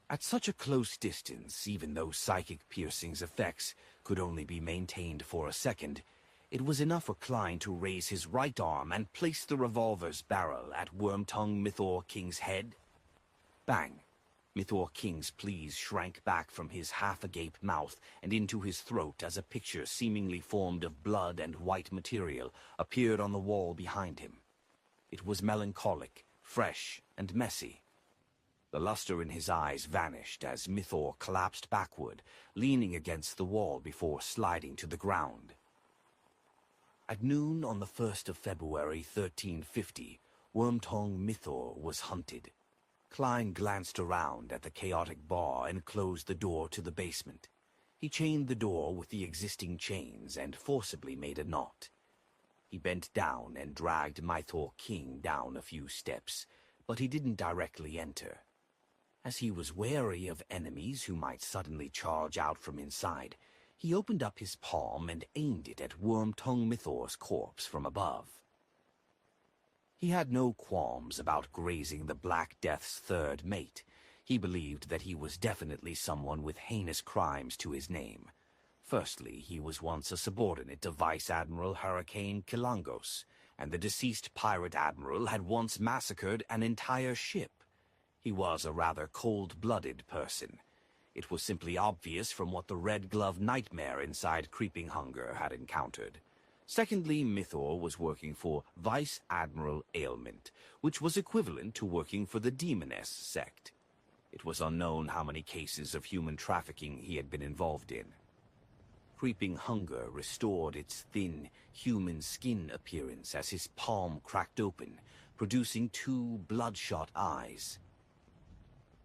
At such a close distance, even though psychic piercing's effects could only be maintained for a second, it was enough for Klein to raise his right arm and place the revolver's barrel at Wormtongue Mythor King's head. Bang! Mythor King's pleas shrank back from his half-agape mouth and into his throat as a picture seemingly formed of blood and white material appeared on the wall behind him. It was melancholic, fresh, and messy. The luster in his eyes vanished as Mythor collapsed backward, leaning against the wall before sliding to the ground. At noon on the 1st of February, 1350, Wormtongue Mythor was hunted. Klein glanced around at the chaotic bar and closed the door to the basement. He chained the door with the existing chains and forcibly made a knot. He bent down and dragged Mythor King down a few steps, but he didn't directly enter. As he was wary of enemies who might suddenly charge out from inside, he opened up his palm and aimed it at Wormtongue Mythor's corpse from above. He had no qualms about grazing the Black Death's third mate. He believed that he was definitely someone with heinous crimes to his name. Firstly, he was once a subordinate to Vice Admiral Hurricane Kilangos, and the deceased pirate admiral had once massacred an entire ship. He was a rather cold-blooded person. It was simply obvious from what the red-glove nightmare inside Creeping Hunger had encountered. Secondly, Mythor was working for Vice Admiral Ailment, which was equivalent to working for the Demoness sect. It was unknown how many cases of human trafficking he had been involved in. Creeping Hunger restored its thin, human skin appearance as his palm cracked open, producing two bloodshot eyes.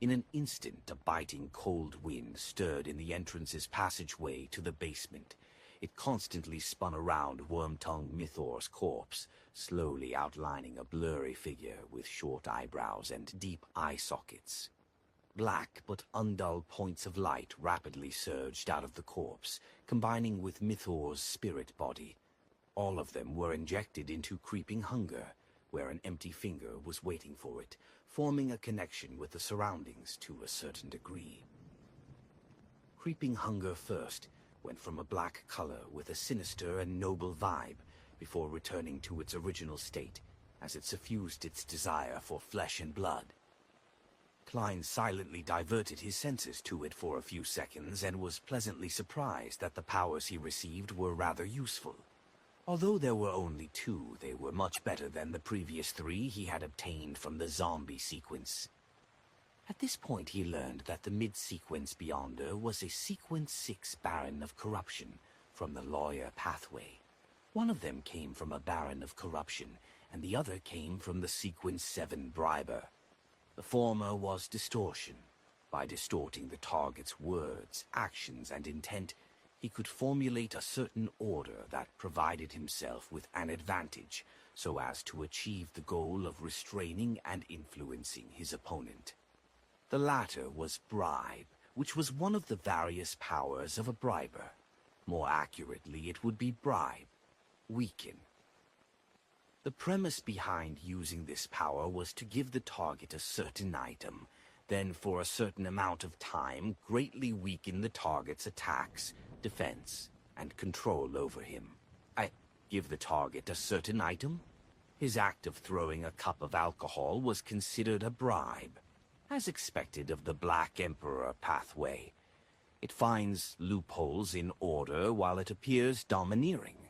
In an instant, a biting cold wind stirred in the entrance's passageway to the basement. It constantly spun around Wormtongue Mythor's corpse, slowly outlining a blurry figure with short eyebrows and deep eye sockets. Black but undulled points of light rapidly surged out of the corpse, combining with Mythor's spirit body. All of them were injected into Creeping Hunger, where an empty finger was waiting for it, forming a connection with the surroundings to a certain degree. Creeping Hunger first went from a black color with a sinister and noble vibe before returning to its original state as it suffused its desire for flesh and blood. Klein silently diverted his senses to it for a few seconds and was pleasantly surprised that the powers he received were rather useful. Although there were only 2, they were much better than the previous 3 he had obtained from the zombie sequence. At this point he learned that the mid-sequence Beyonder was a Sequence 6 Baron of Corruption from the Lawyer pathway. One of them came from a Baron of Corruption, and the other came from the Sequence 7 Briber. The former was distortion. By distorting the target's words, actions, and intent, he could formulate a certain order that provided himself with an advantage so as to achieve the goal of restraining and influencing his opponent. The latter was bribe, which was one of the various powers of a briber. More accurately, it would be bribe, weaken. The premise behind using this power was to give the target a certain item, then for a certain amount of time greatly weaken the target's attacks, defense, and control over him. Give the target a certain item? His act of throwing a cup of alcohol was considered a bribe, as expected of the Black Emperor pathway. It finds loopholes in order while it appears domineering.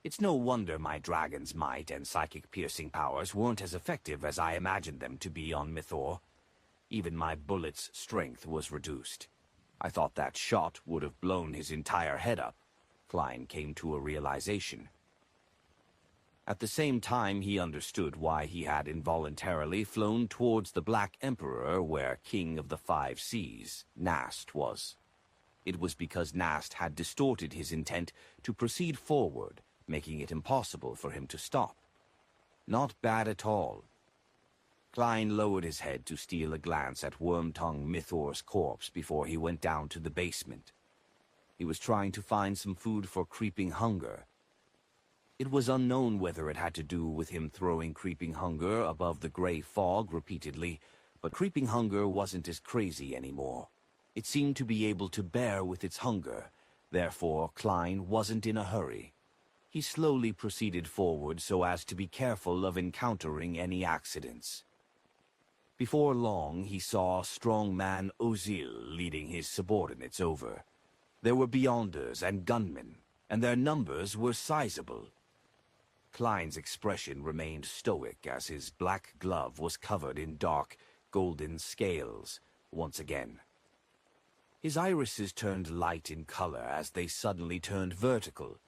It's no wonder my dragon's might and psychic piercing powers weren't as effective as I imagined them to be on Mythor. Even my bullet's strength was reduced. I thought that shot would have blown his entire head up. Klein came to a realization. At the same time, he understood why he had involuntarily flown towards the Black Emperor where King of the 5 Seas, Nast, was. It was because Nast had distorted his intent to proceed forward, making it impossible for him to stop. Not bad at all. Klein lowered his head to steal a glance at Wormtongue Mythor's corpse before he went down to the basement. He was trying to find some food for Creeping Hunger. It was unknown whether it had to do with him throwing Creeping Hunger above the gray fog repeatedly, but Creeping Hunger wasn't as crazy anymore. It seemed to be able to bear with its hunger, therefore Klein wasn't in a hurry. He slowly proceeded forward so as to be careful of encountering any accidents. Before long, he saw strongman Ozil leading his subordinates over. There were Beyonders and gunmen, and their numbers were sizable. Klein's expression remained stoic as his black glove was covered in dark, golden scales once again. His irises turned light in color as they suddenly turned vertical.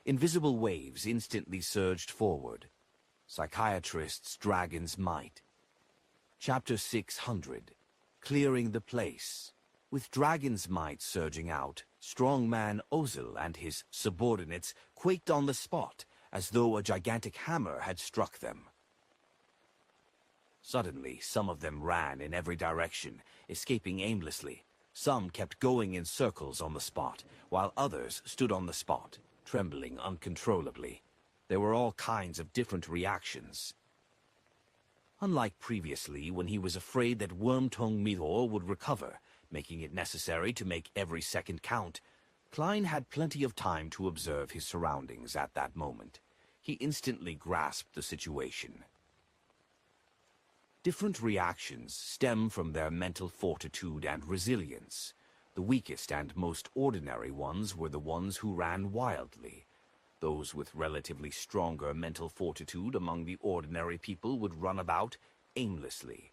Invisible waves instantly surged forward. Psychiatrist's Dragon's Might. Chapter 600. Clearing the Place. With Dragon's Might surging out, strongman Ozil and his subordinates quaked on the spot, as though a gigantic hammer had struck them. Suddenly, some of them ran in every direction, escaping aimlessly. Some kept going in circles on the spot, while others stood on the spot, trembling uncontrollably. There were all kinds of different reactions. Unlike previously, when he was afraid that Wormtongue Mythor would recover, making it necessary to make every second count, Klein had plenty of time to observe his surroundings at that moment. He instantly grasped the situation. Different reactions stem from their mental fortitude and resilience. The weakest and most ordinary ones were the ones who ran wildly. Those with relatively stronger mental fortitude among the ordinary people would run about aimlessly.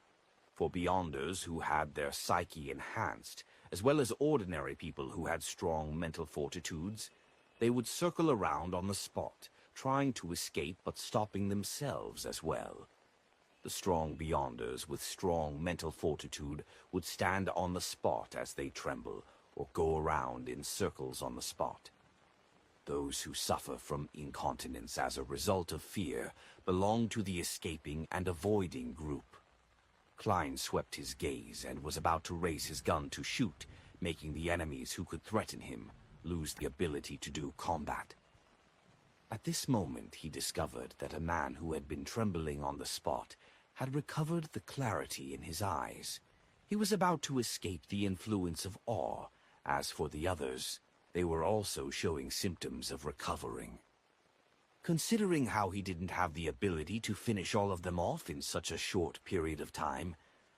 For Beyonders who had their psyche enhanced, as well as ordinary people who had strong mental fortitudes, they would circle around on the spot, trying to escape but stopping themselves as well. The strong Beyonders with strong mental fortitude would stand on the spot as they tremble, or go around in circles on the spot. Those who suffer from incontinence as a result of fear belong to the escaping and avoiding group. Klein swept his gaze and was about to raise his gun to shoot, making the enemies who could threaten him lose the ability to do combat. At this moment he discovered that a man who had been trembling on the spot had recovered the clarity in his eyes. He was about to escape the influence of awe. As for the others, they were also showing symptoms of recovering. Considering how he didn't have the ability to finish all of them off in such a short period of time,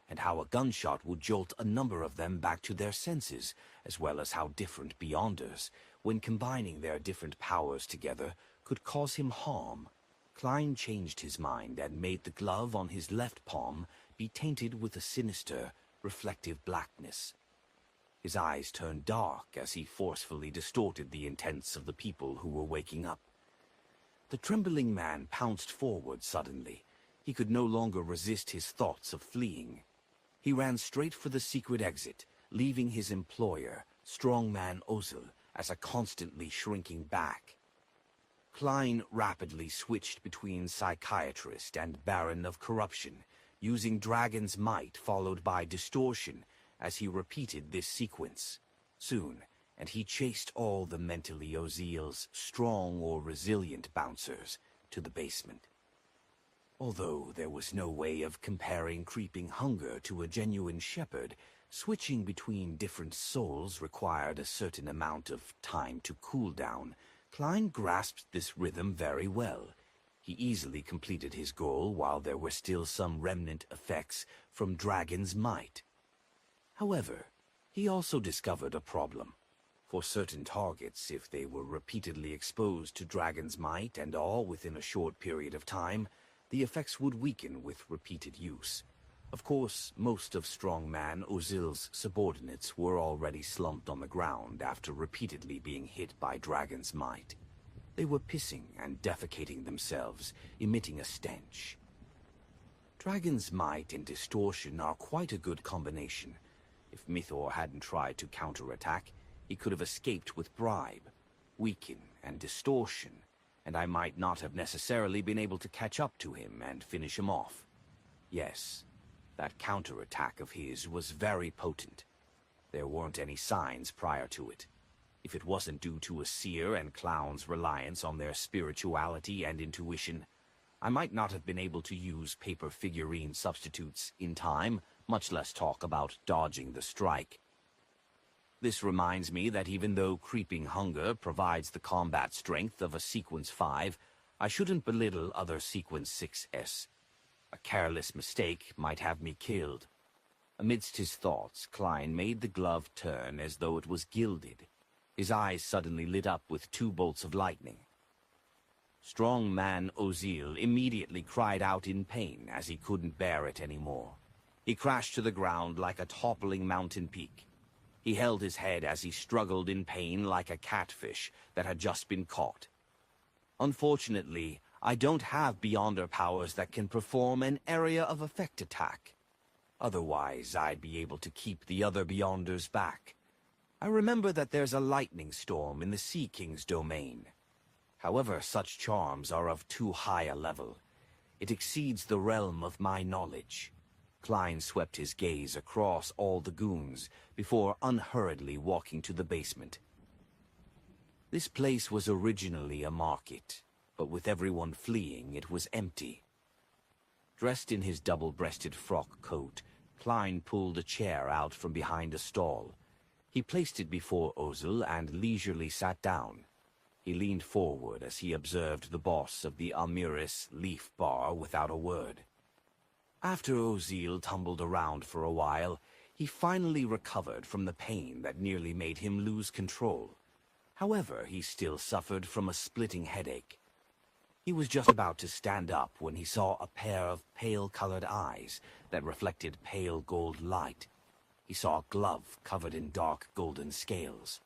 and how a gunshot would jolt a number of them back to their senses, as well as how different Beyonders, when combining their different powers together, could cause him harm, Klein changed his mind and made the glove on his left palm be tainted with a sinister, reflective blackness. His eyes turned dark as he forcefully distorted the intents of the people who were waking up. The trembling man pounced forward suddenly. He could no longer resist his thoughts of fleeing. He ran straight for the secret exit, leaving his employer, strongman Ozel, as a constantly shrinking back. Klein rapidly switched between psychiatrist and baron of corruption, using Dragon's Might followed by distortion as he repeated this sequence. Soon, and he chased all the mentally Ozel's strong or resilient bouncers to the basement. Although there was no way of comparing creeping hunger to a genuine shepherd, switching between different souls required a certain amount of time to cool down. Klein grasped this rhythm very well. He easily completed his goal while there were still some remnant effects from Dragon's Might. However, he also discovered a problem. For certain targets, if they were repeatedly exposed to Dragon's Might and all within a short period of time, the effects would weaken with repeated use. Of course, most of strongman Ozil's subordinates were already slumped on the ground after repeatedly being hit by Dragon's Might. They were pissing and defecating themselves, emitting a stench. Dragon's Might and distortion are quite a good combination. If Mythor hadn't tried to counterattack, he could have escaped with bribe, weaken, and distortion, and I might not have necessarily been able to catch up to him and finish him off. Yes, that counterattack of his was very potent. There weren't any signs prior to it. If it wasn't due to a seer and clown's reliance on their spirituality and intuition, I might not have been able to use paper figurine substitutes in time, much less talk about dodging the strike. This reminds me that even though creeping hunger provides the combat strength of a Sequence 5, I shouldn't belittle other Sequence 6s. A careless mistake might have me killed. Amidst his thoughts, Klein made the glove turn as though it was gilded. His eyes suddenly lit up with 2 bolts of lightning. Strongman Ozil immediately cried out in pain as he couldn't bear it anymore. He crashed to the ground like a toppling mountain peak. He held his head as he struggled in pain like a catfish that had just been caught. Unfortunately, I don't have Beyonder powers that can perform an area of effect attack. Otherwise, I'd be able to keep the other Beyonders back. I remember that there's a lightning storm in the Sea King's domain. However, such charms are of too high a level. It exceeds the realm of my knowledge. Klein swept his gaze across all the goons before unhurriedly walking to the basement. This place was originally a market, but with everyone fleeing, it was empty. Dressed in his double-breasted frock coat, Klein pulled a chair out from behind a stall. He placed it before Ozel and leisurely sat down. He leaned forward as he observed the boss of the Almiris Leaf Bar without a word. After Ozil tumbled around for a while, he finally recovered from the pain that nearly made him lose control. However, he still suffered from a splitting headache. He was just about to stand up when he saw a pair of pale-colored eyes that reflected pale gold light. He saw a glove covered in dark golden scales.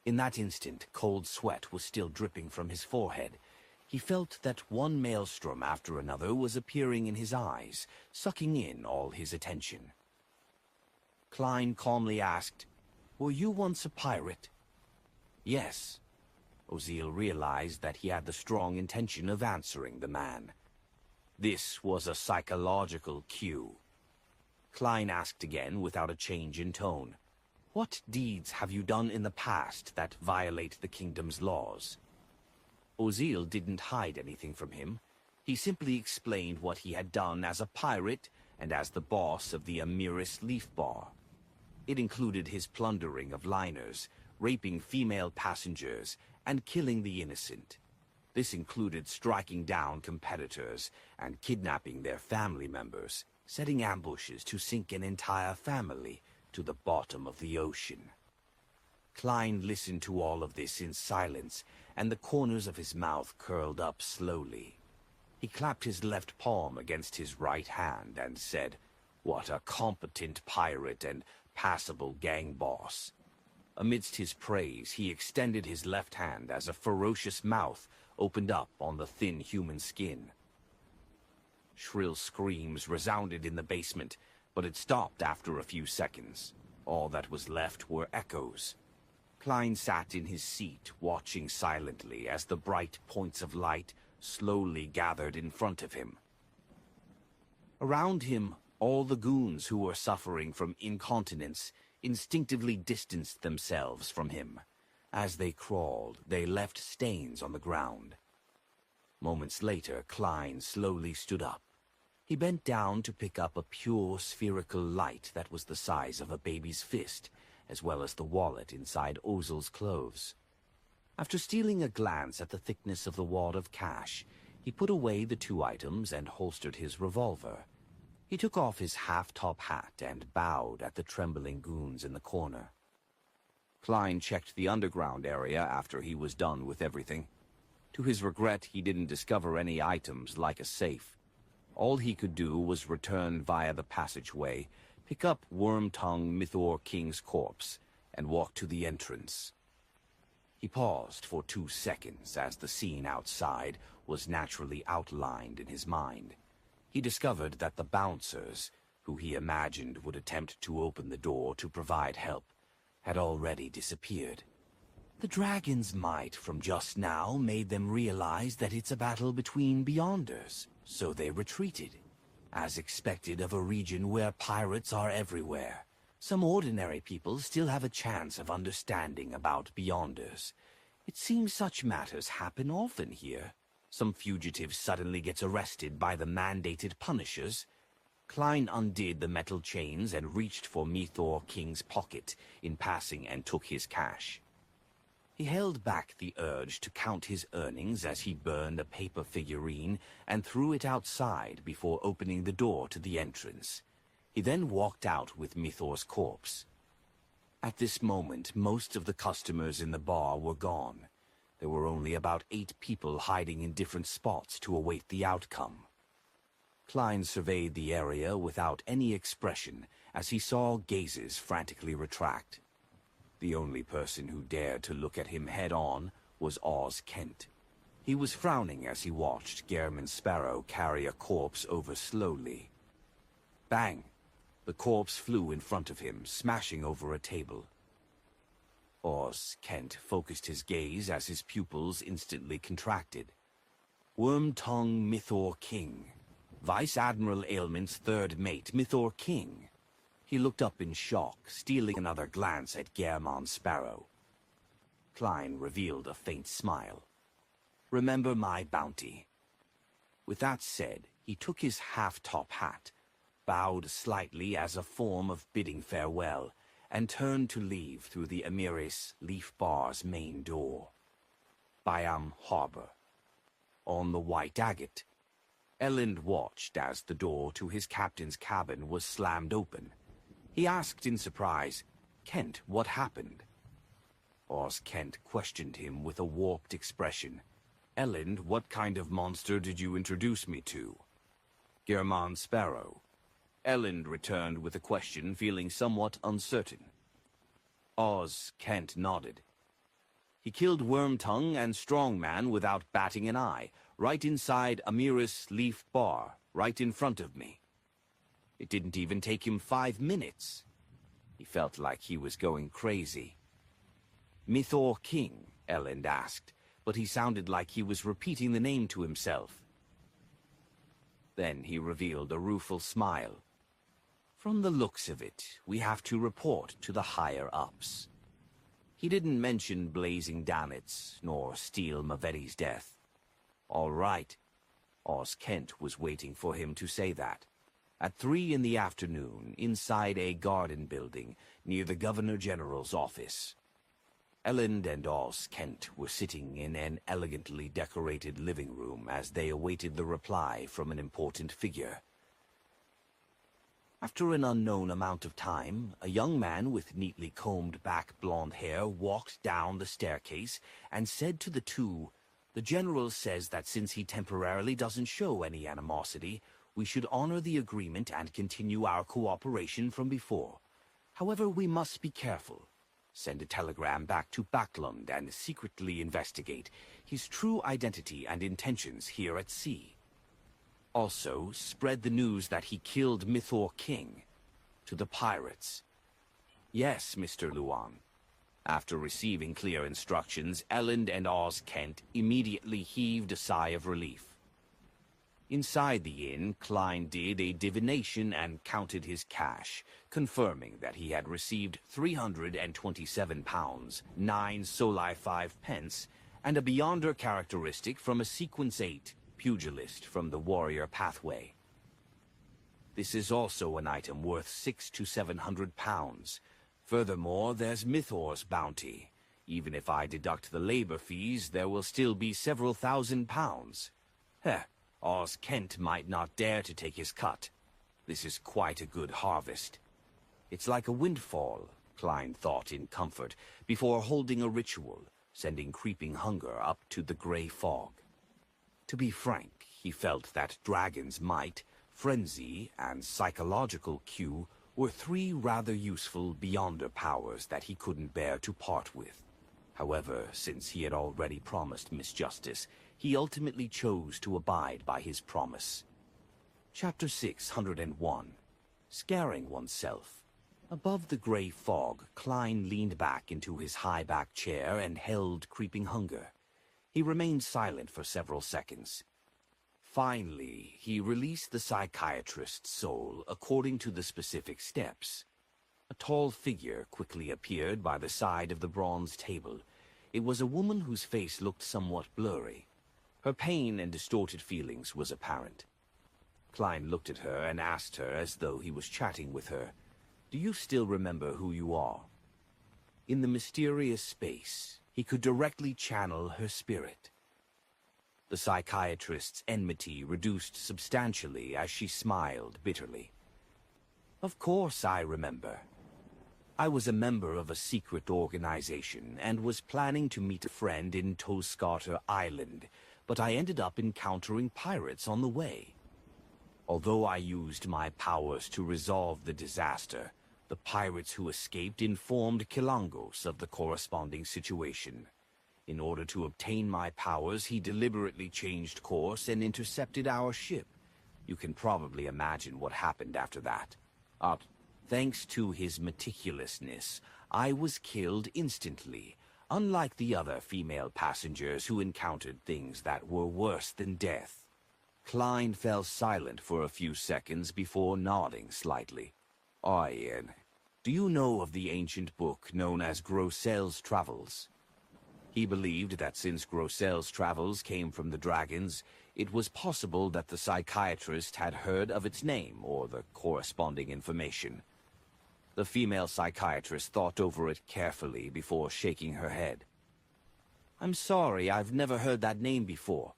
In that instant, cold sweat was still dripping from his forehead. He felt that one maelstrom after another was appearing in his eyes, sucking in all his attention. Klein calmly asked, "Were you once a pirate?" "Yes." Ozil realized that he had the strong intention of answering the man. This was a psychological cue. Klein asked again without a change in tone, "What deeds have you done in the past that violate the kingdom's laws?" Ozil didn't hide anything from him. He simply explained what he had done as a pirate and as the boss of the Amiris Leaf Bar. It included his plundering of liners, raping female passengers, and killing the innocent. This included striking down competitors and kidnapping their family members, setting ambushes to sink an entire family to the bottom of the ocean. Klein listened to all of this in silence, and the corners of his mouth curled up slowly. He clapped his left palm against his right hand and said, "What a competent pirate and passable gang boss." Amidst his praise, he extended his left hand as a ferocious mouth opened up on the thin human skin. Shrill screams resounded in the basement, but it stopped after a few seconds. All that was left were echoes. Klein sat in his seat, watching silently as the bright points of light slowly gathered in front of him. Around him, all the goons who were suffering from incontinence instinctively distanced themselves from him. As they crawled, they left stains on the ground. Moments later, Klein slowly stood up. He bent down to pick up a pure spherical light that was the size of a baby's fist, as well as the wallet inside Ozil's clothes. After stealing a glance at the thickness of the wad of cash, he put away the two items and holstered his revolver. He took off his half-top hat and bowed at the trembling goons in the corner. Klein checked the underground area after he was done with everything. To his regret, he didn't discover any items like a safe. All he could do was return via the passageway, pick up Wormtongue Mythor King's corpse, and walk to the entrance. He paused for 2 seconds as the scene outside was naturally outlined in his mind. He discovered that the bouncers, who he imagined would attempt to open the door to provide help, had already disappeared. The dragon's might from just now made them realize that it's a battle between Beyonders, so they retreated. As expected of a region where pirates are everywhere, some ordinary people still have a chance of understanding about Beyonders. It seems such matters happen often here. Some fugitive suddenly gets arrested by the mandated punishers. Klein undid the metal chains and reached for Mythor King's pocket in passing and took his cash. He held back the urge to count his earnings as he burned a paper figurine and threw it outside before opening the door to the entrance. He then walked out with Mythor's corpse. At this moment, most of the customers in the bar were gone. There were only about 8 people hiding in different spots to await the outcome. Klein surveyed the area without any expression as he saw gazes frantically retract. The only person who dared to look at him head-on was Oz Kent. He was frowning as he watched Gehrman Sparrow carry a corpse over slowly. Bang! The corpse flew in front of him, smashing over a table. Oz Kent focused his gaze as his pupils instantly contracted. Wormtongue Mythor King. Vice Admiral Ailment's third mate, Mythor King. He looked up in shock, stealing another glance at Gehrman Sparrow. Klein revealed a faint smile. "Remember my bounty." With that said, he took his half-top hat, bowed slightly as a form of bidding farewell, and turned to leave through the Amiris Leaf Bar's main door. Byam Harbor. On the White Agate, Elend watched as the door to his captain's cabin was slammed open. He asked in surprise, "Kent, what happened?" Oz Kent questioned him with a warped expression. "Elend, what kind of monster did you introduce me to?" "Gehrman Sparrow." Elend returned with a question, feeling somewhat uncertain. Oz Kent nodded. "He killed Wormtongue and Strongman without batting an eye, right inside Amiris Leaf Bar, right in front of me. It didn't even take him 5 minutes. He felt like he was going crazy." "Mythor King?" Elend asked, but he sounded like he was repeating the name to himself. Then he revealed a rueful smile. "From the looks of it, we have to report to the higher-ups." He didn't mention blazing Damnits, nor steal Mavetti's death. All right. Oz Kent was waiting for him to say that. At 3 in the afternoon, inside a garden building near the Governor General's office. Elend and Oz Kent were sitting in an elegantly decorated living room as they awaited the reply from an important figure. After an unknown amount of time, a young man with neatly combed back blonde hair walked down the staircase and said to the two, "The General says that since he temporarily doesn't show any animosity, we should honor the agreement and continue our cooperation from before. However, we must be careful. Send a telegram back to Backlund and secretly investigate his true identity and intentions here at sea. Also, spread the news that he killed Mythor King to the pirates." "Yes, Mr. Luan." After receiving clear instructions, Elend and Oz Kent immediately heaved a sigh of relief. Inside the inn, Klein did a divination and counted his cash, confirming that he had received 327 pounds, 9 soli 5 pence, and a Beyonder characteristic from a Sequence 8 pugilist from the Warrior Pathway. This is also an item worth 600 to 700 pounds. Furthermore, there's Mythor's bounty. Even if I deduct the labor fees, there will still be several thousand pounds. Heh. Oz Kent might not dare to take his cut. This is quite a good harvest. It's like a windfall, Klein thought in comfort, before holding a ritual, sending creeping hunger up to the gray fog. To be frank, he felt that Dragon's Might, Frenzy, and Psychological Cue were 3 rather useful Beyonder powers that he couldn't bear to part with. However, since he had already promised Miss Justice, he ultimately chose to abide by his promise. Chapter 601. Scaring Oneself. Above the gray fog, Klein leaned back into his high-backed chair and held creeping hunger. He remained silent for several seconds. Finally, he released the psychiatrist's soul according to the specific steps. A tall figure quickly appeared by the side of the bronze table. It was a woman whose face looked somewhat blurry. Her pain and distorted feelings was apparent. Klein looked at her and asked her as though he was chatting with her, "Do you still remember who you are?" In the mysterious space, he could directly channel her spirit. The psychiatrist's enmity reduced substantially as she smiled bitterly. "Of course I remember. I was a member of a secret organization and was planning to meet a friend in Toscarter Island, but I ended up encountering pirates on the way. Although I used my powers to resolve the disaster, the pirates who escaped informed Kilangos of the corresponding situation. In order to obtain my powers, he deliberately changed course and intercepted our ship. You can probably imagine what happened after that. Thanks to his meticulousness, I was killed instantly, unlike the other female passengers who encountered things that were worse than death." Klein fell silent for a few seconds before nodding slightly. "Ian, do you know of the ancient book known as Grossel's Travels?" He believed that since Grossel's Travels came from the dragons, it was possible that the psychiatrist had heard of its name or the corresponding information. The female psychiatrist thought over it carefully before shaking her head. "I'm sorry, I've never heard that name before."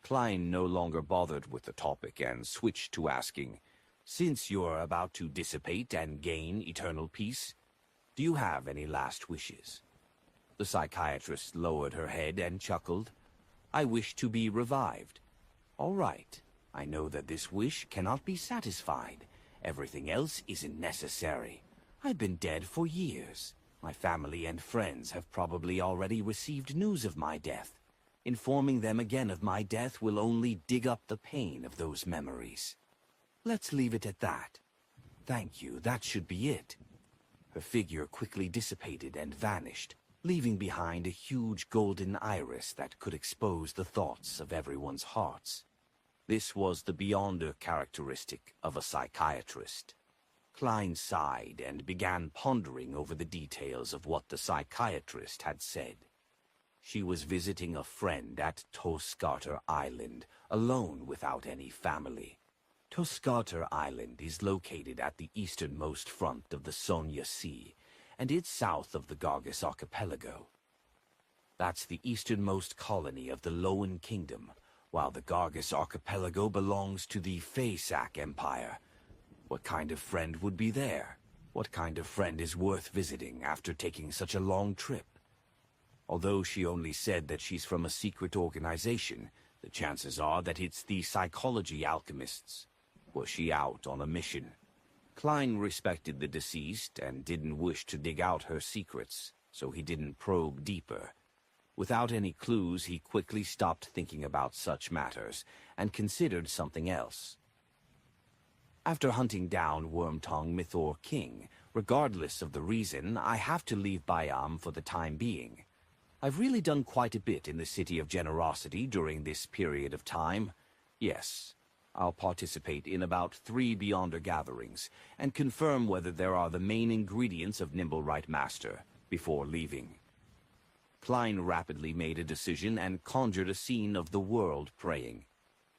Klein no longer bothered with the topic and switched to asking, "Since you're about to dissipate and gain eternal peace, do you have any last wishes?" The psychiatrist lowered her head and chuckled. "I wish to be revived." "All right. I know that this wish cannot be satisfied. Everything else isn't necessary. I've been dead for years. My family and friends have probably already received news of my death. Informing them again of my death will only dig up the pain of those memories. Let's leave it at that. Thank you, that should be it." Her figure quickly dissipated and vanished, leaving behind a huge golden iris that could expose the thoughts of everyone's hearts. This was the Beyonder characteristic of a psychiatrist. Klein sighed and began pondering over the details of what the psychiatrist had said. She was visiting a friend at Toscarter Island, alone without any family. Toscarter Island is located at the easternmost front of the Sonia Sea, and it's south of the Gargus Archipelago. That's the easternmost colony of the Loan Kingdom, while the Gargus Archipelago belongs to the Faysac Empire. What kind of friend would be there? What kind of friend is worth visiting after taking such a long trip? Although she only said that she's from a secret organization, the chances are that it's the psychology alchemists. Was she out on a mission? Klein respected the deceased and didn't wish to dig out her secrets, so he didn't probe deeper. Without any clues, he quickly stopped thinking about such matters and considered something else. After hunting down Wormtongue Mythor King, regardless of the reason, I have to leave Bayam for the time being. I've really done quite a bit in the City of Generosity during this period of time. Yes, I'll participate in about 3 Beyonder gatherings and confirm whether there are the main ingredients of Nimble Right Master before leaving. Klein rapidly made a decision and conjured a scene of the world praying.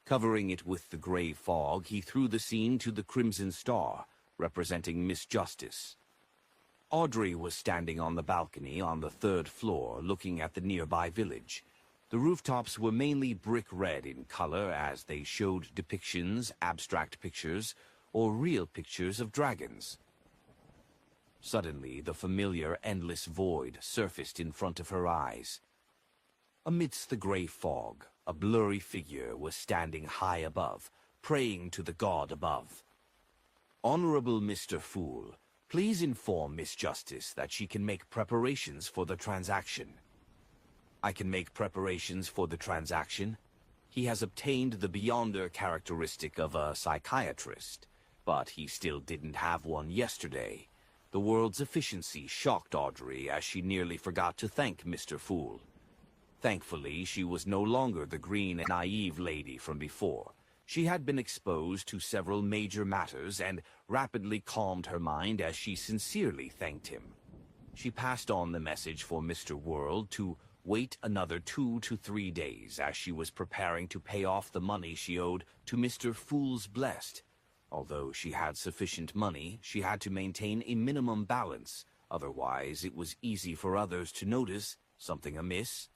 Covering it with the gray fog, he threw the scene to the Crimson Star, representing Miss Justice. Audrey was standing on the balcony on the 3rd floor, looking at the nearby village. The rooftops were mainly brick red in color as they showed depictions, abstract pictures, or real pictures of dragons. Suddenly, the familiar endless void surfaced in front of her eyes. Amidst the gray fog, a blurry figure was standing high above, praying to the god above. "Honorable Mr. Fool, please inform Miss Justice that she can make preparations for the transaction." "I can make preparations for the transaction?" He has obtained the Beyonder characteristic of a psychiatrist, but he still didn't have one yesterday. The world's efficiency shocked Audrey as she nearly forgot to thank Mr. Fool. Thankfully, she was no longer the green and naive lady from before. She had been exposed to several major matters and rapidly calmed her mind as she sincerely thanked him. She passed on the message for Mr. World to wait another 2 to 3 days as she was preparing to pay off the money she owed to Mr. Fool's Blessed. Although she had sufficient money, she had to maintain a minimum balance, otherwise it was easy for others to notice something amiss.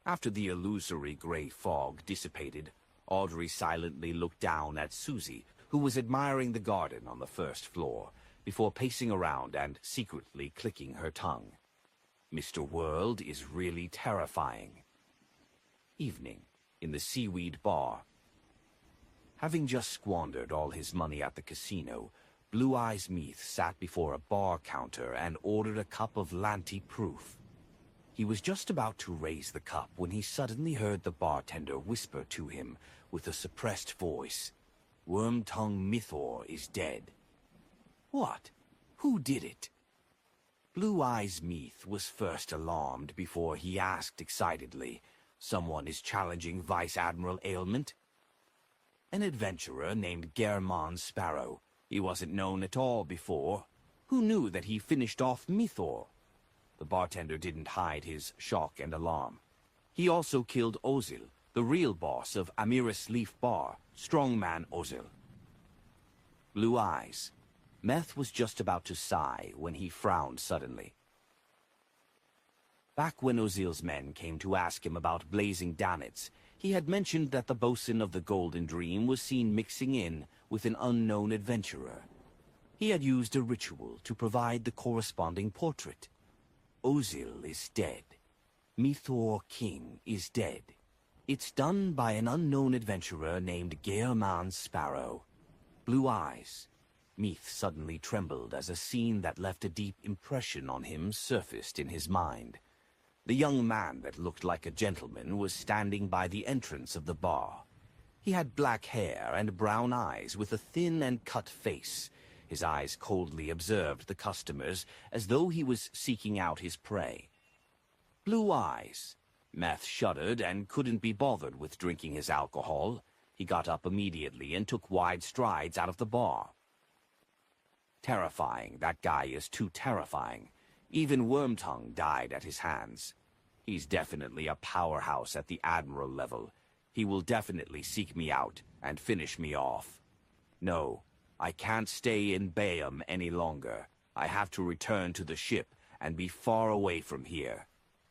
After the illusory gray fog dissipated, Audrey silently looked down at Susie, who was admiring the garden on the 1st floor, before pacing around and secretly clicking her tongue. Mr. World is really terrifying. Evening, in the Seaweed Bar. Having just squandered all his money at the casino, Blue Eyes Meath sat before a bar counter and ordered a cup of Lanty Proof. He was just about to raise the cup when he suddenly heard the bartender whisper to him with a suppressed voice, "Wormtongue Mythor is dead." What? Who did it? Blue Eyes Meath was first alarmed before he asked excitedly, "Someone is challenging Vice Admiral Ailment?" An adventurer named Germon Sparrow. He wasn't known at all before. Who knew that he finished off Mythor? The bartender didn't hide his shock and alarm. He also killed Ozil, the real boss of Amiris Leaf Bar, Strongman Ozil. Blue Eyes. Meth was just about to sigh when he frowned suddenly. Back when Ozil's men came to ask him about blazing damnets, he had mentioned that the bosun of the Golden Dream was seen mixing in with an unknown adventurer. He had used a ritual to provide the corresponding portrait. Ozil is dead. Mythor King is dead. It's done by an unknown adventurer named German Sparrow. Blue Eyes. Meath suddenly trembled as a scene that left a deep impression on him surfaced in his mind. The young man that looked like a gentleman was standing by the entrance of the bar. He had black hair and brown eyes with a thin and cut face. His eyes coldly observed the customers as though he was seeking out his prey. Blue Eyes. Meth shuddered and couldn't be bothered with drinking his alcohol. He got up immediately and took wide strides out of the bar. Terrifying, that guy is too terrifying. Even Wormtongue died at his hands. He's definitely a powerhouse at the Admiral level. He will definitely seek me out and finish me off. No, I can't stay in Bayham any longer. I have to return to the ship and be far away from here.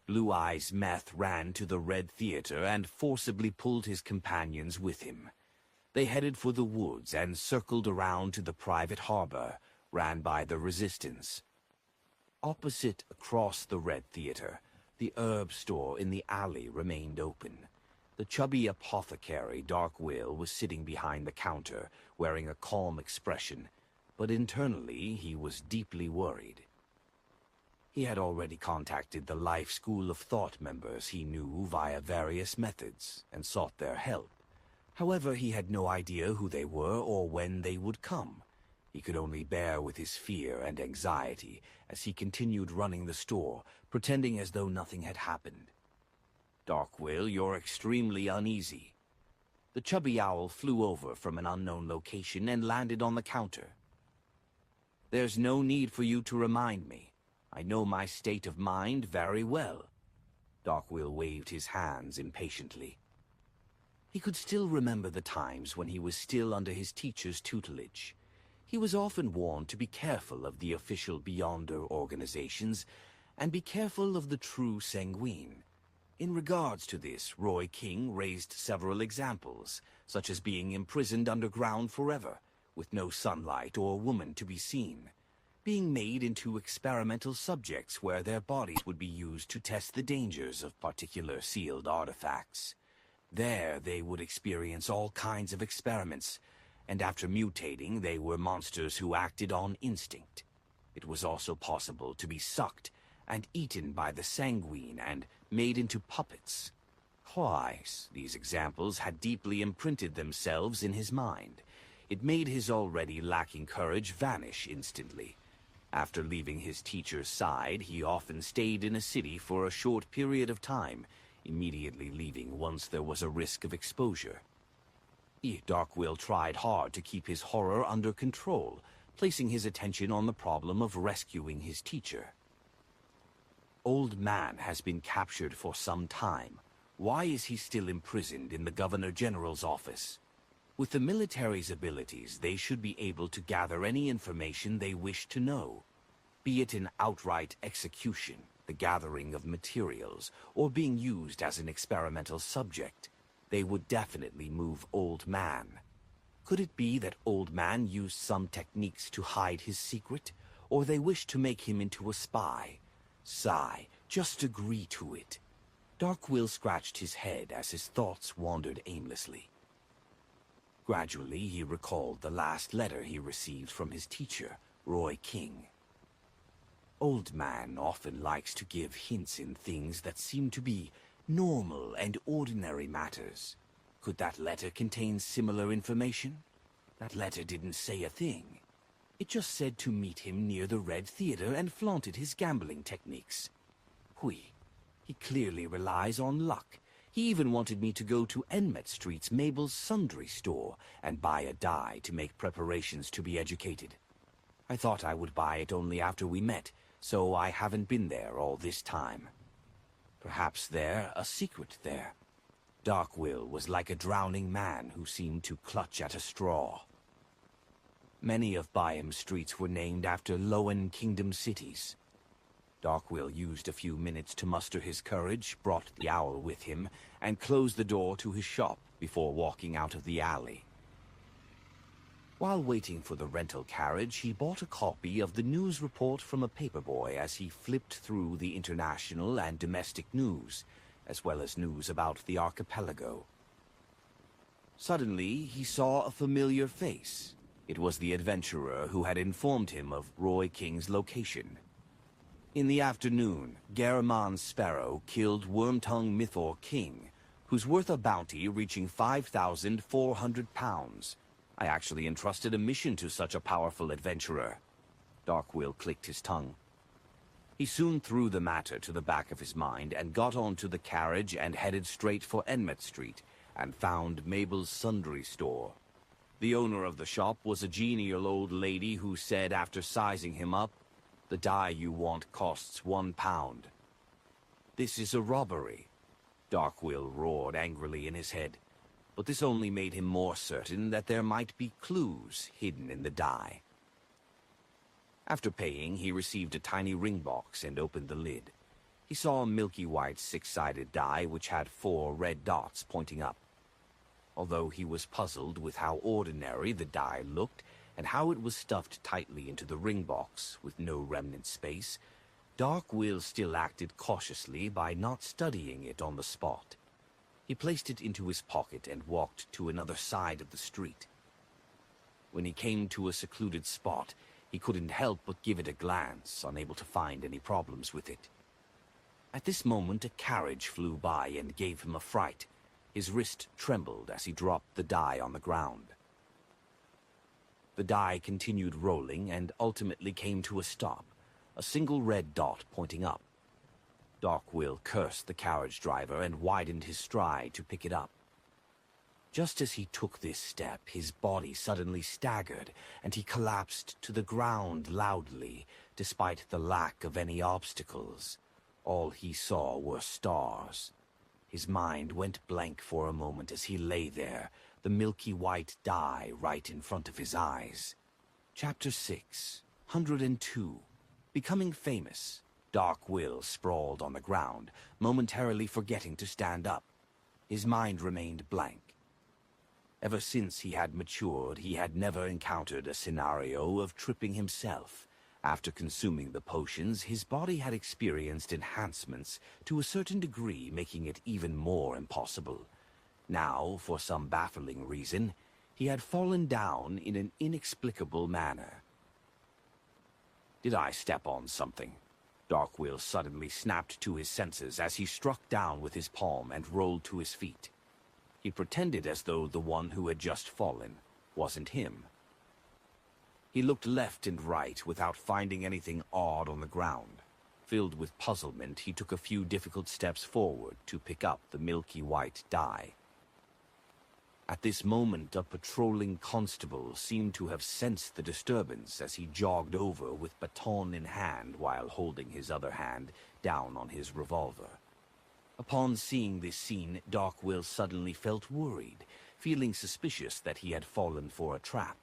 Blue Eyes Meth ran to the Red Theater and forcibly pulled his companions with him. They headed for the woods and circled around to the private harbor, ran by the Resistance. Opposite, across the Red Theater, the herb store in the alley remained open. The chubby apothecary, Dark Will, was sitting behind the counter, wearing a calm expression, but internally he was deeply worried. He had already contacted the Life School of Thought members he knew via various methods, and sought their help. However, he had no idea who they were or when they would come. He could only bear with his fear and anxiety as he continued running the store, pretending as though nothing had happened. Darkwill, you're extremely uneasy. The chubby owl flew over from an unknown location and landed on the counter. There's no need for you to remind me. I know my state of mind very well. Darkwill waved his hands impatiently. He could still remember the times when he was still under his teacher's tutelage. He was often warned to be careful of the official Beyonder organizations, and be careful of the true Sanguine. In regards to this, Roy King raised several examples, such as being imprisoned underground forever, with no sunlight or woman to be seen, being made into experimental subjects where their bodies would be used to test the dangers of particular sealed artifacts. There they would experience all kinds of experiments, and after mutating they were monsters who acted on instinct. It was also possible to be sucked and eaten by the Sanguine and made into puppets. Twice, these examples had deeply imprinted themselves in his mind. It made his already lacking courage vanish instantly. After leaving his teacher's side, he often stayed in a city for a short period of time, immediately leaving once there was a risk of exposure. Darkwill tried hard to keep his horror under control, placing his attention on the problem of rescuing his teacher. Old Man has been captured for some time. Why is he still imprisoned in the Governor General's office? With the military's abilities, they should be able to gather any information they wish to know, be it an outright execution, the gathering of materials, or being used as an experimental subject. They would definitely move Old Man. Could it be that Old Man used some techniques to hide his secret, or they wished to make him into a spy? Sigh, just agree to it. Darkwill scratched his head as his thoughts wandered aimlessly. Gradually, he recalled the last letter he received from his teacher, Roy King. Old Man often likes to give hints in things that seem to be normal and ordinary matters. Could that letter contain similar information? That letter didn't say a thing. It just said to meet him near the Red Theater and flaunted his gambling techniques. He clearly relies on luck. He even wanted me to go to Enmet Street's Mabel's Sundry store and buy a dye to make preparations to be educated. I thought I would buy it only after we met, so I haven't been there all this time. Perhaps a secret there. Darkwill was like a drowning man who seemed to clutch at a straw. Many of Byham's streets were named after Lowen Kingdom cities. Darkwill used a few minutes to muster his courage, brought the owl with him, and closed the door to his shop before walking out of the alley. While waiting for the rental carriage, he bought a copy of the news report from a paperboy as he flipped through the international and domestic news, as well as news about the archipelago. Suddenly, he saw a familiar face. It was the adventurer who had informed him of Roy King's location. In the afternoon, Garamond Sparrow killed Wormtongue Mythor King, who's worth a bounty reaching 5,400 pounds. I actually entrusted a mission to such a powerful adventurer. Darkwill clicked his tongue. He soon threw the matter to the back of his mind and got onto the carriage and headed straight for Enmet Street and found Mabel's Sundry store. The owner of the shop was a genial old lady who said after sizing him up, "The die you want costs £1. "This is a robbery," Darkwill roared angrily in his head, but this only made him more certain that there might be clues hidden in the die. After paying, he received a tiny ring box and opened the lid. He saw a milky white six-sided die which had 4 red dots pointing up. Although he was puzzled with how ordinary the die looked and how it was stuffed tightly into the ring box with no remnant space, Darkwill still acted cautiously by not studying it on the spot. He placed it into his pocket and walked to another side of the street. When he came to a secluded spot, he couldn't help but give it a glance, unable to find any problems with it. At this moment, a carriage flew by and gave him a fright. His wrist trembled as he dropped the die on the ground. The die continued rolling and ultimately came to a stop, a single red dot pointing up. Darkwill cursed the carriage driver and widened his stride to pick it up. Just as he took this step, his body suddenly staggered, and he collapsed to the ground loudly, despite the lack of any obstacles. All he saw were stars. His mind went blank for a moment as he lay there, the milky white die right in front of his eyes. Chapter 6, 102. Becoming famous. Darkwill sprawled on the ground, momentarily forgetting to stand up. His mind remained blank. Ever since he had matured, he had never encountered a scenario of tripping himself. After consuming the potions, his body had experienced enhancements to a certain degree, making it even more impossible. Now, for some baffling reason, he had fallen down in an inexplicable manner. Did I step on something? Darkwill suddenly snapped to his senses as he struck down with his palm and rolled to his feet. He pretended as though the one who had just fallen wasn't him. He looked left and right without finding anything odd on the ground. Filled with puzzlement, he took a few difficult steps forward to pick up the milky white die. At this moment, a patrolling constable seemed to have sensed the disturbance as he jogged over with baton in hand while holding his other hand down on his revolver. Upon seeing this scene, Darkwill suddenly felt worried, feeling suspicious that he had fallen for a trap.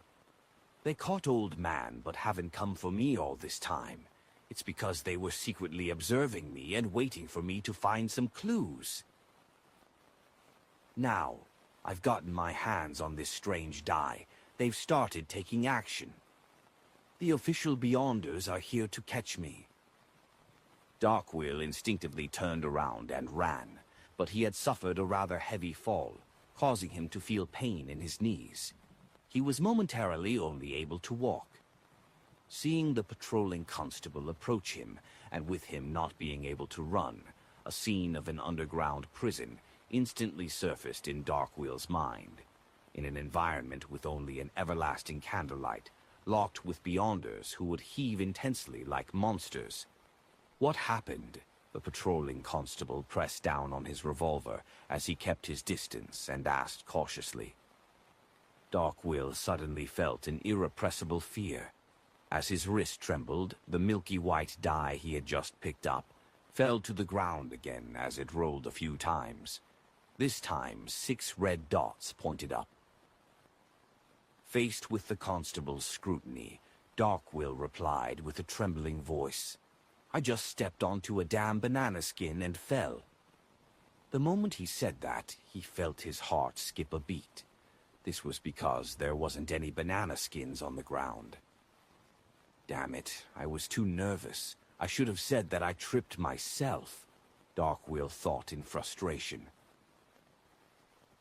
"They caught old man, but haven't come for me all this time. It's because they were secretly observing me and waiting for me to find some clues. Now, I've gotten my hands on this strange die. They've started taking action. The official Beyonders are here to catch me." Darkwill instinctively turned around and ran, but he had suffered a rather heavy fall, causing him to feel pain in his knees. He was momentarily only able to walk. Seeing the patrolling constable approach him, and with him not being able to run, a scene of an underground prison instantly surfaced in Darkwill's mind. In an environment with only an everlasting candlelight, locked with Beyonders who would heave intensely like monsters. What happened? The patrolling constable pressed down on his revolver as he kept his distance and asked cautiously. Darkwill suddenly felt an irrepressible fear. As his wrist trembled, the milky white die he had just picked up fell to the ground again as it rolled a few times. This time, 6 red dots pointed up. Faced with the constable's scrutiny, Darkwill replied with a trembling voice, "I just stepped onto a damn banana skin and fell." The moment he said that, he felt his heart skip a beat. This was because there wasn't any banana skins on the ground. Damn it, I was too nervous. I should have said that I tripped myself, Darkwill thought in frustration.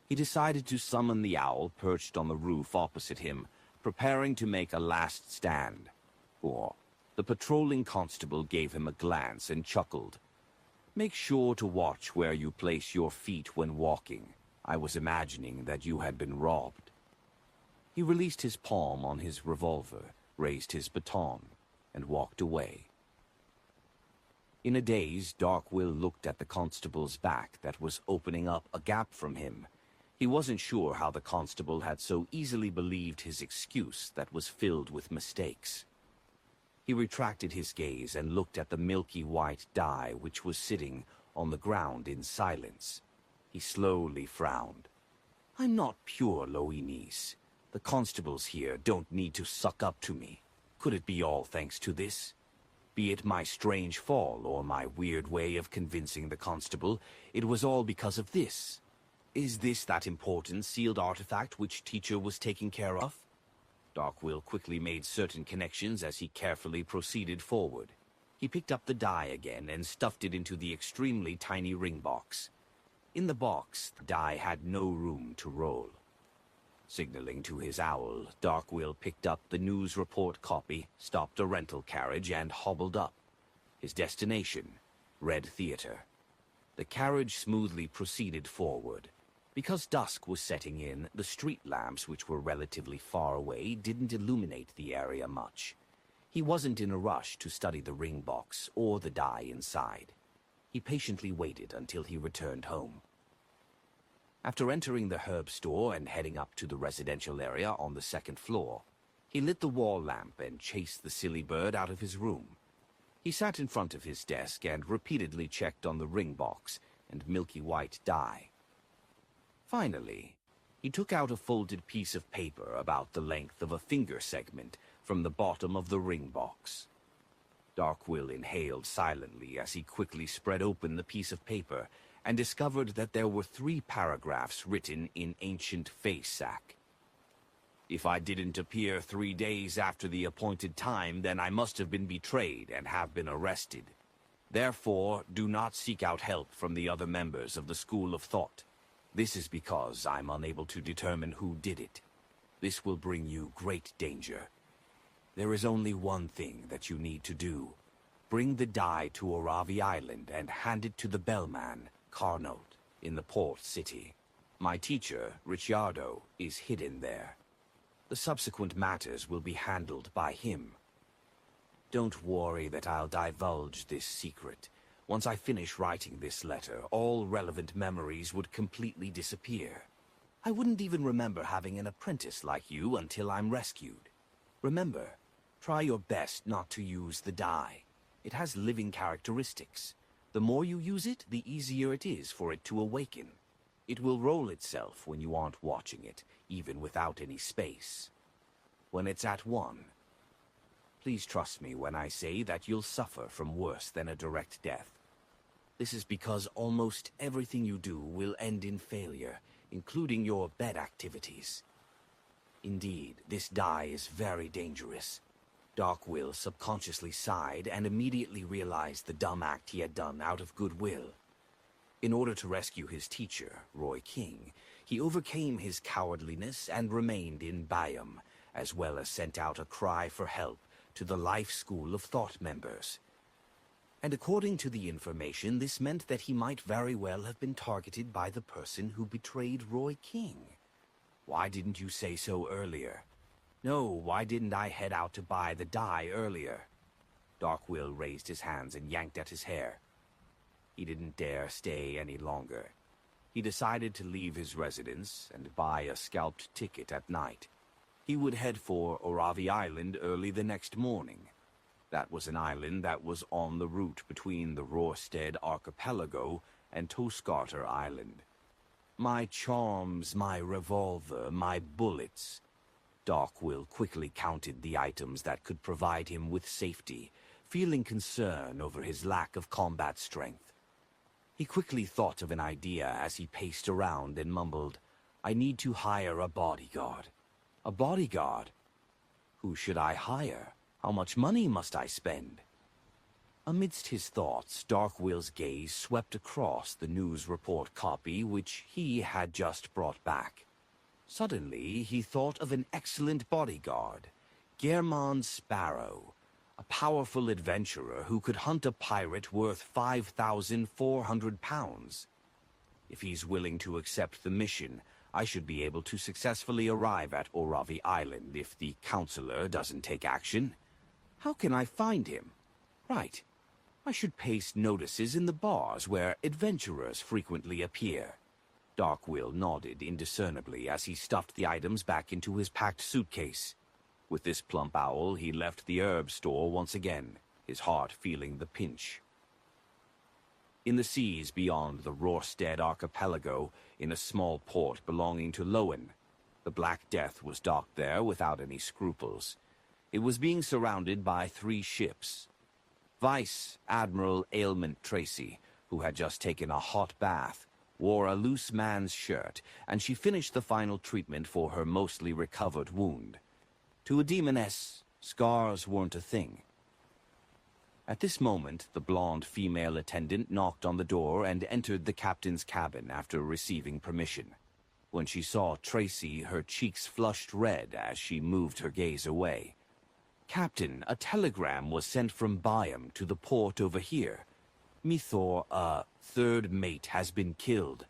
He decided to summon the owl perched on the roof opposite him, preparing to make a last stand. The patrolling constable gave him a glance and chuckled. "Make sure to watch where you place your feet when walking. I was imagining that you had been robbed." He released his palm on his revolver, raised his baton, and walked away. In a daze, Darkwill looked at the constable's back that was opening up a gap from him. He wasn't sure how the constable had so easily believed his excuse that was filled with mistakes. He retracted his gaze and looked at the milky white die which was sitting on the ground in silence. He slowly frowned. "I'm not pure, Loinis. The constables here don't need to suck up to me. Could it be all thanks to this? Be it my strange fall or my weird way of convincing the constable, it was all because of this. Is this that important sealed artifact which teacher was taking care of?" Darkwill quickly made certain connections as he carefully proceeded forward. He picked up the die again and stuffed it into the extremely tiny ring box. In the box, the die had no room to roll. Signaling to his owl, Darkwill picked up the news report copy, stopped a rental carriage, and hobbled up. His destination, Red Theater. The carriage smoothly proceeded forward. Because dusk was setting in, the street lamps, which were relatively far away, didn't illuminate the area much. He wasn't in a rush to study the ring box or the die inside. He patiently waited until he returned home. After entering the herb store and heading up to the residential area on the second floor, he lit the wall lamp and chased the silly bird out of his room. He sat in front of his desk and repeatedly checked on the ring box and milky white die. Finally, he took out a folded piece of paper about the length of a finger segment from the bottom of the ring box. Darkwill inhaled silently as he quickly spread open the piece of paper and discovered that there were 3 paragraphs written in ancient face-sack. "If I didn't appear 3 days after the appointed time, then I must have been betrayed and have been arrested. Therefore, do not seek out help from the other members of the School of Thought. This is because I'm unable to determine who did it. This will bring you great danger. There is only one thing that you need to do. Bring the die to Oravi Island and hand it to the bellman, Carnot, in the port city. My teacher, Ricciardo, is hidden there. The subsequent matters will be handled by him. Don't worry that I'll divulge this secret. Once I finish writing this letter, all relevant memories would completely disappear. I wouldn't even remember having an apprentice like you until I'm rescued. Remember, try your best not to use the die. It has living characteristics. The more you use it, the easier it is for it to awaken. It will roll itself when you aren't watching it, even without any space. When it's at 1, please trust me when I say that you'll suffer from worse than a direct death. This is because almost everything you do will end in failure, including your bed activities. Indeed, this die is very dangerous. Darkwill subconsciously sighed and immediately realized the dumb act he had done out of goodwill. In order to rescue his teacher, Roy King, he overcame his cowardliness and remained in Bayam, as well as sent out a cry for help to the Life School of Thought members. And according to the information, this meant that he might very well have been targeted by the person who betrayed Roy King. Why didn't you say so earlier? No, why didn't I head out to buy the die earlier? Darkwill raised his hands and yanked at his hair. He didn't dare stay any longer. He decided to leave his residence and buy a scalped ticket at night. He would head for Oravi Island early the next morning. That was an island that was on the route between the Rorstead Archipelago and Toscarter Island. My charms, my revolver, my bullets. Darkwill quickly counted the items that could provide him with safety, feeling concern over his lack of combat strength. He quickly thought of an idea as he paced around and mumbled, "I need to hire a bodyguard." A bodyguard? Who should I hire? How much money must I spend? Amidst his thoughts, Darkwill's gaze swept across the news report copy which he had just brought back. Suddenly, he thought of an excellent bodyguard, Germon Sparrow, a powerful adventurer who could hunt a pirate worth 5,400 pounds. If he's willing to accept the mission, I should be able to successfully arrive at Oravi Island if the counselor doesn't take action. How can I find him? Right. I should paste notices in the bars where adventurers frequently appear. Darkwill nodded indiscernibly as he stuffed the items back into his packed suitcase. With this plump owl, he left the herb store once again, his heart feeling the pinch. In the seas beyond the Rorstead archipelago, in a small port belonging to Lowen, the Black Death was docked there without any scruples. It was being surrounded by 3 ships. Vice Admiral Ailment Tracy, who had just taken a hot bath, wore a loose man's shirt, and she finished the final treatment for her mostly recovered wound. To a demoness, scars weren't a thing. At this moment, the blonde female attendant knocked on the door and entered the captain's cabin after receiving permission. When she saw Tracy, her cheeks flushed red as she moved her gaze away. "Captain, a telegram was sent from Byam to the port over here. Mithor, a 3rd mate has been killed."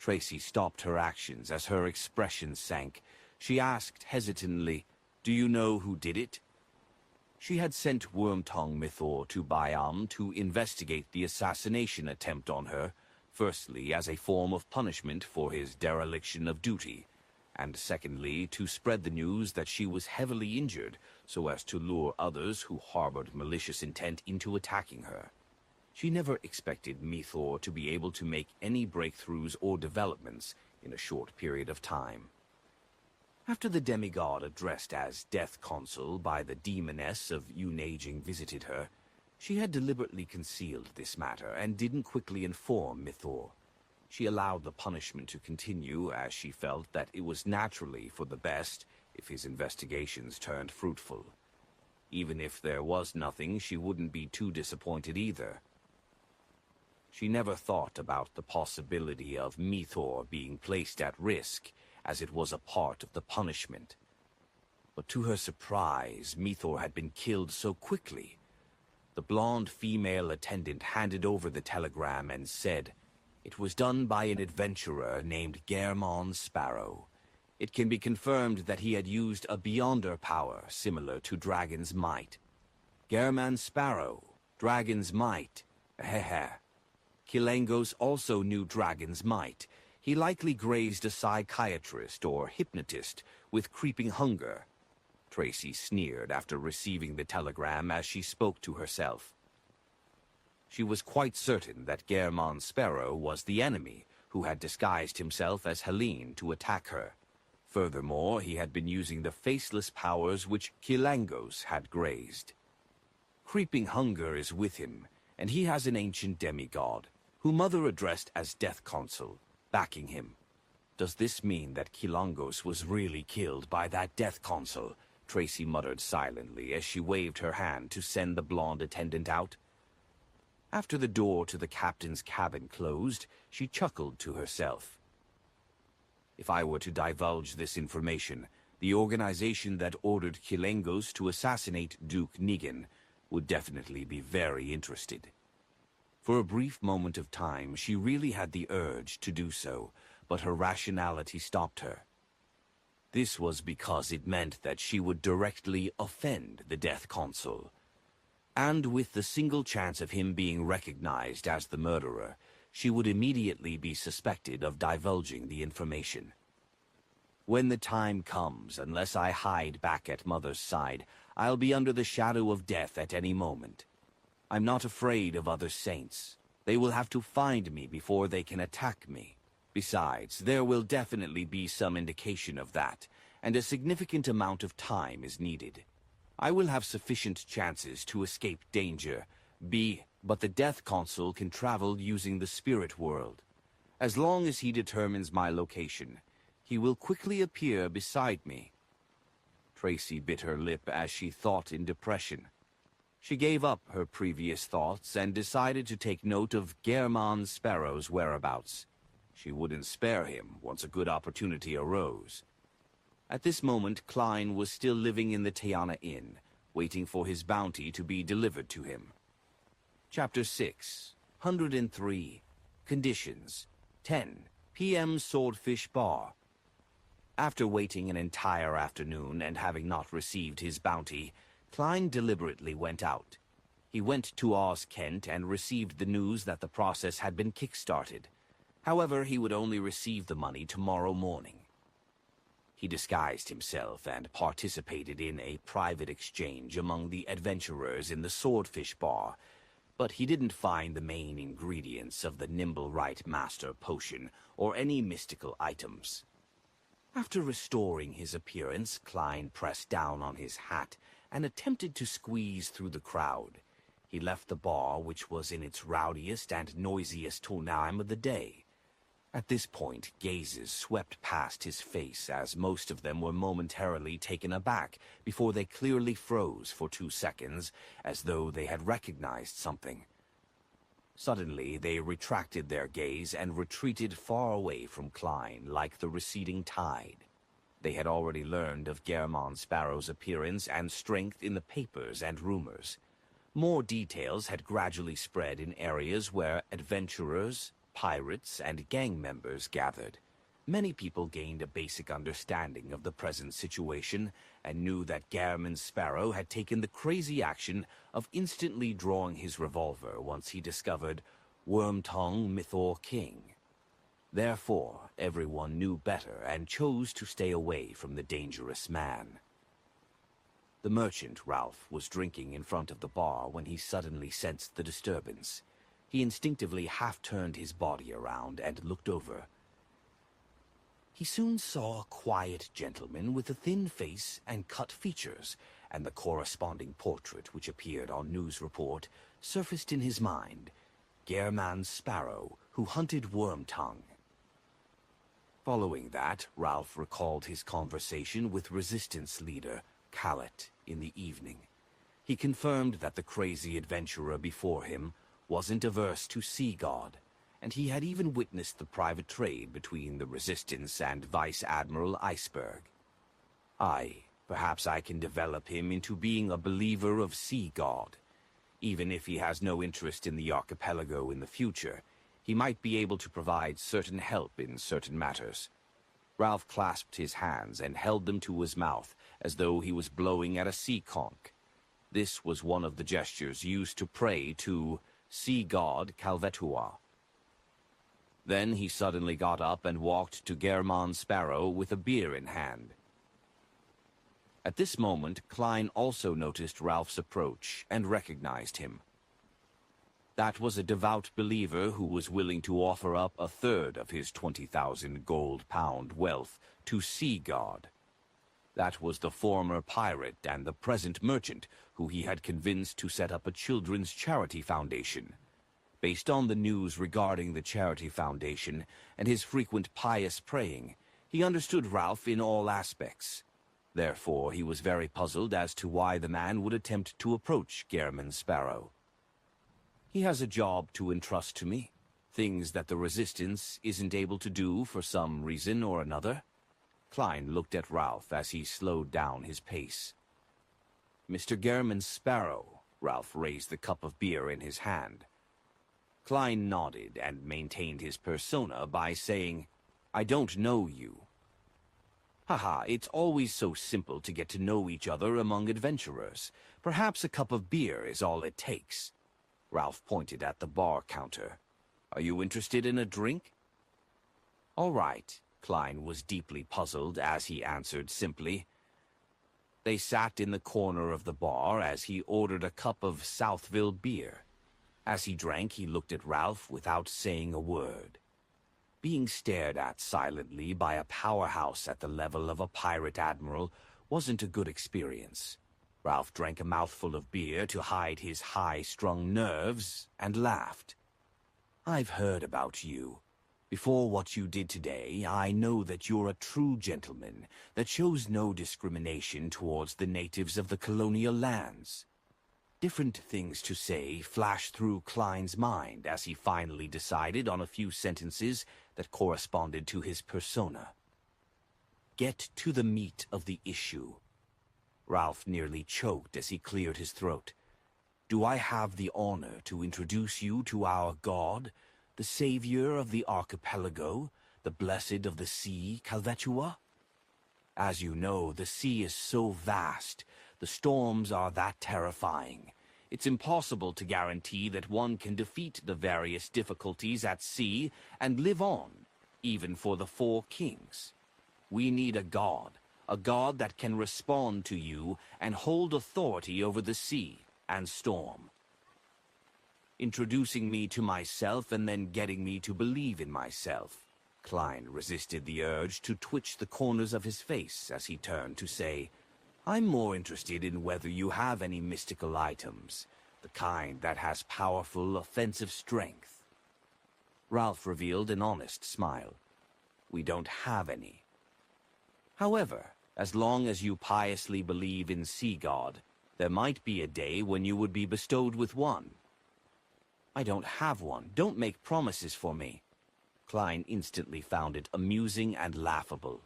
Tracy stopped her actions as her expression sank. She asked hesitantly, "Do you know who did it?" She had sent Wormtongue Mithor to Byam to investigate the assassination attempt on her, firstly as a form of punishment for his dereliction of duty, and secondly to spread the news that she was heavily injured so as to lure others who harbored malicious intent into attacking her. She never expected Mithor to be able to make any breakthroughs or developments in a short period of time. After the demigod addressed as Death Consul by the demoness of Unaging visited her, she had deliberately concealed this matter and didn't quickly inform Mithor. She allowed the punishment to continue as she felt that it was naturally for the best if his investigations turned fruitful. Even if there was nothing, she wouldn't be too disappointed either. She never thought about the possibility of Mithor being placed at risk, as it was a part of the punishment. But to her surprise, Mithor had been killed so quickly. The blonde female attendant handed over the telegram and said, "It was done by an adventurer named Germon Sparrow. It can be confirmed that he had used a Beyonder power similar to Dragon's Might." Germon Sparrow, Dragon's Might, heh. Kilangos also knew Dragon's Might. He likely grazed a psychiatrist or hypnotist with creeping hunger. Tracy sneered after receiving the telegram as she spoke to herself. She was quite certain that Germon Sparrow was the enemy who had disguised himself as Helene to attack her. Furthermore, he had been using the faceless powers which Kilangos had grazed. Creeping hunger is with him, and he has an ancient demigod, who Mother addressed as Death Consul, backing him. Does this mean that Kilangos was really killed by that Death Consul? Tracy muttered silently as she waved her hand to send the blonde attendant out. After the door to the captain's cabin closed, she chuckled to herself. If I were to divulge this information, the organization that ordered Kilangos to assassinate Duke Negan would definitely be very interested. For a brief moment of time, she really had the urge to do so, but her rationality stopped her. This was because it meant that she would directly offend the Death Consul. And with the single chance of him being recognized as the murderer, she would immediately be suspected of divulging the information. When the time comes, unless I hide back at Mother's side, I'll be under the shadow of death at any moment. I'm not afraid of other saints. They will have to find me before they can attack me. Besides, there will definitely be some indication of that, and a significant amount of time is needed. I will have sufficient chances to escape danger, but the Death Consul can travel using the spirit world. As long as he determines my location, he will quickly appear beside me. Tracy bit her lip as she thought in depression. She gave up her previous thoughts and decided to take note of Germon Sparrow's whereabouts. She wouldn't spare him once a good opportunity arose. At this moment, Klein was still living in the Tiana Inn, waiting for his bounty to be delivered to him. Chapter 6, 103, Conditions, 10 p.m. Swordfish Bar. After waiting an entire afternoon and having not received his bounty, Klein deliberately went out. He went to Oz Kent and received the news that the process had been kick-started. However, he would only receive the money tomorrow morning. He disguised himself and participated in a private exchange among the adventurers in the Swordfish Bar, but he didn't find the main ingredients of the Nimble Right Master potion or any mystical items. After restoring his appearance, Klein pressed down on his hat and attempted to squeeze through the crowd. He left the bar, which was in its rowdiest and noisiest time of the day. At this point, gazes swept past his face as most of them were momentarily taken aback before they clearly froze for 2 seconds, as though they had recognized something. Suddenly, they retracted their gaze and retreated far away from Klein like the receding tide. They had already learned of Gehrman Sparrow's appearance and strength in the papers and rumors. More details had gradually spread in areas where adventurers, pirates, and gang members gathered. Many people gained a basic understanding of the present situation and knew that Gehrman Sparrow had taken the crazy action of instantly drawing his revolver once he discovered Wormtongue Mythor King. Therefore, everyone knew better and chose to stay away from the dangerous man. The merchant, Ralph, was drinking in front of the bar when he suddenly sensed the disturbance. He instinctively half-turned his body around and looked over. He soon saw a quiet gentleman with a thin face and cut features, and the corresponding portrait which appeared on news report surfaced in his mind. Gehrman Sparrow, who hunted Wormtongue. Following that, Ralph recalled his conversation with Resistance leader Callet in the evening. He confirmed that the crazy adventurer before him wasn't averse to Sea God, and he had even witnessed the private trade between the Resistance and Vice Admiral Iceberg. Perhaps I can develop him into being a believer of Sea God. Even if he has no interest in the archipelago in the future, he might be able to provide certain help in certain matters. Ralph clasped his hands and held them to his mouth as though he was blowing at a sea conch. This was one of the gestures used to pray to Sea God Calvetua. Then he suddenly got up and walked to Gehrman Sparrow with a beer in hand. At this moment, Klein also noticed Ralph's approach and recognized him. That was a devout believer who was willing to offer up a third of his 20,000 gold pound wealth to Sea God. That was the former pirate and the present merchant who he had convinced to set up a children's charity foundation. Based on the news regarding the charity foundation and his frequent pious praying, he understood Ralph in all aspects. Therefore, he was very puzzled as to why the man would attempt to approach Gehrman Sparrow. He has a job to entrust to me, things that the Resistance isn't able to do for some reason or another. Klein looked at Ralph as he slowed down his pace. Mr. Gehrman Sparrow, Ralph raised the cup of beer in his hand. Klein nodded and maintained his persona by saying, I don't know you. Haha, it's always so simple to get to know each other among adventurers. Perhaps a cup of beer is all it takes. Ralph pointed at the bar counter. Are you interested in a drink? All right. Klein was deeply puzzled as he answered simply. They sat in the corner of the bar as he ordered a cup of Southville beer. As he drank, he looked at Ralph without saying a word. Being stared at silently by a powerhouse at the level of a pirate admiral wasn't a good experience. Ralph drank a mouthful of beer to hide his high-strung nerves and laughed. I've heard about you. Before what you did today, I know that you're a true gentleman that shows no discrimination towards the natives of the colonial lands. Different things to say flashed through Klein's mind as he finally decided on a few sentences that corresponded to his persona. Get to the meat of the issue. Ralph nearly choked as he cleared his throat. Do I have the honor to introduce you to our god, the savior of the archipelago, the blessed of the sea, Calvetua? As you know, the sea is so vast, the storms are that terrifying. It's impossible to guarantee that one can defeat the various difficulties at sea and live on, even for the four kings. We need a god that can respond to you and hold authority over the sea and storm. Introducing me to myself and then getting me to believe in myself. Klein resisted the urge to twitch the corners of his face as he turned to say, I'm more interested in whether you have any mystical items, the kind that has powerful offensive strength. Ralph revealed an honest smile. We don't have any. However, as long as you piously believe in Sea God, there might be a day when you would be bestowed with one. I don't have one. Don't make promises for me. Klein instantly found it amusing and laughable.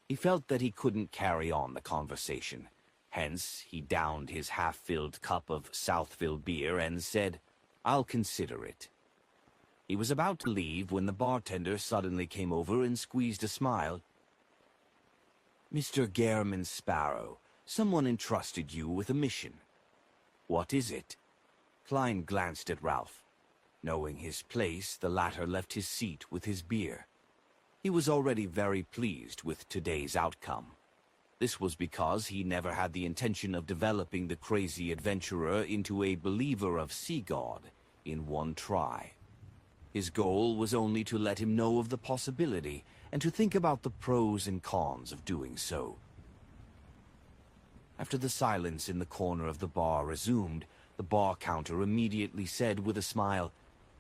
He felt that he couldn't carry on the conversation. Hence, he downed his half-filled cup of Southfield beer and said, I'll consider it. He was about to leave when the bartender suddenly came over and squeezed a smile. Mr. Gairman Sparrow, someone entrusted you with a mission. What is it? Klein glanced at Ralph. Knowing his place, the latter left his seat with his beer. He was already very pleased with today's outcome. This was because he never had the intention of developing the crazy adventurer into a believer of Sea God in one try. His goal was only to let him know of the possibility and to think about the pros and cons of doing so. After the silence in the corner of the bar resumed, the bar counter immediately said with a smile,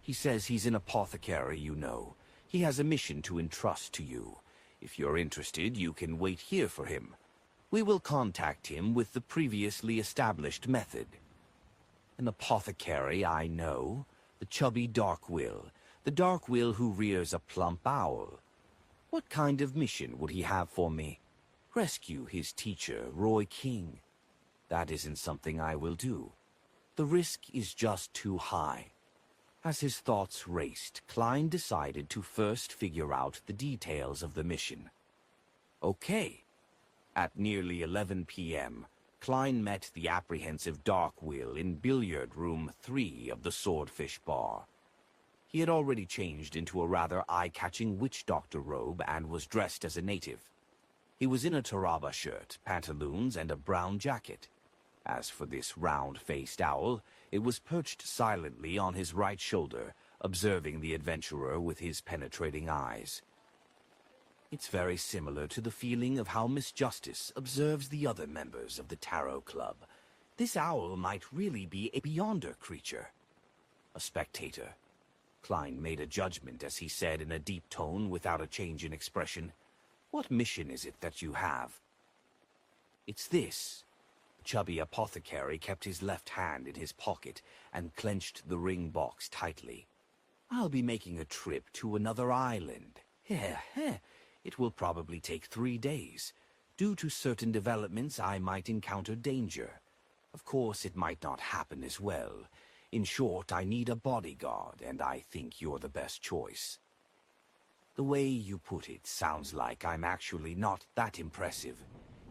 He says he's an apothecary, you know. He has a mission to entrust to you. If you're interested, you can wait here for him. We will contact him with the previously established method. An apothecary, I know. The chubby Darkwill. The Darkwill who rears a plump owl. What kind of mission would he have for me? Rescue his teacher, Roy King. That isn't something I will do. The risk is just too high. As his thoughts raced, Klein decided to first figure out the details of the mission. Okay. At nearly 11 p.m., Klein met the apprehensive Darkwill in billiard room 3 of the Swordfish Bar. He had already changed into a rather eye-catching witch doctor robe and was dressed as a native. He was in a Taraba shirt, pantaloons, and a brown jacket. As for this round-faced owl, it was perched silently on his right shoulder, observing the adventurer with his penetrating eyes. It's very similar to the feeling of how Miss Justice observes the other members of the Tarot Club. This owl might really be a beyonder creature. A spectator. Klein made a judgment as he said in a deep tone without a change in expression, What mission is it that you have? It's this. The chubby apothecary kept his left hand in his pocket and clenched the ring box tightly. I'll be making a trip to another island. It will probably take 3 days. Due to certain developments, I might encounter danger. Of course, it might not happen as well. In short, I need a bodyguard, and I think you're the best choice. The way you put it sounds like I'm actually not that impressive.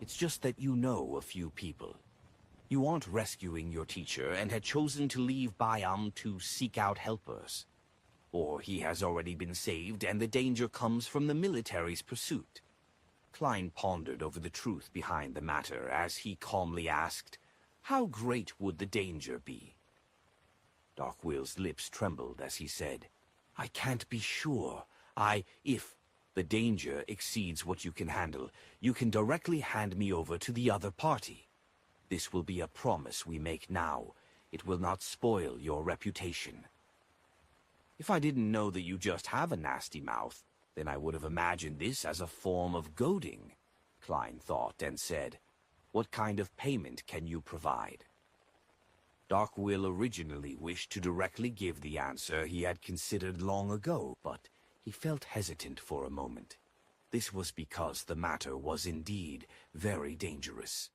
It's just that you know a few people. You aren't rescuing your teacher and had chosen to leave Bayam to seek out helpers. Or he has already been saved and the danger comes from the military's pursuit. Klein pondered over the truth behind the matter as he calmly asked, How great would the danger be? Darkwill's lips trembled as he said, I can't be sure. If the danger exceeds what you can handle, you can directly hand me over to the other party. This will be a promise we make now. It will not spoil your reputation. If I didn't know that you just have a nasty mouth, then I would have imagined this as a form of goading, Klein thought and said, What kind of payment can you provide? Darkwill originally wished to directly give the answer he had considered long ago, but he felt hesitant for a moment. This was because the matter was indeed very dangerous.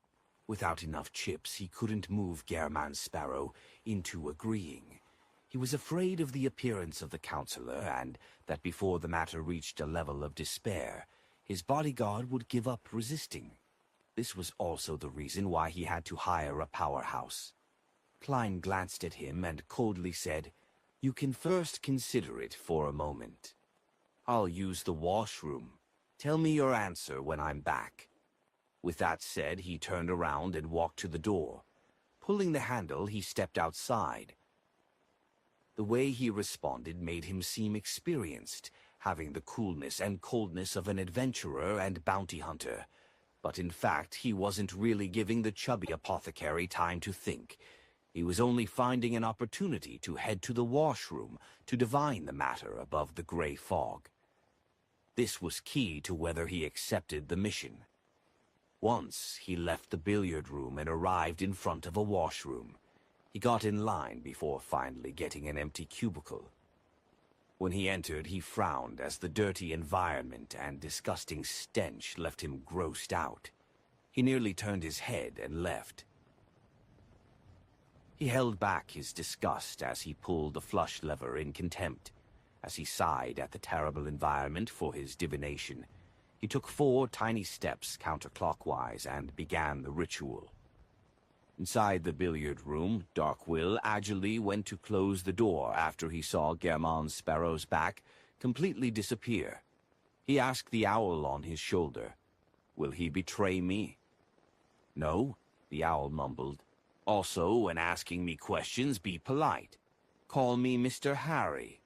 Without enough chips, he couldn't move Gairman Sparrow into agreeing. He was afraid of the appearance of the counselor and that before the matter reached a level of despair, his bodyguard would give up resisting. This was also the reason why he had to hire a powerhouse. Klein glanced at him and coldly said, "You can first consider it for a moment. I'll use the washroom. Tell me your answer when I'm back." With that said, he turned around and walked to the door. Pulling the handle, he stepped outside. The way he responded made him seem experienced, having the coolness and coldness of an adventurer and bounty hunter. But in fact, he wasn't really giving the chubby apothecary time to think. He was only finding an opportunity to head to the washroom to divine the matter above the gray fog. This was key to whether he accepted the mission. Once, he left the billiard room and arrived in front of a washroom. He got in line before finally getting an empty cubicle. When he entered, he frowned as the dirty environment and disgusting stench left him grossed out. He nearly turned his head and left. He held back his disgust as he pulled the flush lever in contempt. As he sighed at the terrible environment for his divination, he took 4 tiny steps counterclockwise and began the ritual. Inside the billiard room, Darkwill agilely went to close the door after he saw German Sparrow's back completely disappear. He asked the owl on his shoulder, "Will he betray me?" "No," the owl mumbled. "Also, when asking me questions, be polite. Call me Mr. Harry."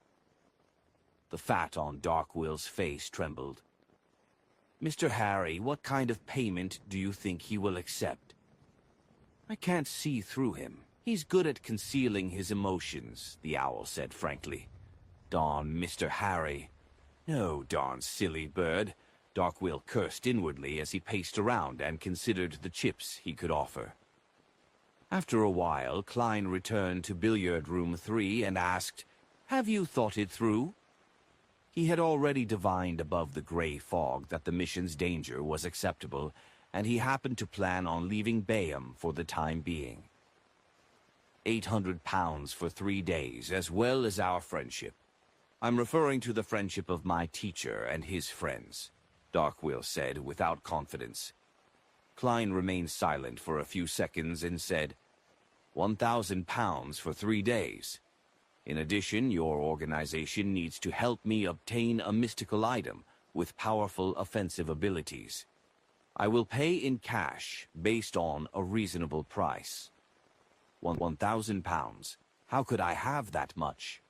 The fat on Darkwill's face trembled. "Mr. Harry, what kind of payment do you think he will accept?" "I can't see through him. He's good at concealing his emotions," the owl said frankly. "Darn Mr. Harry." "No, darn silly bird." Darkwill cursed inwardly as he paced around and considered the chips he could offer. After a while, Klein returned to billiard room 3 and asked, "Have you thought it through?" He had already divined above the gray fog that the mission's danger was acceptable, and he happened to plan on leaving Bayham for the time being. £800 for 3 days, as well as our friendship. I'm referring to the friendship of my teacher and his friends, Darkwill said without confidence. Klein remained silent for a few seconds and said, £1,000 for 3 days. In addition, your organization needs to help me obtain a mystical item with powerful offensive abilities. I will pay in cash based on a reasonable price. £1,000. How could I have that much?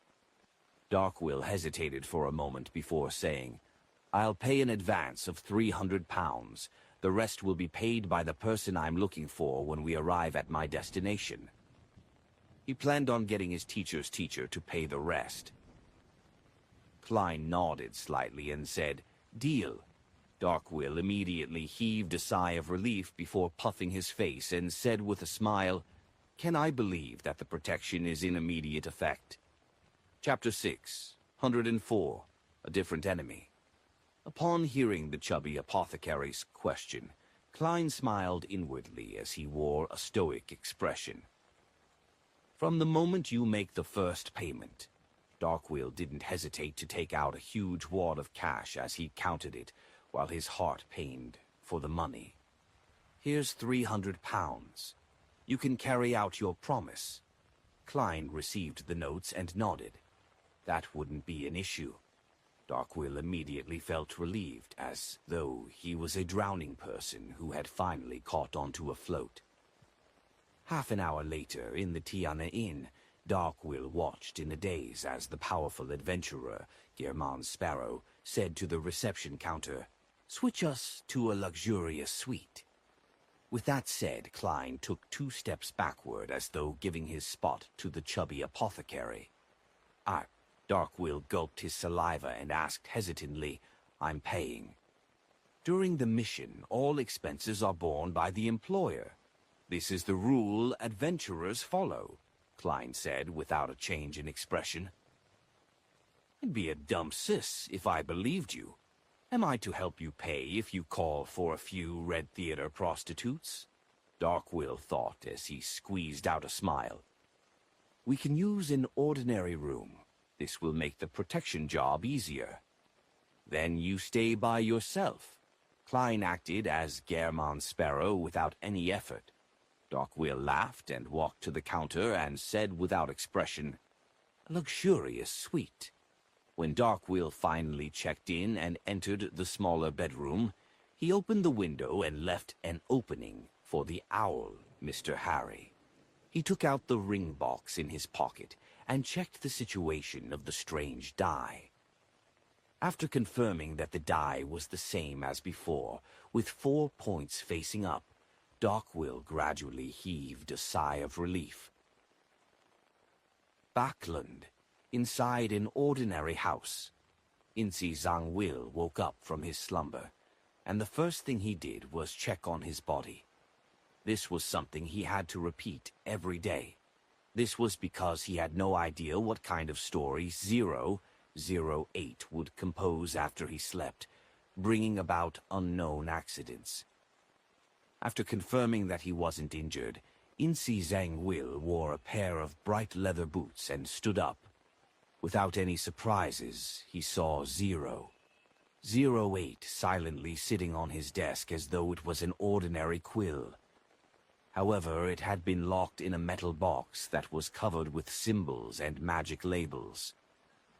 Darkwill hesitated for a moment before saying, I'll pay an advance of £300. The rest will be paid by the person I'm looking for when we arrive at my destination. He planned on getting his teacher's teacher to pay the rest. Klein nodded slightly and said, Deal. Darkwill immediately heaved a sigh of relief before puffing his face and said with a smile, Can I believe that the protection is in immediate effect? Chapter 6, 104, A Different Enemy. Upon hearing the chubby apothecary's question, Klein smiled inwardly as he wore a stoic expression. From the moment you make the first payment, Darkwill didn't hesitate to take out a huge wad of cash as he counted it, while his heart pained for the money. Here's £300. You can carry out your promise. Klein received the notes and nodded. That wouldn't be an issue. Darkwill immediately felt relieved, as though he was a drowning person who had finally caught onto a float. Half an hour later, in the Tiana Inn, Darkwill watched in a daze as the powerful adventurer, German Sparrow, said to the reception counter, Switch us to a luxurious suite. With that said, Klein took 2 steps backward as though giving his spot to the chubby apothecary. Darkwill gulped his saliva and asked hesitantly, I'm paying. During the mission, all expenses are borne by the employer. This is the rule adventurers follow, Klein said without a change in expression. I'd be a dumb sis if I believed you. Am I to help you pay if you call for a few Red Theater prostitutes? Darkwill thought as he squeezed out a smile. We can use an ordinary room. This will make the protection job easier. Then you stay by yourself. Klein acted as German Sparrow without any effort. Darkwill laughed and walked to the counter and said without expression, "A luxurious suite." When Darkwill finally checked in and entered the smaller bedroom, he opened the window and left an opening for the owl, Mr. Harry. He took out the ring box in his pocket and checked the situation of the strange die. After confirming that the die was the same as before, with 4 points facing up, Darkwill gradually heaved a sigh of relief. Backland, inside an ordinary house. Insi Zhangwil woke up from his slumber, and the first thing he did was check on his body. This was something he had to repeat every day. This was because he had no idea what kind of story 008 would compose after he slept, bringing about unknown accidents. After confirming that he wasn't injured, Insi Zhangwil wore a pair of bright leather boots and stood up. Without any surprises, he saw 008 silently sitting on his desk as though it was an ordinary quill. However, it had been locked in a metal box that was covered with symbols and magic labels.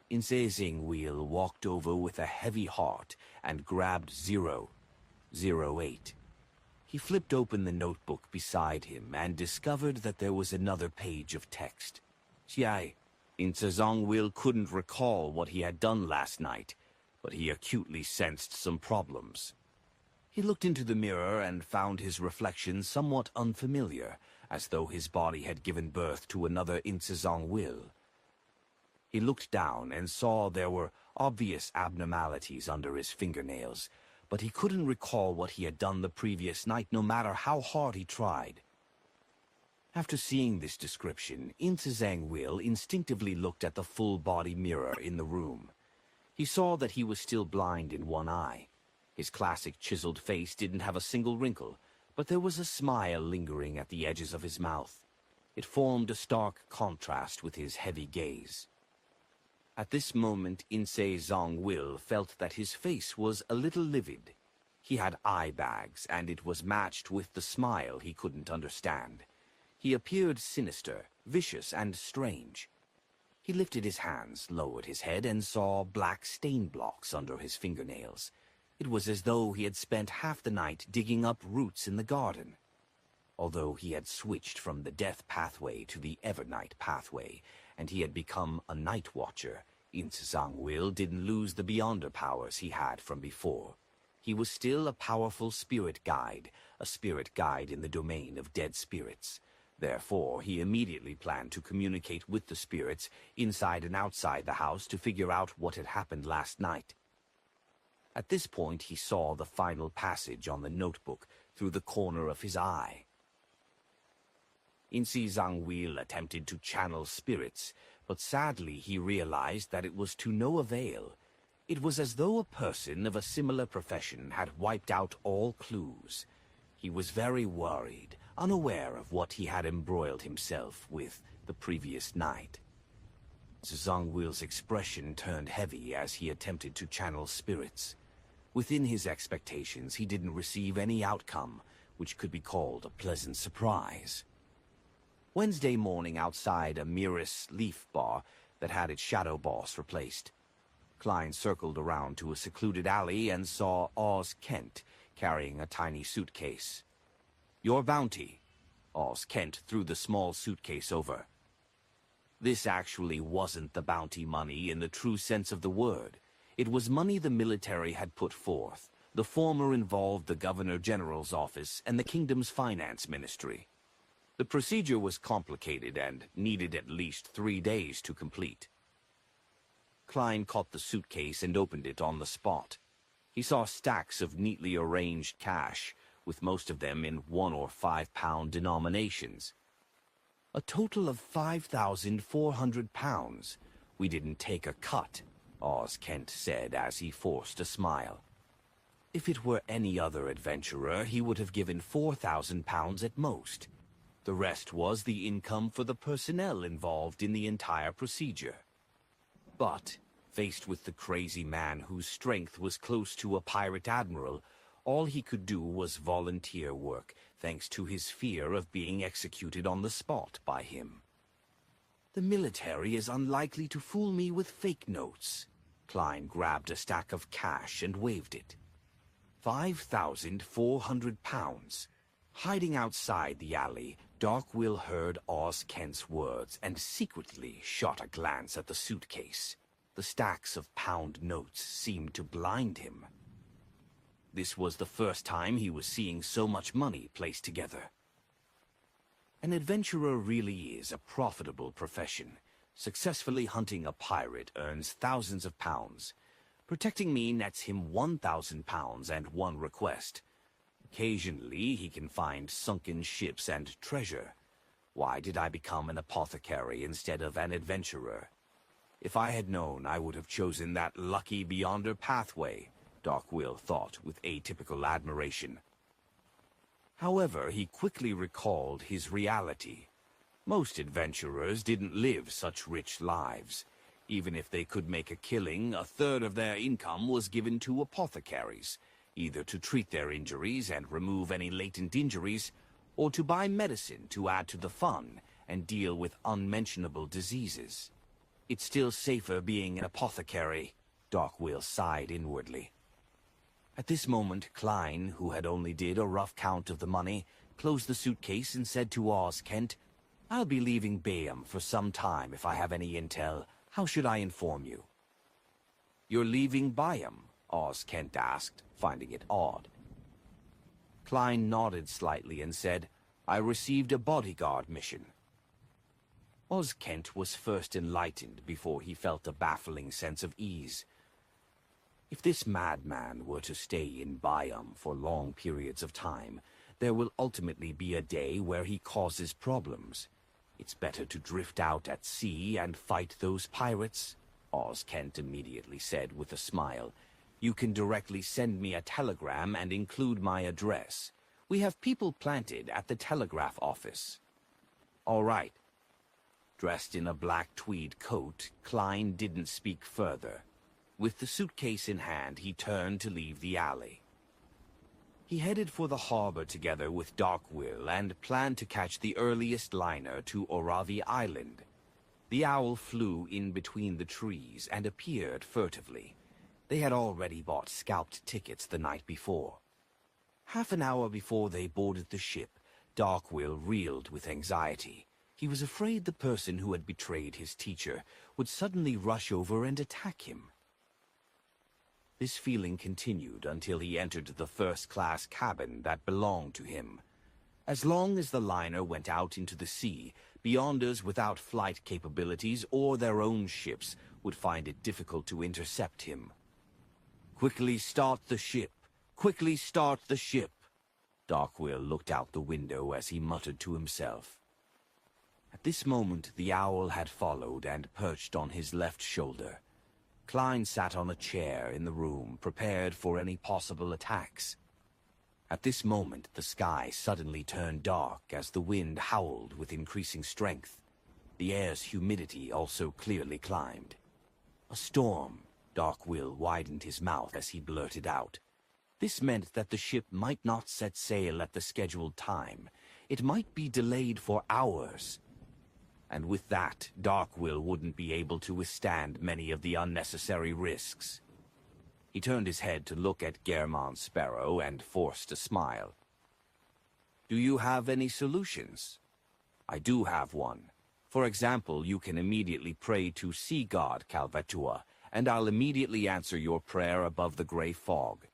Insi Zhangwil walked over with a heavy heart and grabbed 008. He flipped open the notebook beside him and discovered that there was another page of text. Insi Zhangwil couldn't recall what he had done last night, but he acutely sensed some problems. He looked into the mirror and found his reflection somewhat unfamiliar, as though his body had given birth to another Insi Zhangwil. He looked down and saw there were obvious abnormalities under his fingernails, but he couldn't recall what he had done the previous night, no matter how hard he tried. After seeing this description, Insi Zhangwil instinctively looked at the full-body mirror in the room. He saw that he was still blind in one eye. His classic chiseled face didn't have a single wrinkle, but there was a smile lingering at the edges of his mouth. It formed a stark contrast with his heavy gaze. At this moment, Insi Zhangwil felt that his face was a little livid. He had eye bags, and it was matched with the smile he couldn't understand. He appeared sinister, vicious, and strange. He lifted his hands, lowered his head, and saw black stain blocks under his fingernails. It was as though he had spent half the night digging up roots in the garden. Although he had switched from the death pathway to the Evernight pathway, and he had become a night watcher, Insi Zhangwil didn't lose the beyonder powers he had from before. He was still a powerful spirit guide, a spirit guide in the domain of dead spirits. Therefore, he immediately planned to communicate with the spirits inside and outside the house to figure out what had happened last night. At this point, he saw the final passage on the notebook through the corner of his eye. Insi Zhangwil attempted to channel spirits, but sadly he realized that it was to no avail. It was as though a person of a similar profession had wiped out all clues. He was very worried, unaware of what he had embroiled himself with the previous night. Zhangwil's expression turned heavy as he attempted to channel spirits. Within his expectations, he didn't receive any outcome, which could be called a pleasant surprise. Wednesday morning outside a Miris leaf bar that had its shadow boss replaced. Klein circled around to a secluded alley and saw Oz Kent carrying a tiny suitcase. "Your bounty." Oz Kent threw the small suitcase over. This actually wasn't the bounty money in the true sense of the word. It was money the military had put forth. The former involved the Governor General's office and the kingdom's finance ministry. The procedure was complicated and needed at least 3 days to complete. Klein caught the suitcase and opened it on the spot. He saw stacks of neatly arranged cash, with most of them in 1 or 5 pound denominations. A total of 5,400 pounds. "We didn't take a cut," Oz Kent said as he forced a smile. If it were any other adventurer, he would have given 4,000 pounds at most. The rest was the income for the personnel involved in the entire procedure. But, faced with the crazy man whose strength was close to a pirate admiral, All he could do was volunteer work, thanks to his fear of being executed on the spot by him. The military is unlikely to fool me with fake notes. Klein grabbed a stack of cash and waved it. 5,400 pounds. Hiding outside the alley, Darkwill heard Oz Kent's words and secretly shot a glance at the suitcase. The stacks of pound notes seemed to blind him. This was the first time he was seeing so much money placed together. An adventurer really is a profitable profession. Successfully hunting a pirate earns thousands of pounds. Protecting me nets him 1,000 pounds and one request. Occasionally he can find sunken ships and treasure. Why did I become an apothecary instead of an adventurer? If I had known, I would have chosen that lucky beyonder pathway, Darkwill thought with atypical admiration. However, he quickly recalled his reality. Most adventurers didn't live such rich lives. Even if they could make a killing, a third of their income was given to apothecaries, either to treat their injuries and remove any latent injuries, or to buy medicine to add to the fun and deal with unmentionable diseases. It's still safer being an apothecary, Darkwill sighed inwardly. At this moment, Klein, who had only did a rough count of the money, closed the suitcase and said to Oz Kent, "I'll be leaving Bayham for some time if I have any intel. How should I inform you?" "You're leaving Bayham?" Oz Kent asked, finding it odd. Klein nodded slightly and said, "I received a bodyguard mission." Oz Kent was first enlightened before he felt a baffling sense of ease. If this madman were to stay in Bayham for long periods of time, there will ultimately be a day where he causes problems. It's better to drift out at sea and fight those pirates, Oz Kent immediately said with a smile. "You can directly send me a telegram and include my address. We have people planted at the telegraph office." "All right." Dressed in a black tweed coat, Klein didn't speak further. With the suitcase in hand, he turned to leave the alley. He headed for the harbor together with Darkwill and planned to catch the earliest liner to Oravi Island. The owl flew in between the trees and appeared furtively. They had already bought scalped tickets the night before. Half an hour before they boarded the ship, Darkwill reeled with anxiety. He was afraid the person who had betrayed his teacher would suddenly rush over and attack him. This feeling continued until he entered the first-class cabin that belonged to him. As long as the liner went out into the sea, beyonders without flight capabilities or their own ships would find it difficult to intercept him. "Quickly start the ship! Quickly start the ship!" Darkwill looked out the window as he muttered to himself. At this moment, the owl had followed and perched on his left shoulder. Klein sat on a chair in the room, prepared for any possible attacks. At this moment, the sky suddenly turned dark as the wind howled with increasing strength. The air's humidity also clearly climbed. "A storm," Darkwill widened his mouth as he blurted out. This meant that the ship might not set sail at the scheduled time. It might be delayed for hours. And with that, Darkwill wouldn't be able to withstand many of the unnecessary risks. He turned his head to look at Germont Sparrow and forced a smile. "Do you have any solutions?" "I do have one. For example, you can immediately pray to Sea God Calvatua, and I'll immediately answer your prayer above the gray fog.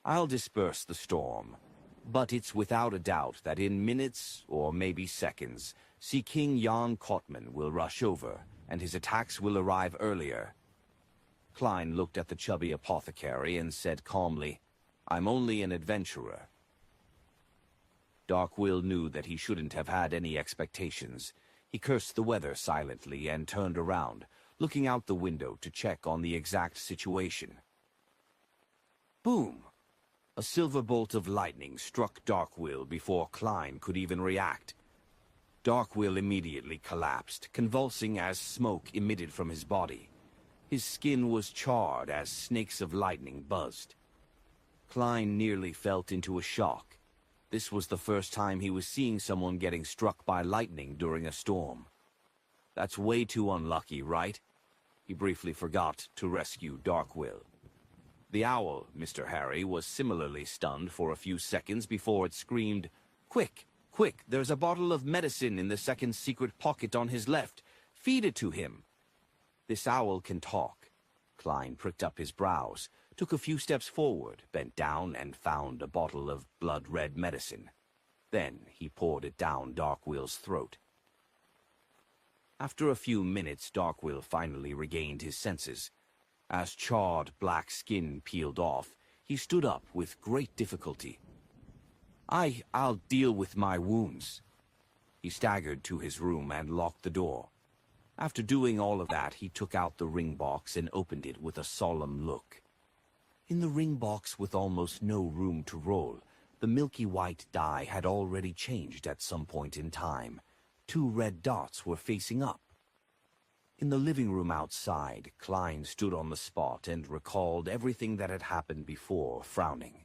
I'll disperse the storm. But it's without a doubt that in minutes, or maybe seconds, Sea King Jan Kotman will rush over, and his attacks will arrive earlier." Klein looked at the chubby apothecary and said calmly, "I'm only an adventurer." Darkwill knew that he shouldn't have had any expectations. He cursed the weather silently and turned around, looking out the window to check on the exact situation. Boom! A silver bolt of lightning struck Darkwill before Klein could even react. Darkwill immediately collapsed, convulsing as smoke emitted from his body. His skin was charred as snakes of lightning buzzed. Klein nearly fell into a shock. This was the first time he was seeing someone getting struck by lightning during a storm. That's way too unlucky, right? He briefly forgot to rescue Darkwill. The owl, Mr. Harry, was similarly stunned for a few seconds before it screamed, "Quick! Quick! There's a bottle of medicine in the second secret pocket on his left. Feed it to him." This owl can talk. Klein pricked up his brows, took a few steps forward, bent down, and found a bottle of blood-red medicine. Then he poured it down Darkwill's throat. After a few minutes, Darkwill finally regained his senses. As charred black skin peeled off, he stood up with great difficulty. I'll deal with my wounds." He staggered to his room and locked the door. After doing all of that, he took out the ring box and opened it with a solemn look. In the ring box, with almost no room to roll, the milky white die had already changed at some point in time. 2 red dots were facing up. In the living room outside, Klein stood on the spot and recalled everything that had happened before, frowning.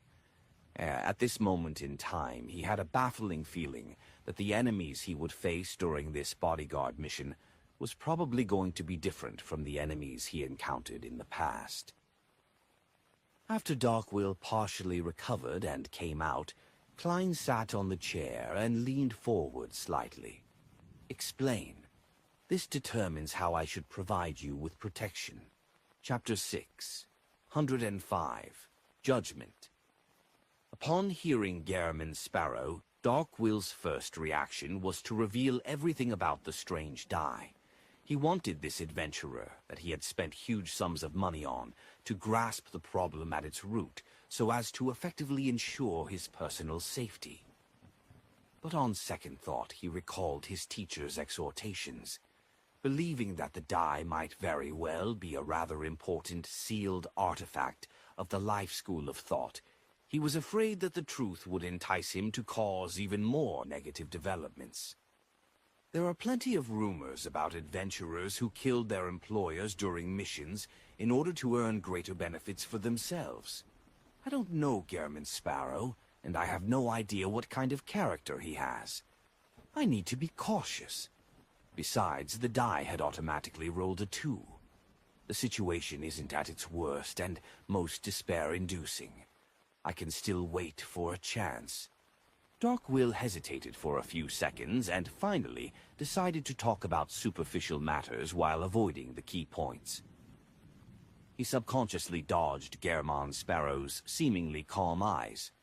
At this moment in time, he had a baffling feeling that the enemies he would face during this bodyguard mission was probably going to be different from the enemies he encountered in the past. After Darkwill partially recovered and came out, Klein sat on the chair and leaned forward slightly. "Explain. This determines how I should provide you with protection." Chapter 6, 105, Judgment. Upon hearing Gehrman Sparrow, Darkwill's first reaction was to reveal everything about the strange die. He wanted this adventurer, that he had spent huge sums of money on, to grasp the problem at its root, so as to effectively ensure his personal safety. But on second thought, he recalled his teacher's exhortations. Believing that the die might very well be a rather important sealed artifact of the life school of thought, he was afraid that the truth would entice him to cause even more negative developments. There are plenty of rumors about adventurers who killed their employers during missions in order to earn greater benefits for themselves. I don't know Gehrman Sparrow, and I have no idea what kind of character he has. I need to be cautious. Besides, the die had automatically rolled a 2. The situation isn't at its worst and most despair-inducing. I can still wait for a chance. Darkwill hesitated for a few seconds and finally decided to talk about superficial matters while avoiding the key points. He subconsciously dodged Gehrman Sparrow's seemingly calm eyes.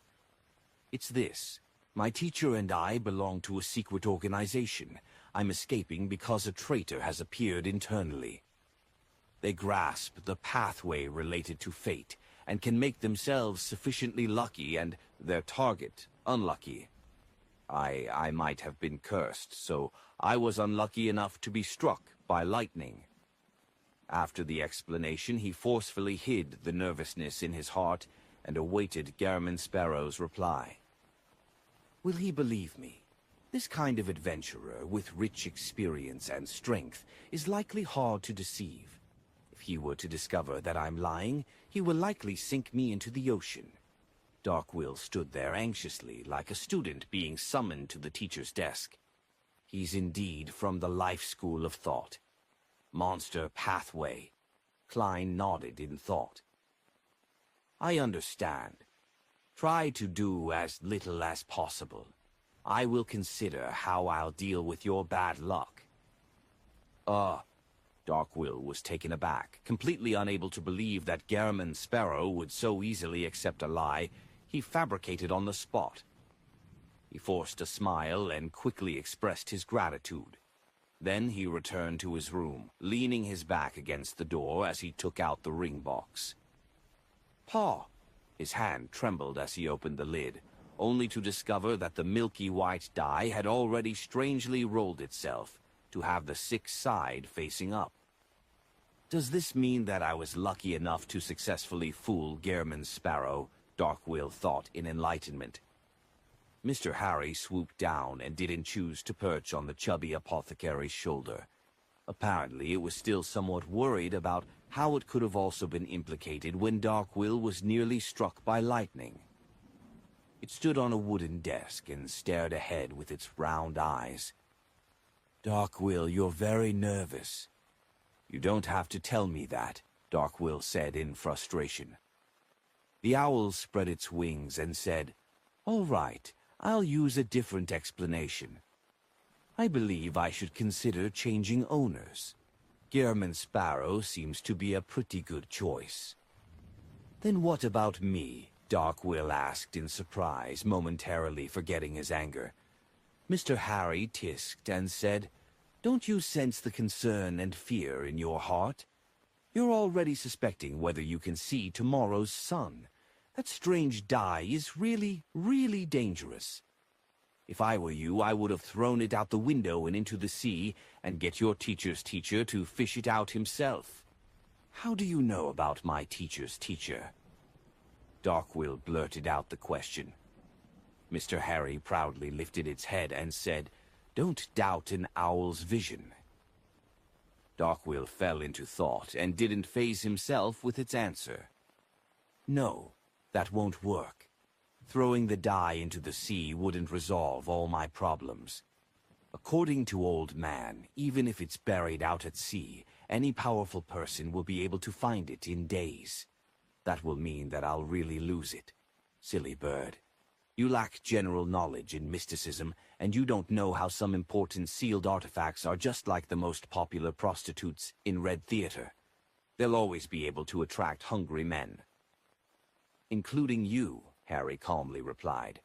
"It's this. My teacher and I belong to a secret organization. I'm escaping because a traitor has appeared internally. They grasp the pathway related to fate and can make themselves sufficiently lucky and their target unlucky. I might have been cursed, so I was unlucky enough to be struck by lightning." After the explanation, he forcefully hid the nervousness in his heart and awaited Gehrman Sparrow's reply. Will he believe me? This kind of adventurer, with rich experience and strength, is likely hard to deceive. If he were to discover that I'm lying, he will likely sink me into the ocean. Darkwill stood there anxiously, like a student being summoned to the teacher's desk. He's indeed from the life school of thought. Monster pathway. Klein nodded in thought. I understand. Try to do as little as possible. I will consider how I'll deal with your bad luck. Darkwill was taken aback, completely unable to believe that Gehrman Sparrow would so easily accept a lie he fabricated on the spot. He forced a smile and quickly expressed his gratitude. Then he returned to his room, leaning his back against the door as he took out the ring box. "Pa!" His hand trembled as he opened the lid, only to discover that the milky white die had already strangely rolled itself to have the 6th side facing up. Does this mean that I was lucky enough to successfully fool Gehrman Sparrow? Darkwill thought in enlightenment. Mr. Harry swooped down and didn't choose to perch on the chubby apothecary's shoulder. Apparently, it was still somewhat worried about how it could have also been implicated when Darkwill was nearly struck by lightning. It stood on a wooden desk and stared ahead with its round eyes. "Darkwill, you're very nervous." "You don't have to tell me that," Darkwill said in frustration. The owl spread its wings and said, "All right, I'll use a different explanation. I believe I should consider changing owners. Gehrman Sparrow seems to be a pretty good choice." "Then what about me?" Darkwill asked in surprise, momentarily forgetting his anger. Mr. Harry tisked and said, "Don't you sense the concern and fear in your heart? You're already suspecting whether you can see tomorrow's sun. That strange die is really, really dangerous. If I were you, I would have thrown it out the window and into the sea and get your teacher's teacher to fish it out himself." "How do you know about my teacher's teacher?" Darkwill blurted out the question. Mr. Harry proudly lifted its head and said, "Don't doubt an owl's vision." Darkwill fell into thought and didn't faze himself with its answer. "No, that won't work. Throwing the die into the sea wouldn't resolve all my problems. According to Old Man, even if it's buried out at sea, any powerful person will be able to find it in days. That will mean that I'll really lose it. Silly bird. You lack general knowledge in mysticism, and you don't know how some important sealed artifacts are just like the most popular prostitutes in Red Theater. They'll always be able to attract hungry men." "Including you," Harry calmly replied.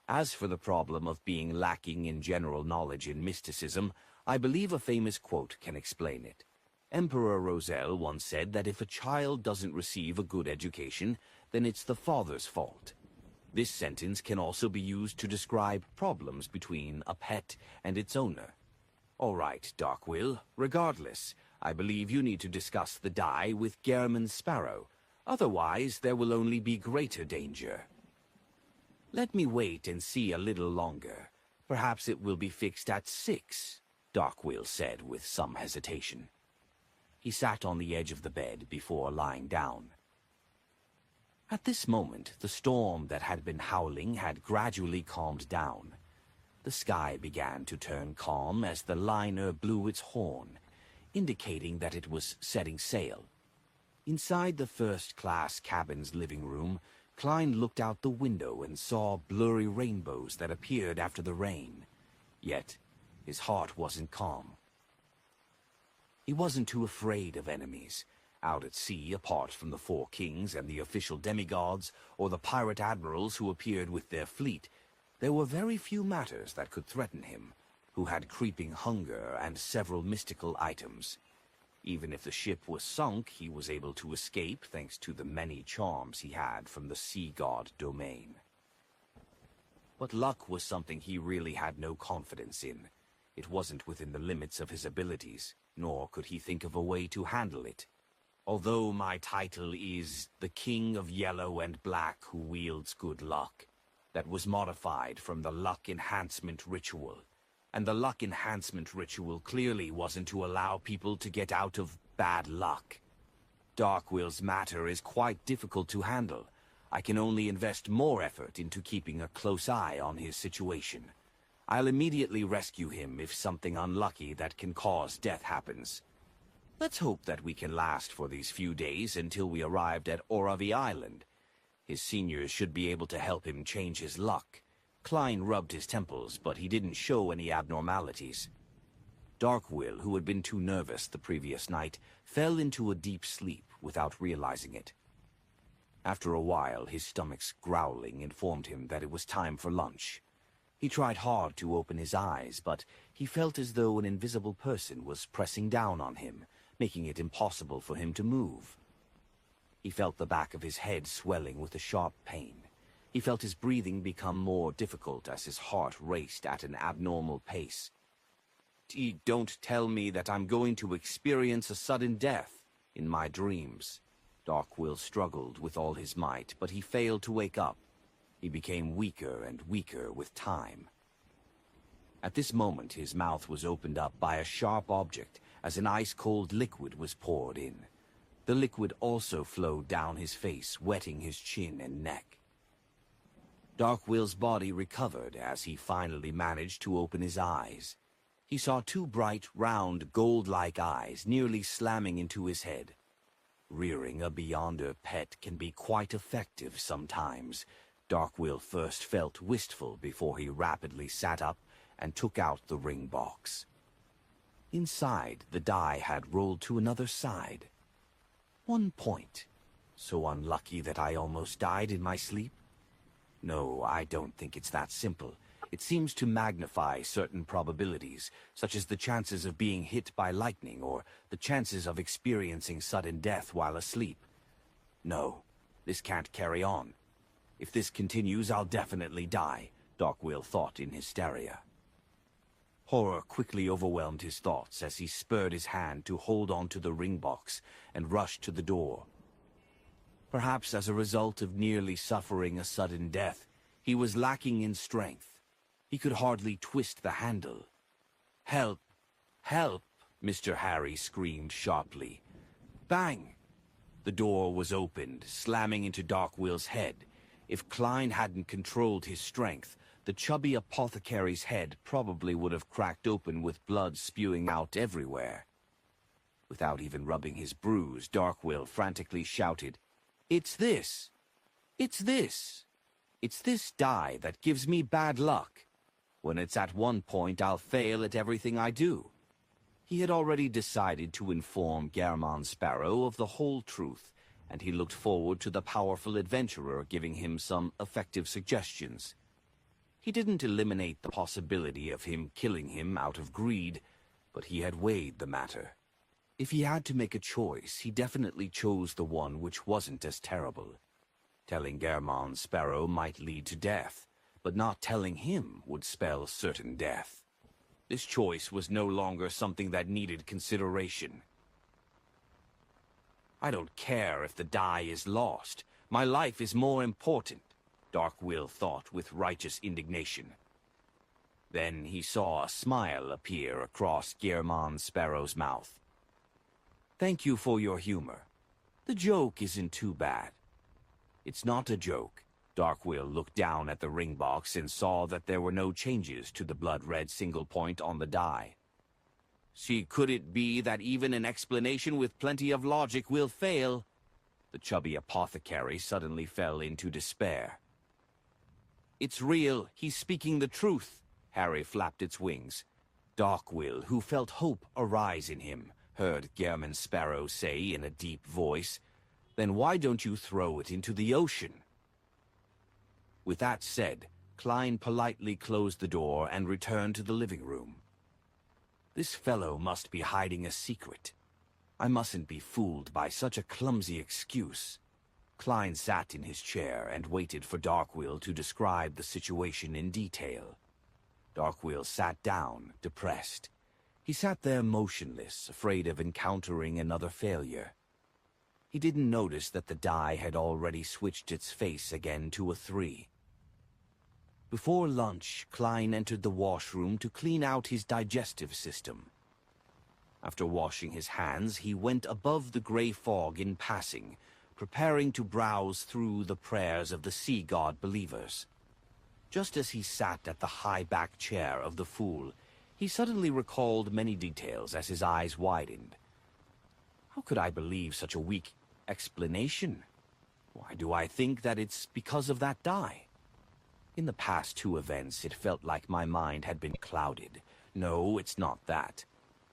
"As for the problem of being lacking in general knowledge in mysticism, I believe a famous quote can explain it. Emperor Roselle once said that if a child doesn't receive a good education, then it's the father's fault. This sentence can also be used to describe problems between a pet and its owner. All right, Darkwill, regardless, I believe you need to discuss the die with Gehrman Sparrow. Otherwise, there will only be greater danger." "Let me wait and see a little longer. Perhaps it will be fixed at 6, Darkwill said with some hesitation. He sat on the edge of the bed before lying down. At this moment, the storm that had been howling had gradually calmed down. The sky began to turn calm as the liner blew its horn, indicating that it was setting sail. Inside the first-class cabin's living room, Klein looked out the window and saw blurry rainbows that appeared after the rain. Yet, his heart wasn't calm. He wasn't too afraid of enemies. Out at sea, apart from the four kings and the official demigods, or the pirate admirals who appeared with their fleet, there were very few matters that could threaten him, who had creeping hunger and several mystical items. Even if the ship was sunk, he was able to escape thanks to the many charms he had from the sea god domain. But luck was something he really had no confidence in. It wasn't within the limits of his abilities, nor could he think of a way to handle it. Although my title is the King of Yellow and Black who wields good luck, that was modified from the luck enhancement ritual. And the luck enhancement ritual clearly wasn't to allow people to get out of bad luck. Darkwill's matter is quite difficult to handle. I can only invest more effort into keeping a close eye on his situation. I'll immediately rescue him if something unlucky that can cause death happens. Let's hope that we can last for these few days until we arrived at Oravi Island. His seniors should be able to help him change his luck. Klein rubbed his temples, but he didn't show any abnormalities. Darkwill, who had been too nervous the previous night, fell into a deep sleep without realizing it. After a while, his stomach's growling informed him that it was time for lunch. He tried hard to open his eyes, but he felt as though an invisible person was pressing down on him, making it impossible for him to move. He felt the back of his head swelling with a sharp pain. He felt his breathing become more difficult as his heart raced at an abnormal pace. Don't tell me that I'm going to experience a sudden death in my dreams. Darkwill struggled with all his might, but he failed to wake up. He became weaker and weaker with time. At this moment, his mouth was opened up by a sharp object as an ice-cold liquid was poured in. The liquid also flowed down his face, wetting his chin and neck. Darkwill's body recovered as he finally managed to open his eyes. He saw two bright, round, gold-like eyes nearly slamming into his head. Rearing a Beyonder pet can be quite effective sometimes. Darkwill first felt wistful before he rapidly sat up and took out the ring box. Inside, the die had rolled to another side. 1 point. So unlucky that I almost died in my sleep? No, I don't think it's that simple. It seems to magnify certain probabilities, such as the chances of being hit by lightning or the chances of experiencing sudden death while asleep. No, this can't carry on. If this continues, I'll definitely die, Darkwill thought in hysteria. Horror quickly overwhelmed his thoughts as he spurred his hand to hold on to the ring box and rushed to the door. Perhaps as a result of nearly suffering a sudden death, he was lacking in strength. He could hardly twist the handle. "Help! Help!" Mr. Harry screamed sharply. Bang! The door was opened, slamming into Darkwill's head. If Klein hadn't controlled his strength, the chubby apothecary's head probably would have cracked open with blood spewing out everywhere. Without even rubbing his bruise, Darkwill frantically shouted, "It's this! It's this! It's this die that gives me bad luck. When it's at 1 point, I'll fail at everything I do." He had already decided to inform Gehrman Sparrow of the whole truth, and he looked forward to the powerful adventurer giving him some effective suggestions. He didn't eliminate the possibility of him killing him out of greed, but he had weighed the matter. If he had to make a choice, he definitely chose the one which wasn't as terrible. Telling Gehrman Sparrow might lead to death, but not telling him would spell certain death. This choice was no longer something that needed consideration. "I don't care if the die is lost. My life is more important," Darkwill thought with righteous indignation. Then he saw a smile appear across Gehrman Sparrow's mouth. "Thank you for your humor. The joke isn't too bad." "It's not a joke." Darkwill looked down at the ring box and saw that there were no changes to the blood-red single point on the die. "See, could it be that even an explanation with plenty of logic will fail?" The chubby apothecary suddenly fell into despair. "It's real. He's speaking the truth." Harry flapped its wings. Darkwill, who felt hope arise in him, heard Gehrman Sparrow say in a deep voice, "Then why don't you throw it into the ocean?" With that said, Klein politely closed the door and returned to the living room. This fellow must be hiding a secret. I mustn't be fooled by such a clumsy excuse. Klein sat in his chair and waited for Darkwill to describe the situation in detail. Darkwill sat down, depressed. He sat there motionless, afraid of encountering another failure. He didn't notice that the die had already switched its face again to a 3. Before lunch, Klein entered the washroom to clean out his digestive system. After washing his hands, he went above the gray fog in passing, preparing to browse through the prayers of the sea god believers. Just as he sat at the high-backed chair of the fool, he suddenly recalled many details as his eyes widened. How could I believe such a weak explanation? Why do I think that it's because of that die? In the past 2 events, it felt like my mind had been clouded. No, it's not that.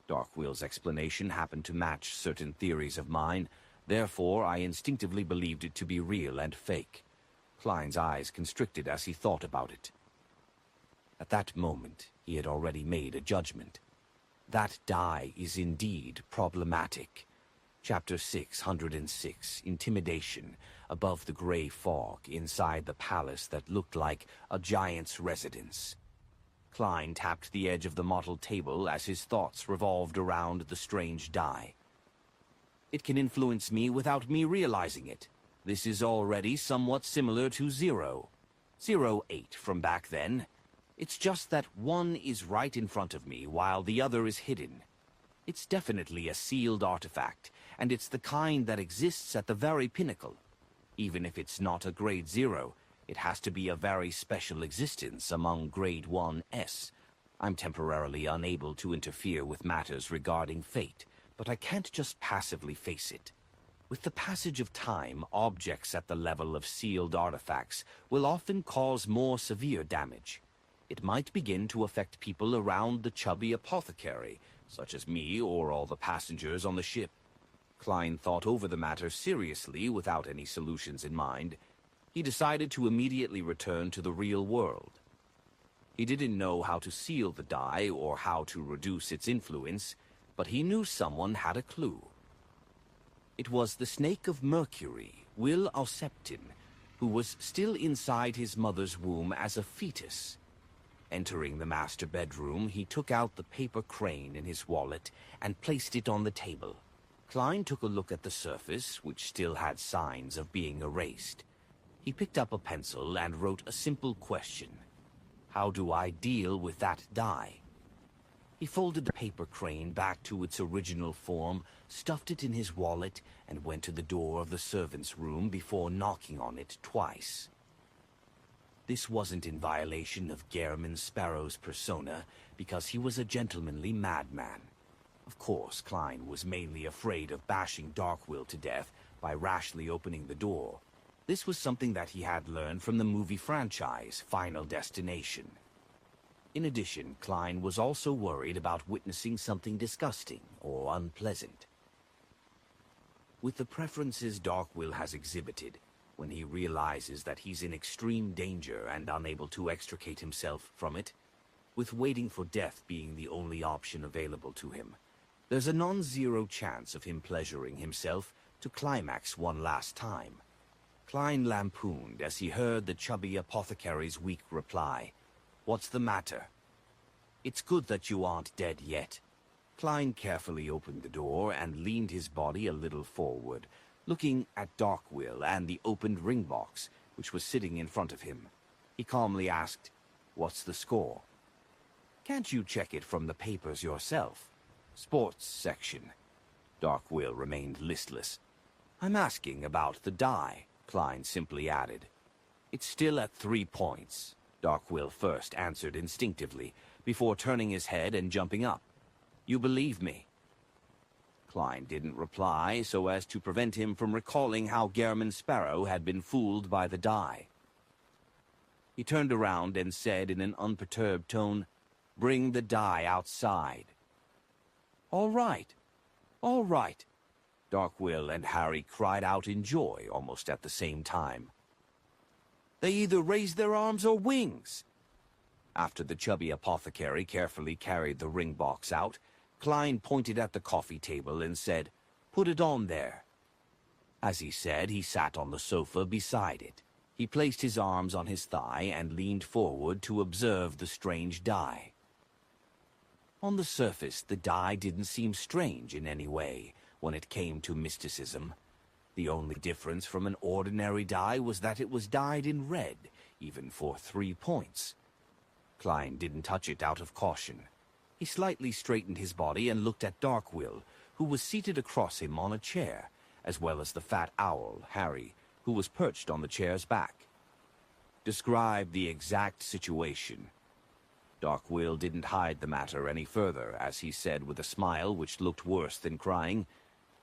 Darkwill's explanation happened to match certain theories of mine. Therefore, I instinctively believed it to be real and fake. Klein's eyes constricted as he thought about it. At that moment, he had already made a judgment. That die is indeed problematic. Chapter 606, Intimidation, above the gray fog, inside the palace that looked like a giant's residence. Klein tapped the edge of the model table as his thoughts revolved around the strange die. It can influence me without me realizing it. This is already somewhat similar to 0. 08 from back then. It's just that one is right in front of me while the other is hidden. It's definitely a sealed artifact, and it's the kind that exists at the very pinnacle. Even if it's not a Grade 0, it has to be a very special existence among Grade 1s. I'm temporarily unable to interfere with matters regarding fate, but I can't just passively face it. With the passage of time, objects at the level of sealed artifacts will often cause more severe damage. It might begin to affect people around the chubby apothecary, such as me or all the passengers on the ship. Klein thought over the matter seriously without any solutions in mind. He decided to immediately return to the real world. He didn't know how to seal the die or how to reduce its influence, but he knew someone had a clue. It was the Snake of Mercury, Will Auceptin, who was still inside his mother's womb as a fetus. Entering the master bedroom, he took out the paper crane in his wallet and placed it on the table. Klein took a look at the surface, which still had signs of being erased. He picked up a pencil and wrote a simple question. How do I deal with that die? He folded the paper crane back to its original form, stuffed it in his wallet, and went to the door of the servants' room before knocking on it twice. This wasn't in violation of Gehrman Sparrow's persona, because he was a gentlemanly madman. Of course, Klein was mainly afraid of bashing Darkwill to death by rashly opening the door. This was something that he had learned from the movie franchise, Final Destination. In addition, Klein was also worried about witnessing something disgusting or unpleasant. With the preferences Darkwill has exhibited, when he realizes that he's in extreme danger and unable to extricate himself from it, with waiting for death being the only option available to him, there's a non-zero chance of him pleasuring himself to climax one last time. Klein lampooned as he heard the chubby apothecary's weak reply. What's the matter? It's good that you aren't dead yet. Klein carefully opened the door and leaned his body a little forward, looking at Darkwill and the opened ring box, which was sitting in front of him. He calmly asked, What's the score? Can't you check it from the papers yourself? Sports section. Darkwill remained listless. I'm asking about the die, Klein simply added. It's still at 3 points, Darkwill first answered instinctively, before turning his head and jumping up. You believe me? Klein didn't reply so as to prevent him from recalling how Gehrman Sparrow had been fooled by the die. He turned around and said in an unperturbed tone, Bring the die outside. All right, Darkwill and Harry cried out in joy almost at the same time. They either raise their arms or wings. After the chubby apothecary carefully carried the ring box out, Klein pointed at the coffee table and said, Put it on there. As he said, he sat on the sofa beside it. He placed his arms on his thigh and leaned forward to observe the strange die. On the surface, the die didn't seem strange in any way when it came to mysticism. The only difference from an ordinary die was that it was dyed in red, even for 3 points. Klein didn't touch it out of caution. He slightly straightened his body and looked at Darkwill, who was seated across him on a chair, as well as the fat owl, Harry, who was perched on the chair's back. Describe the exact situation. Darkwill didn't hide the matter any further, as he said with a smile which looked worse than crying,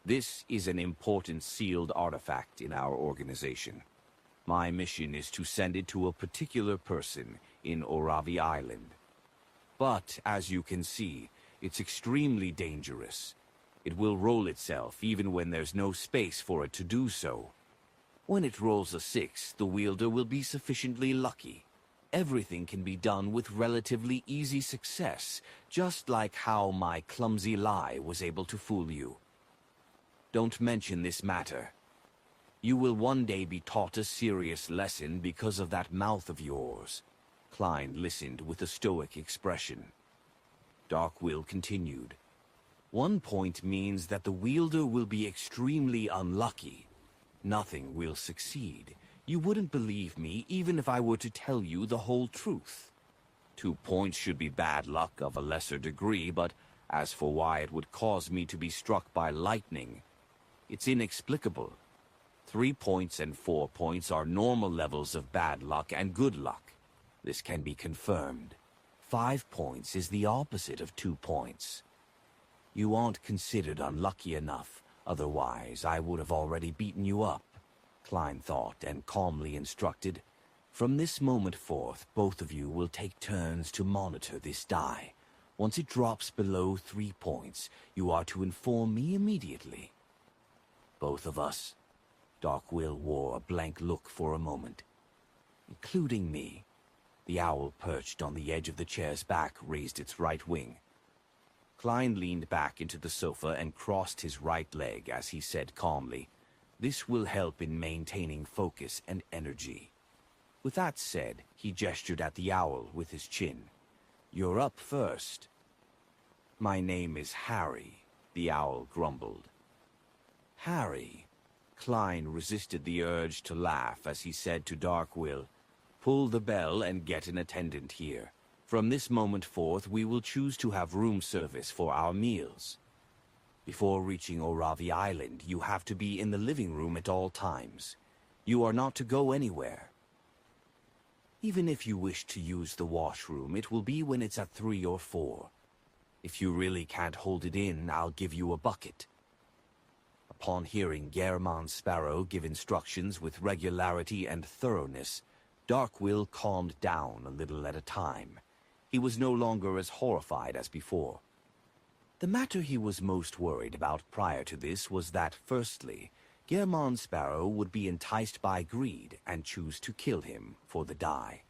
This is an important sealed artifact in our organization. My mission is to send it to a particular person in Oravi Island. But, as you can see, it's extremely dangerous. It will roll itself even when there's no space for it to do so. When it rolls a 6, the wielder will be sufficiently lucky. Everything can be done with relatively easy success, just like how my clumsy lie was able to fool you. Don't mention this matter. You will one day be taught a serious lesson because of that mouth of yours. Klein listened with a stoic expression. Darkwill continued. 1 point means that the wielder will be extremely unlucky. Nothing will succeed. You wouldn't believe me even if I were to tell you the whole truth. 2 points should be bad luck of a lesser degree, but as for why it would cause me to be struck by lightning, it's inexplicable. 3 points and 4 points are normal levels of bad luck and good luck. This can be confirmed. 5 points is the opposite of 2 points. You aren't considered unlucky enough, otherwise I would have already beaten you up, Klein thought and calmly instructed. From this moment forth, both of you will take turns to monitor this die. Once it drops below 3 points, you are to inform me immediately. Both of us. Darkwill wore a blank look for a moment. Including me. The owl perched on the edge of the chair's back raised its right wing. Klein leaned back into the sofa and crossed his right leg as he said calmly, "This will help in maintaining focus and energy." With that said, he gestured at the owl with his chin. "You're up first." "My name is Harry," the owl grumbled. "Harry." Klein resisted the urge to laugh as he said to Darkwill, "Pull the bell and get an attendant here. From this moment forth, we will choose to have room service for our meals. Before reaching Oravi Island, you have to be in the living room at all times. You are not to go anywhere. Even if you wish to use the washroom, it will be when it's at 3 or 4. If you really can't hold it in, I'll give you a bucket." Upon hearing Gehrman Sparrow give instructions with regularity and thoroughness, Darkwill calmed down a little at a time. He was no longer as horrified as before. The matter he was most worried about prior to this was that, firstly, Gehrman Sparrow would be enticed by greed and choose to kill him for the die.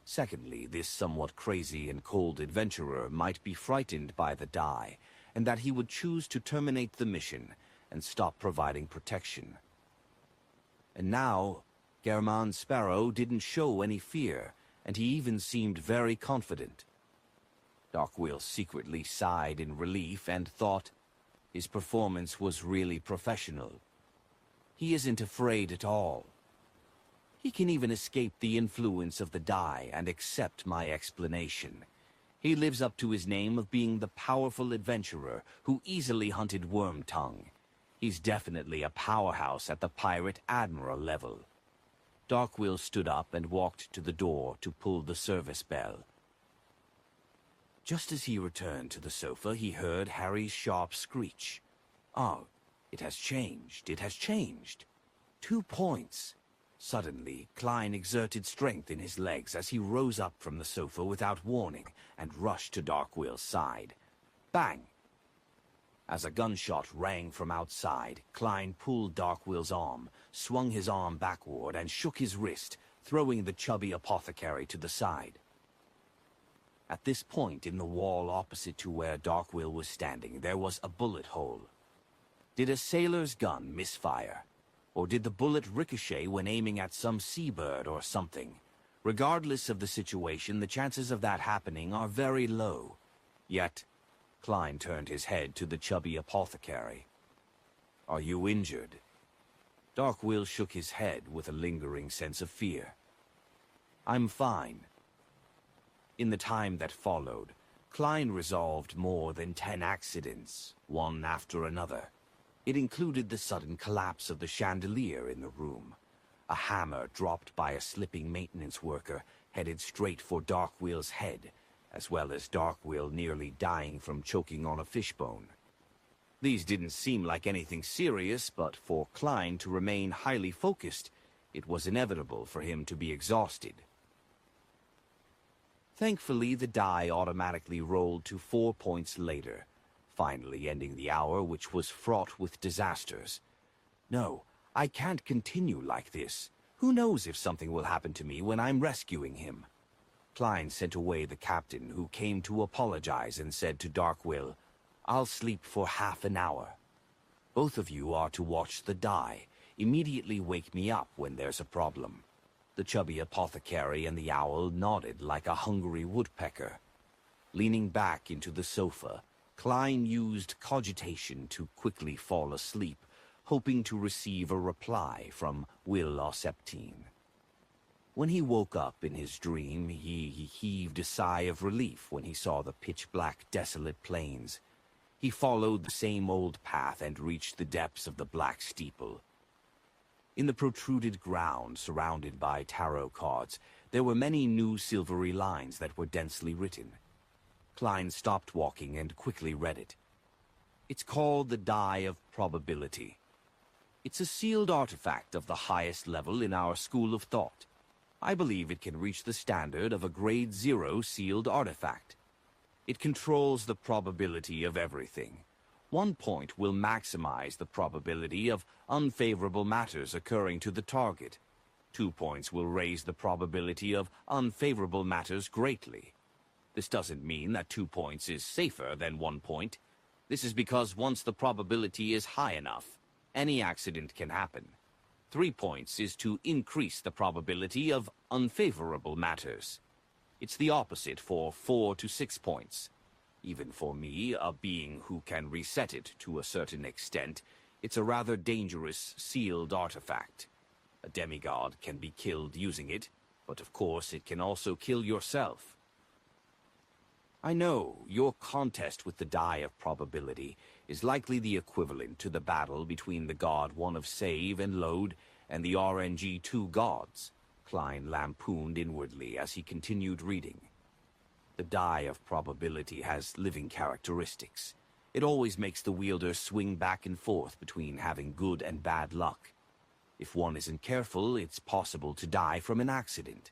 Secondly, this somewhat crazy and cold adventurer might be frightened by the die, and that he would choose to terminate the mission and stop providing protection. And now, Gehrman Sparrow didn't show any fear, and he even seemed very confident. Darkwill secretly sighed in relief and thought his performance was really professional. He isn't afraid at all. He can even escape the influence of the die and accept my explanation. He lives up to his name of being the powerful adventurer who easily hunted Wormtongue. He's definitely a powerhouse at the pirate admiral level. Darkwill stood up and walked to the door to pull the service bell. Just as he returned to the sofa, he heard Harry's sharp screech. "Oh, it has changed, it has changed. 2 points." Suddenly, Klein exerted strength in his legs as he rose up from the sofa without warning and rushed to Darkwill's side. Bang! As a gunshot rang from outside, Klein pulled Darkwill's arm, swung his arm backward, and shook his wrist, throwing the chubby apothecary to the side. At this point in the wall opposite to where Darkwill was standing, there was a bullet hole. Did a sailor's gun misfire? Or did the bullet ricochet when aiming at some seabird or something? Regardless of the situation, the chances of that happening are very low. Yet, Klein turned his head to the chubby apothecary. "Are you injured?" Darkwill shook his head with a lingering sense of fear. "I'm fine." In the time that followed, Klein resolved more than 10 accidents, one after another. It included the sudden collapse of the chandelier in the room, a hammer dropped by a slipping maintenance worker headed straight for Darkwill's head, as well as Darkwill nearly dying from choking on a fishbone. These didn't seem like anything serious, but for Klein to remain highly focused, it was inevitable for him to be exhausted. Thankfully, the die automatically rolled to 4 points later, finally ending the hour, which was fraught with disasters. No, I can't continue like this. Who knows if something will happen to me when I'm rescuing him? Klein sent away the captain, who came to apologize and said to Darkwill, "I'll sleep for half an hour. Both of you are to watch the die. Immediately wake me up when there's a problem." The chubby apothecary and the owl nodded like a hungry woodpecker. Leaning back into the sofa, Klein used cogitation to quickly fall asleep, hoping to receive a reply from Will Osseptine. When he woke up in his dream, he heaved a sigh of relief when he saw the pitch-black, desolate plains. He followed the same old path and reached the depths of the black steeple. In the protruded ground surrounded by tarot cards, there were many new silvery lines that were densely written. Klein stopped walking and quickly read it. It's called the Die of Probability. It's a sealed artifact of the highest level in our school of thought. I believe it can reach the standard of a grade 0 sealed artifact. It controls the probability of everything. 1 point will maximize the probability of unfavorable matters occurring to the target. 2 points will raise the probability of unfavorable matters greatly. This doesn't mean that 2 points is safer than 1 point. This is because once the probability is high enough, any accident can happen. 3 points is to increase the probability of unfavorable matters. It's the opposite for 4 to 6 points. Even for me, a being who can reset it to a certain extent, it's a rather dangerous sealed artifact. A demigod can be killed using it, but of course it can also kill yourself. I know your contest with the Die of Probability is likely the equivalent to the battle between the god One of Save and Load and the RNG-2 gods, Klein lampooned inwardly as he continued reading. The Die of Probability has living characteristics. It always makes the wielder swing back and forth between having good and bad luck. If one isn't careful, it's possible to die from an accident.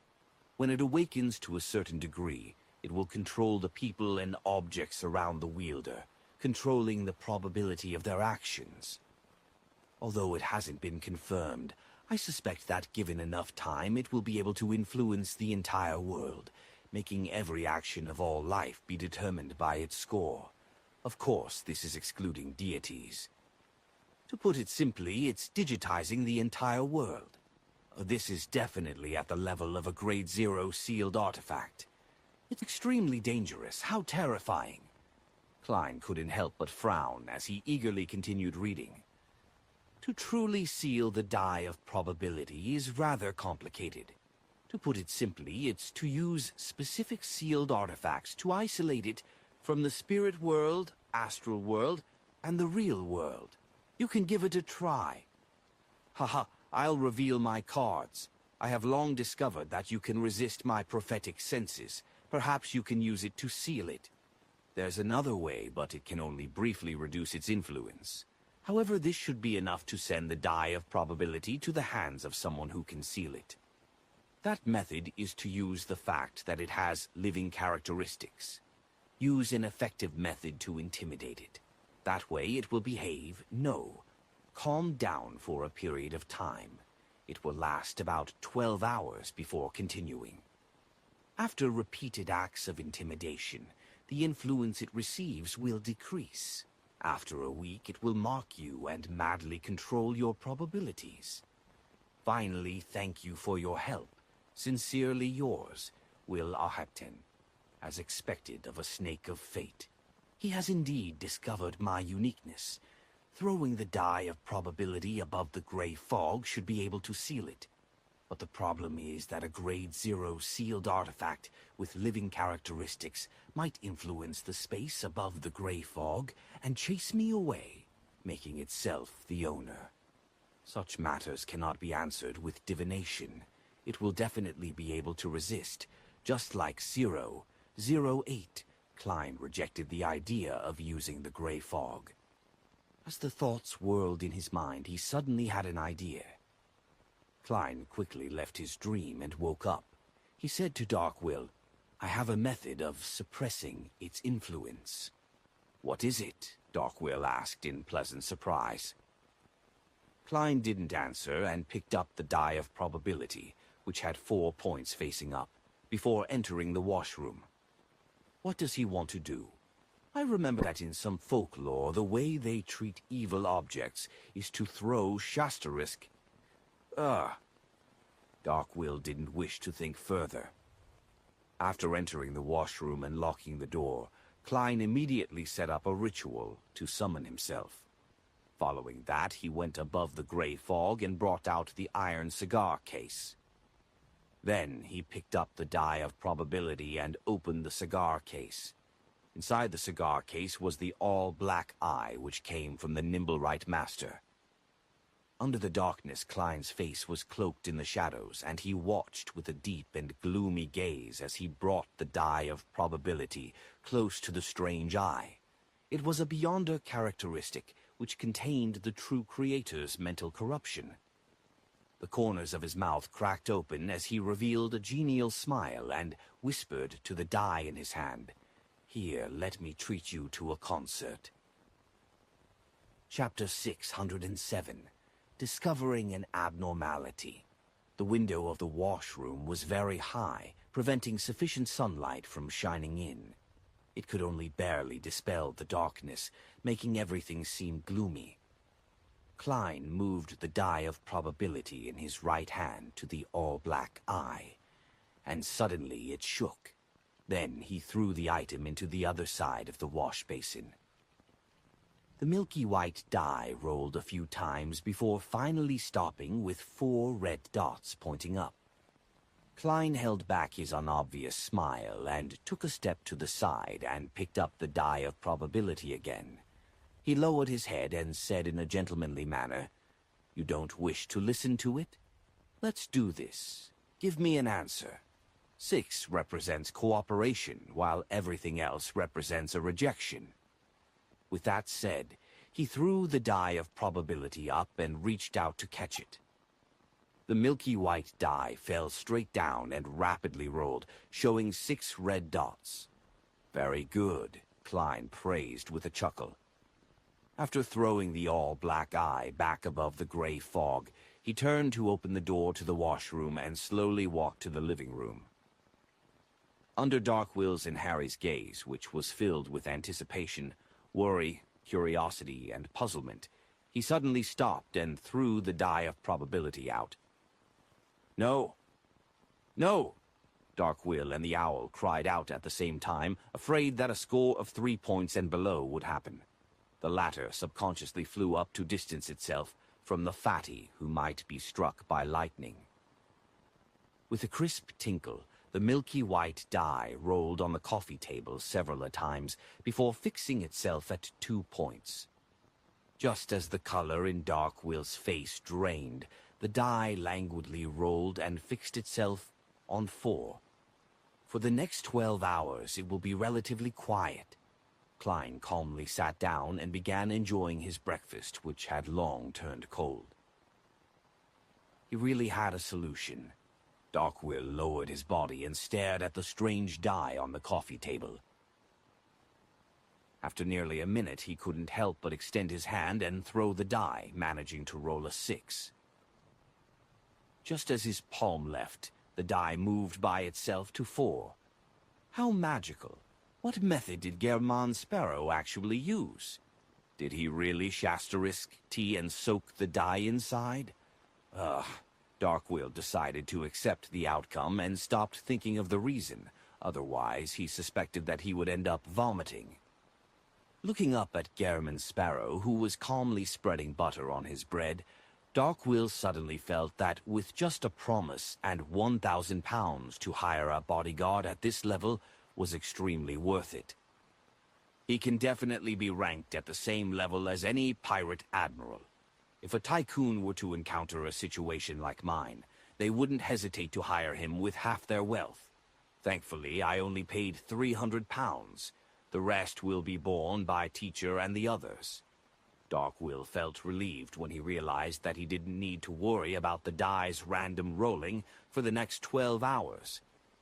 When it awakens to a certain degree, it will control the people and objects around the wielder, controlling the probability of their actions. Although it hasn't been confirmed, I suspect that given enough time it will be able to influence the entire world, making every action of all life be determined by its score. Of course, this is excluding deities. To put it simply, it's digitizing the entire world. This is definitely at the level of a grade 0 sealed artifact. It's extremely dangerous. How terrifying. Klein couldn't help but frown as he eagerly continued reading. To truly seal the Die of Probability is rather complicated. To put it simply, it's to use specific sealed artifacts to isolate it from the spirit world, astral world, and the real world. You can give it a try. Haha, I'll reveal my cards. I have long discovered that you can resist my prophetic senses. Perhaps you can use it to seal it. There's another way, but it can only briefly reduce its influence. However, this should be enough to send the Die of Probability to the hands of someone who can seal it. That method is to use the fact that it has living characteristics. Use an effective method to intimidate it. That way it will behave, calm down for a period of time. It will last about 12 hours before continuing. After repeated acts of intimidation, the influence it receives will decrease. After a week, it will mock you and madly control your probabilities. Finally, thank you for your help. Sincerely yours, Will Ahapten. As expected of a snake of fate. He has indeed discovered my uniqueness. Throwing the Die of Probability above the gray fog should be able to seal it. But the problem is that a grade 0 sealed artifact with living characteristics might influence the space above the gray fog and chase me away, making itself the owner. Such matters cannot be answered with divination. It will definitely be able to resist, just like 008. Klein rejected the idea of using the gray fog. As the thoughts whirled in his mind, he suddenly had an idea. Klein quickly left his dream and woke up. He said to Dark Will, I have a method of suppressing its influence. What is it? Dark Will asked in pleasant surprise. Klein didn't answer and picked up the Die of Probability, which had 4 points facing up, before entering the washroom. What does he want to do? I remember that in some folklore, the way they treat evil objects is to throw Shastarisk. Dark Will didn't wish to think further. After entering the washroom and locking the door, Klein immediately set up a ritual to summon himself. Following that, he went above the gray fog and brought out the iron cigar case. Then he picked up the die of probability and opened the cigar case. Inside the cigar case was the all-black eye which came from the Nimblewright Master. Under the darkness, Klein's face was cloaked in the shadows, and he watched with a deep and gloomy gaze as he brought the die of probability close to the strange eye. It was a Beyonder characteristic which contained the true creator's mental corruption. The corners of his mouth cracked open as he revealed a genial smile and whispered to the die in his hand, "Here, let me treat you to a concert." Chapter 607. Discovering an Abnormality. The window of the washroom was very high, preventing sufficient sunlight from shining in. It could only barely dispel the darkness, making everything seem gloomy. Klein moved the die of probability in his right hand to the all-black eye, and suddenly it shook. Then he threw the item into the other side of the wash basin. The milky white die rolled a few times before finally stopping with 4 red dots pointing up. Klein held back his unobvious smile and took a step to the side and picked up the die of probability again. He lowered his head and said in a gentlemanly manner, "You don't wish to listen to it? Let's do this. Give me an answer. 6 represents cooperation, while everything else represents a rejection." With that said, he threw the die of probability up and reached out to catch it. The milky white die fell straight down and rapidly rolled, showing 6 red dots. "Very good," Klein praised with a chuckle. After throwing the all-black eye back above the gray fog, he turned to open the door to the washroom and slowly walked to the living room. Under Darkwill's and Harry's gaze, which was filled with anticipation, worry, curiosity, and puzzlement, he suddenly stopped and threw the die of probability out. "No! No!" Darkwill and the owl cried out at the same time, afraid that a score of 3 points and below would happen. The latter subconsciously flew up to distance itself from the fatty who might be struck by lightning. With a crisp tinkle, the milky white die rolled on the coffee table several times before fixing itself at 2 points. Just as the color in Darkwill's face drained, the die languidly rolled and fixed itself on 4. For the next 12 hours it will be relatively quiet. Klein calmly sat down and began enjoying his breakfast, which had long turned cold. He really had a solution. Darkwill lowered his body and stared at the strange die on the coffee table. After nearly a minute, he couldn't help but extend his hand and throw the die, managing to roll a 6. Just as his palm left, the die moved by itself to 4. How magical! What method did German Sparrow actually use? Did he really Shasterisk tea and soak the die inside? Darkwill decided to accept the outcome and stopped thinking of the reason. Otherwise, he suspected that he would end up vomiting. Looking up at German Sparrow, who was calmly spreading butter on his bread, Darkwill suddenly felt that with just a promise and 1,000 pounds to hire a bodyguard at this level was extremely worth it. He can definitely be ranked at the same level as any pirate admiral. If a tycoon were to encounter a situation like mine, they wouldn't hesitate to hire him with half their wealth. Thankfully, I only paid 300 pounds. The rest will be borne by Teacher and the others. Darkwill felt relieved when he realized that he didn't need to worry about the die's random rolling for the next 12 hours.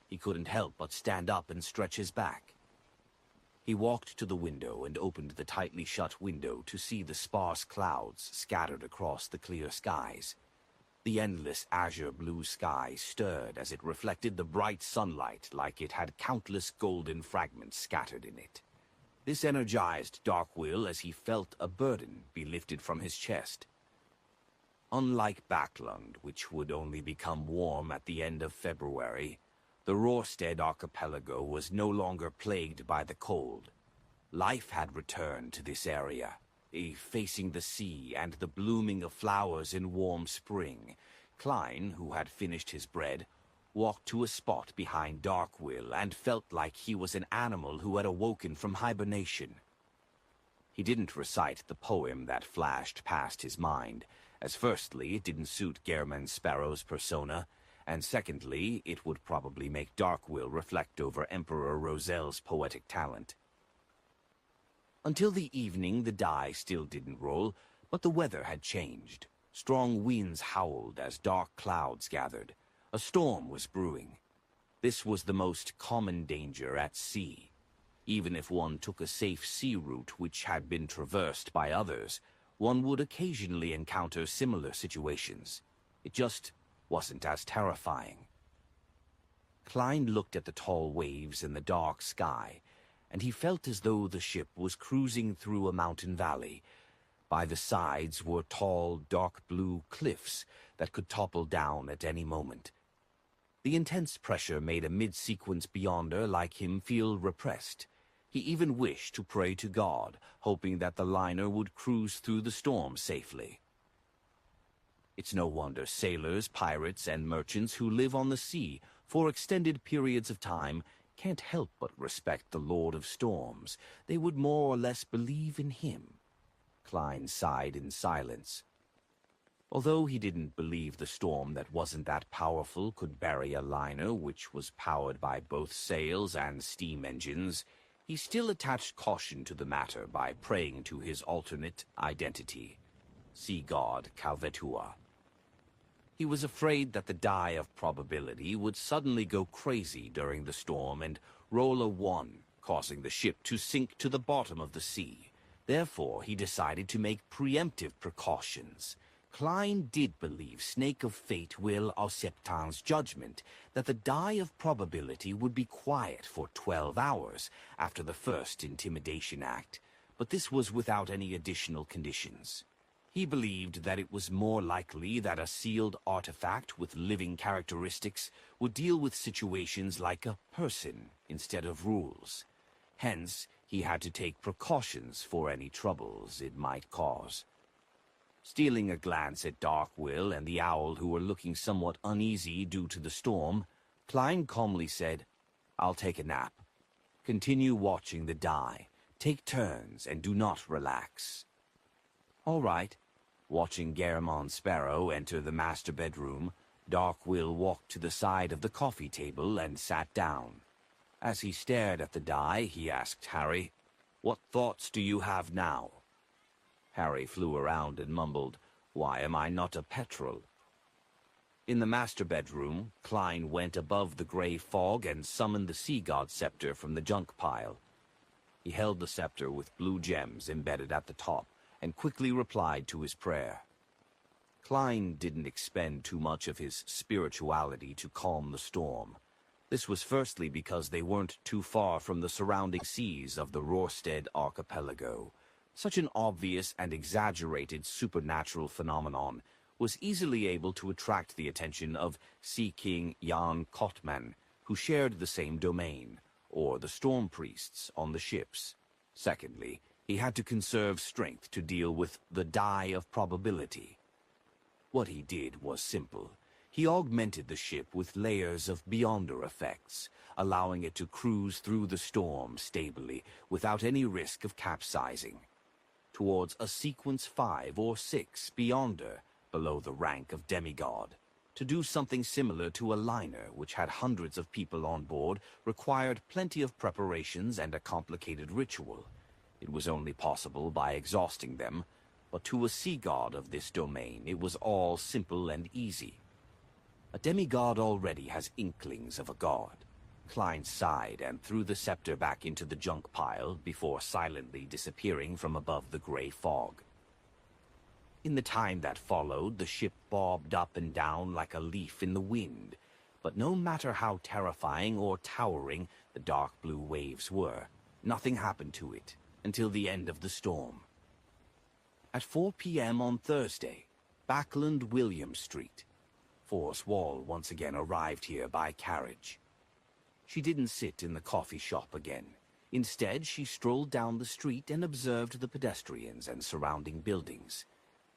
He couldn't help but stand up and stretch his back. He walked to the window and opened the tightly shut window to see the sparse clouds scattered across the clear skies. The endless azure blue sky stirred as it reflected the bright sunlight like it had countless golden fragments scattered in it. This energized Darkwill as he felt a burden be lifted from his chest. Unlike Backlund, which would only become warm at the end of February, the Rorstead archipelago was no longer plagued by the cold. Life had returned to this area, facing the sea and the blooming of flowers in warm spring. Klein, who had finished his bread, walked to a spot behind Darkwill and felt like he was an animal who had awoken from hibernation. He didn't recite the poem that flashed past his mind, as firstly, it didn't suit Gehrman Sparrow's persona, and secondly, it would probably make Darkwill reflect over Emperor Rosel's poetic talent. Until the evening, the die still didn't roll, but the weather had changed. Strong winds howled as dark clouds gathered. A storm was brewing. This was the most common danger at sea. Even if one took a safe sea route which had been traversed by others, one would occasionally encounter similar situations. It just wasn't as terrifying. Klein looked at the tall waves in the dark sky, and he felt as though the ship was cruising through a mountain valley. By the sides were tall, dark blue cliffs that could topple down at any moment. The intense pressure made a mid-sequence beyonder like him feel repressed. He even wished to pray to God, hoping that the liner would cruise through the storm safely. It's no wonder sailors, pirates, and merchants who live on the sea for extended periods of time can't help but respect the Lord of Storms. They would more or less believe in him. Klein sighed in silence. Although he didn't believe the storm that wasn't that powerful could bury a liner which was powered by both sails and steam engines, he still attached caution to the matter by praying to his alternate identity, sea god Calvetua. He was afraid that the die of probability would suddenly go crazy during the storm and roll a 1, causing the ship to sink to the bottom of the sea. Therefore, he decided to make preemptive precautions. Klein did believe Snake of Fate will Auceptan's judgment that the die of probability would be quiet for 12 hours after the first Intimidation Act, but this was without any additional conditions. He believed that it was more likely that a sealed artifact with living characteristics would deal with situations like a person instead of rules. Hence, he had to take precautions for any troubles it might cause. Stealing a glance at Darkwill and the owl who were looking somewhat uneasy due to the storm, Klein calmly said, "I'll take a nap. Continue watching the die. Take turns and do not relax." "All right." Watching Gehrman Sparrow enter the master bedroom, Darkwill walked to the side of the coffee table and sat down. As he stared at the die, he asked Harry, "What thoughts do you have now?" Harry flew around and mumbled, "Why am I not a petrel?" In the master bedroom, Klein went above the gray fog and summoned the sea god scepter from the junk pile. He held the scepter with blue gems embedded at the top, and quickly replied to his prayer. Klein didn't expend too much of his spirituality to calm the storm. This was firstly because they weren't too far from the surrounding seas of the Rorstead archipelago. Such an obvious and exaggerated supernatural phenomenon was easily able to attract the attention of Sea King Jan Kotman, who shared the same domain, or the storm priests on the ships. Secondly, he had to conserve strength to deal with the die of probability. What he did was simple. He augmented the ship with layers of beyonder effects, allowing it to cruise through the storm stably without any risk of capsizing. Towards a sequence 5 or 6 beyonder, below the rank of demigod. To do something similar to a liner which had hundreds of people on board required plenty of preparations and a complicated ritual. It was only possible by exhausting them, but to a sea god of this domain it was all simple and easy. A demigod already has inklings of a god. Klein sighed and threw the scepter back into the junk pile before silently disappearing from above the gray fog. In the time that followed, the ship bobbed up and down like a leaf in the wind, but no matter how terrifying or towering the dark blue waves were, nothing happened to it until the end of the storm. At 4 p.m. on Thursday, Backland William Street, Force Wall once again arrived here by carriage. She didn't sit in the coffee shop again. Instead, she strolled down the street and observed the pedestrians and surrounding buildings.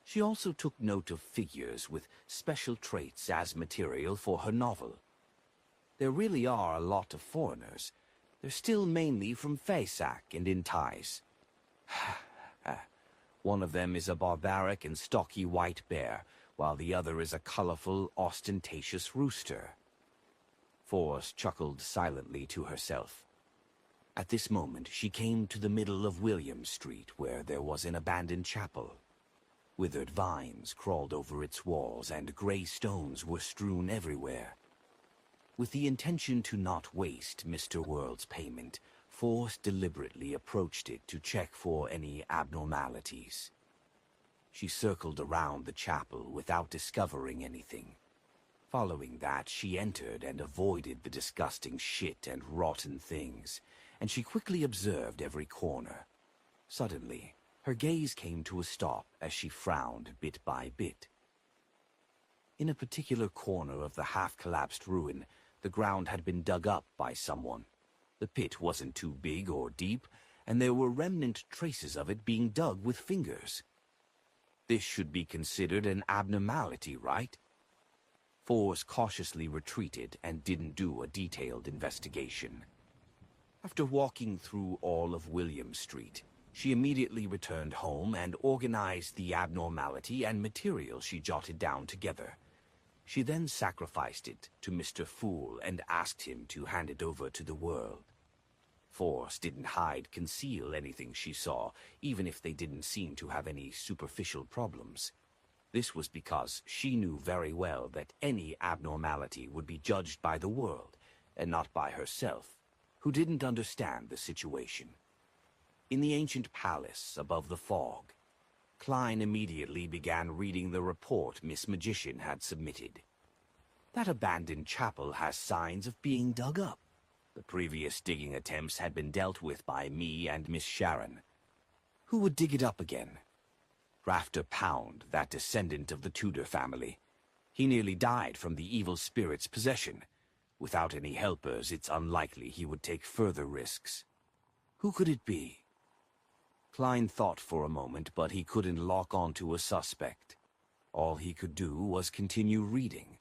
She also took note of figures with special traits as material for her novel. There really are a lot of foreigners. They're still mainly from Faysac and Intais. One of them is a barbaric and stocky white bear, while the other is a colorful, ostentatious rooster. Forrest chuckled silently to herself. At this moment, she came to the middle of William Street, where there was an abandoned chapel. Withered vines crawled over its walls, and gray stones were strewn everywhere. With the intention to not waste Mr. World's payment, Forrest deliberately approached it to check for any abnormalities. She circled around the chapel without discovering anything. Following that, she entered and avoided the disgusting shit and rotten things, and she quickly observed every corner. Suddenly, her gaze came to a stop as she frowned bit by bit. In a particular corner of the half-collapsed ruin, the ground had been dug up by someone. The pit wasn't too big or deep, and there were remnant traces of it being dug with fingers. This should be considered an abnormality, right? Forrest cautiously retreated and didn't do a detailed investigation. After walking through all of William Street, she immediately returned home and organized the abnormality and material she jotted down together. She then sacrificed it to Mr. Fool and asked him to hand it over to the world. Forrest didn't conceal anything she saw, even if they didn't seem to have any superficial problems. This was because she knew very well that any abnormality would be judged by the world, and not by herself, who didn't understand the situation. In the ancient palace above the fog, Klein immediately began reading the report Miss Magician had submitted. That abandoned chapel has signs of being dug up. The previous digging attempts had been dealt with by me and Miss Sharon. Who would dig it up again? Rafter Pound, that descendant of the Tudor family. He nearly died from the evil spirit's possession. Without any helpers, it's unlikely he would take further risks. Who could it be? Klein thought for a moment, but he couldn't lock onto a suspect. All he could do was continue reading.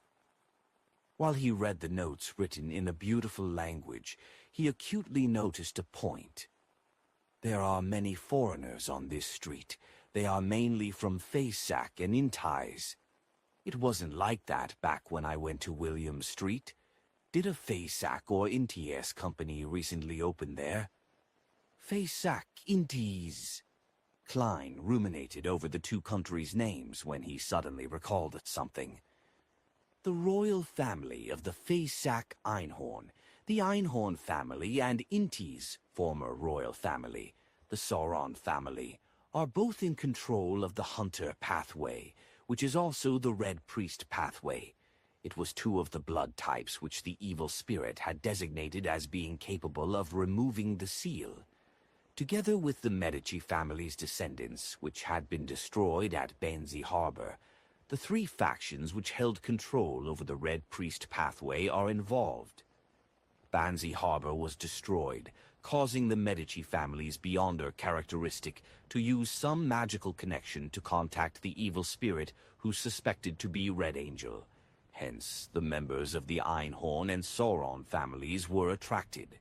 While he read the notes written in a beautiful language, he acutely noticed a point. There are many foreigners on this street. They are mainly from Faysac and Intais. It wasn't like that back when I went to William Street. Did a Faysac or Inties company recently open there? Faysac, Inties. Klein ruminated over the two countries' names when he suddenly recalled something. The royal family of the Faysac Einhorn, the Einhorn family, and Inti's former royal family, the Sauron family, are both in control of the Hunter pathway, which is also the Red Priest pathway. It was two of the blood types which the evil spirit had designated as being capable of removing the seal. Together with the Medici family's descendants, which had been destroyed at Banzi Harbor, the three factions which held control over the Red Priest pathway are involved. Banzi Harbor was destroyed, causing the Medici family's Beyonder characteristic to use some magical connection to contact the evil spirit who's suspected to be Red Angel. Hence, the members of the Einhorn and Sauron families were attracted.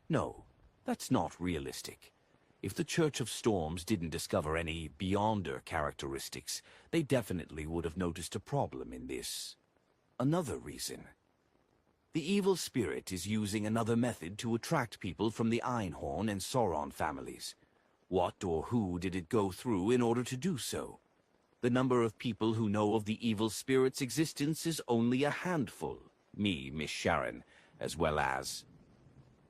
No, that's not realistic. If the Church of Storms didn't discover any Beyonder characteristics, they definitely would have noticed a problem in this. Another reason. The evil spirit is using another method to attract people from the Einhorn and Sauron families. What or who did it go through in order to do so? The number of people who know of the evil spirit's existence is only a handful. Me, Miss Sharon, as well as...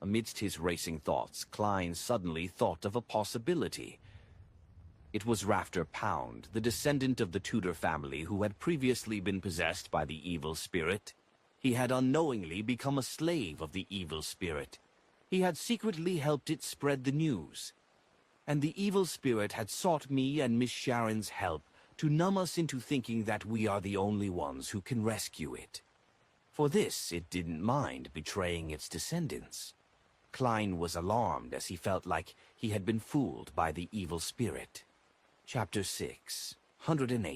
Amidst his racing thoughts, Klein suddenly thought of a possibility. It was Rafter Pound, the descendant of the Tudor family who had previously been possessed by the evil spirit. He had unknowingly become a slave of the evil spirit. He had secretly helped it spread the news. And the evil spirit had sought me and Miss Sharon's help to numb us into thinking that we are the only ones who can rescue it. For this, it didn't mind betraying its descendants. Klein was alarmed as he felt like he had been fooled by the evil spirit. Chapter 6, 108.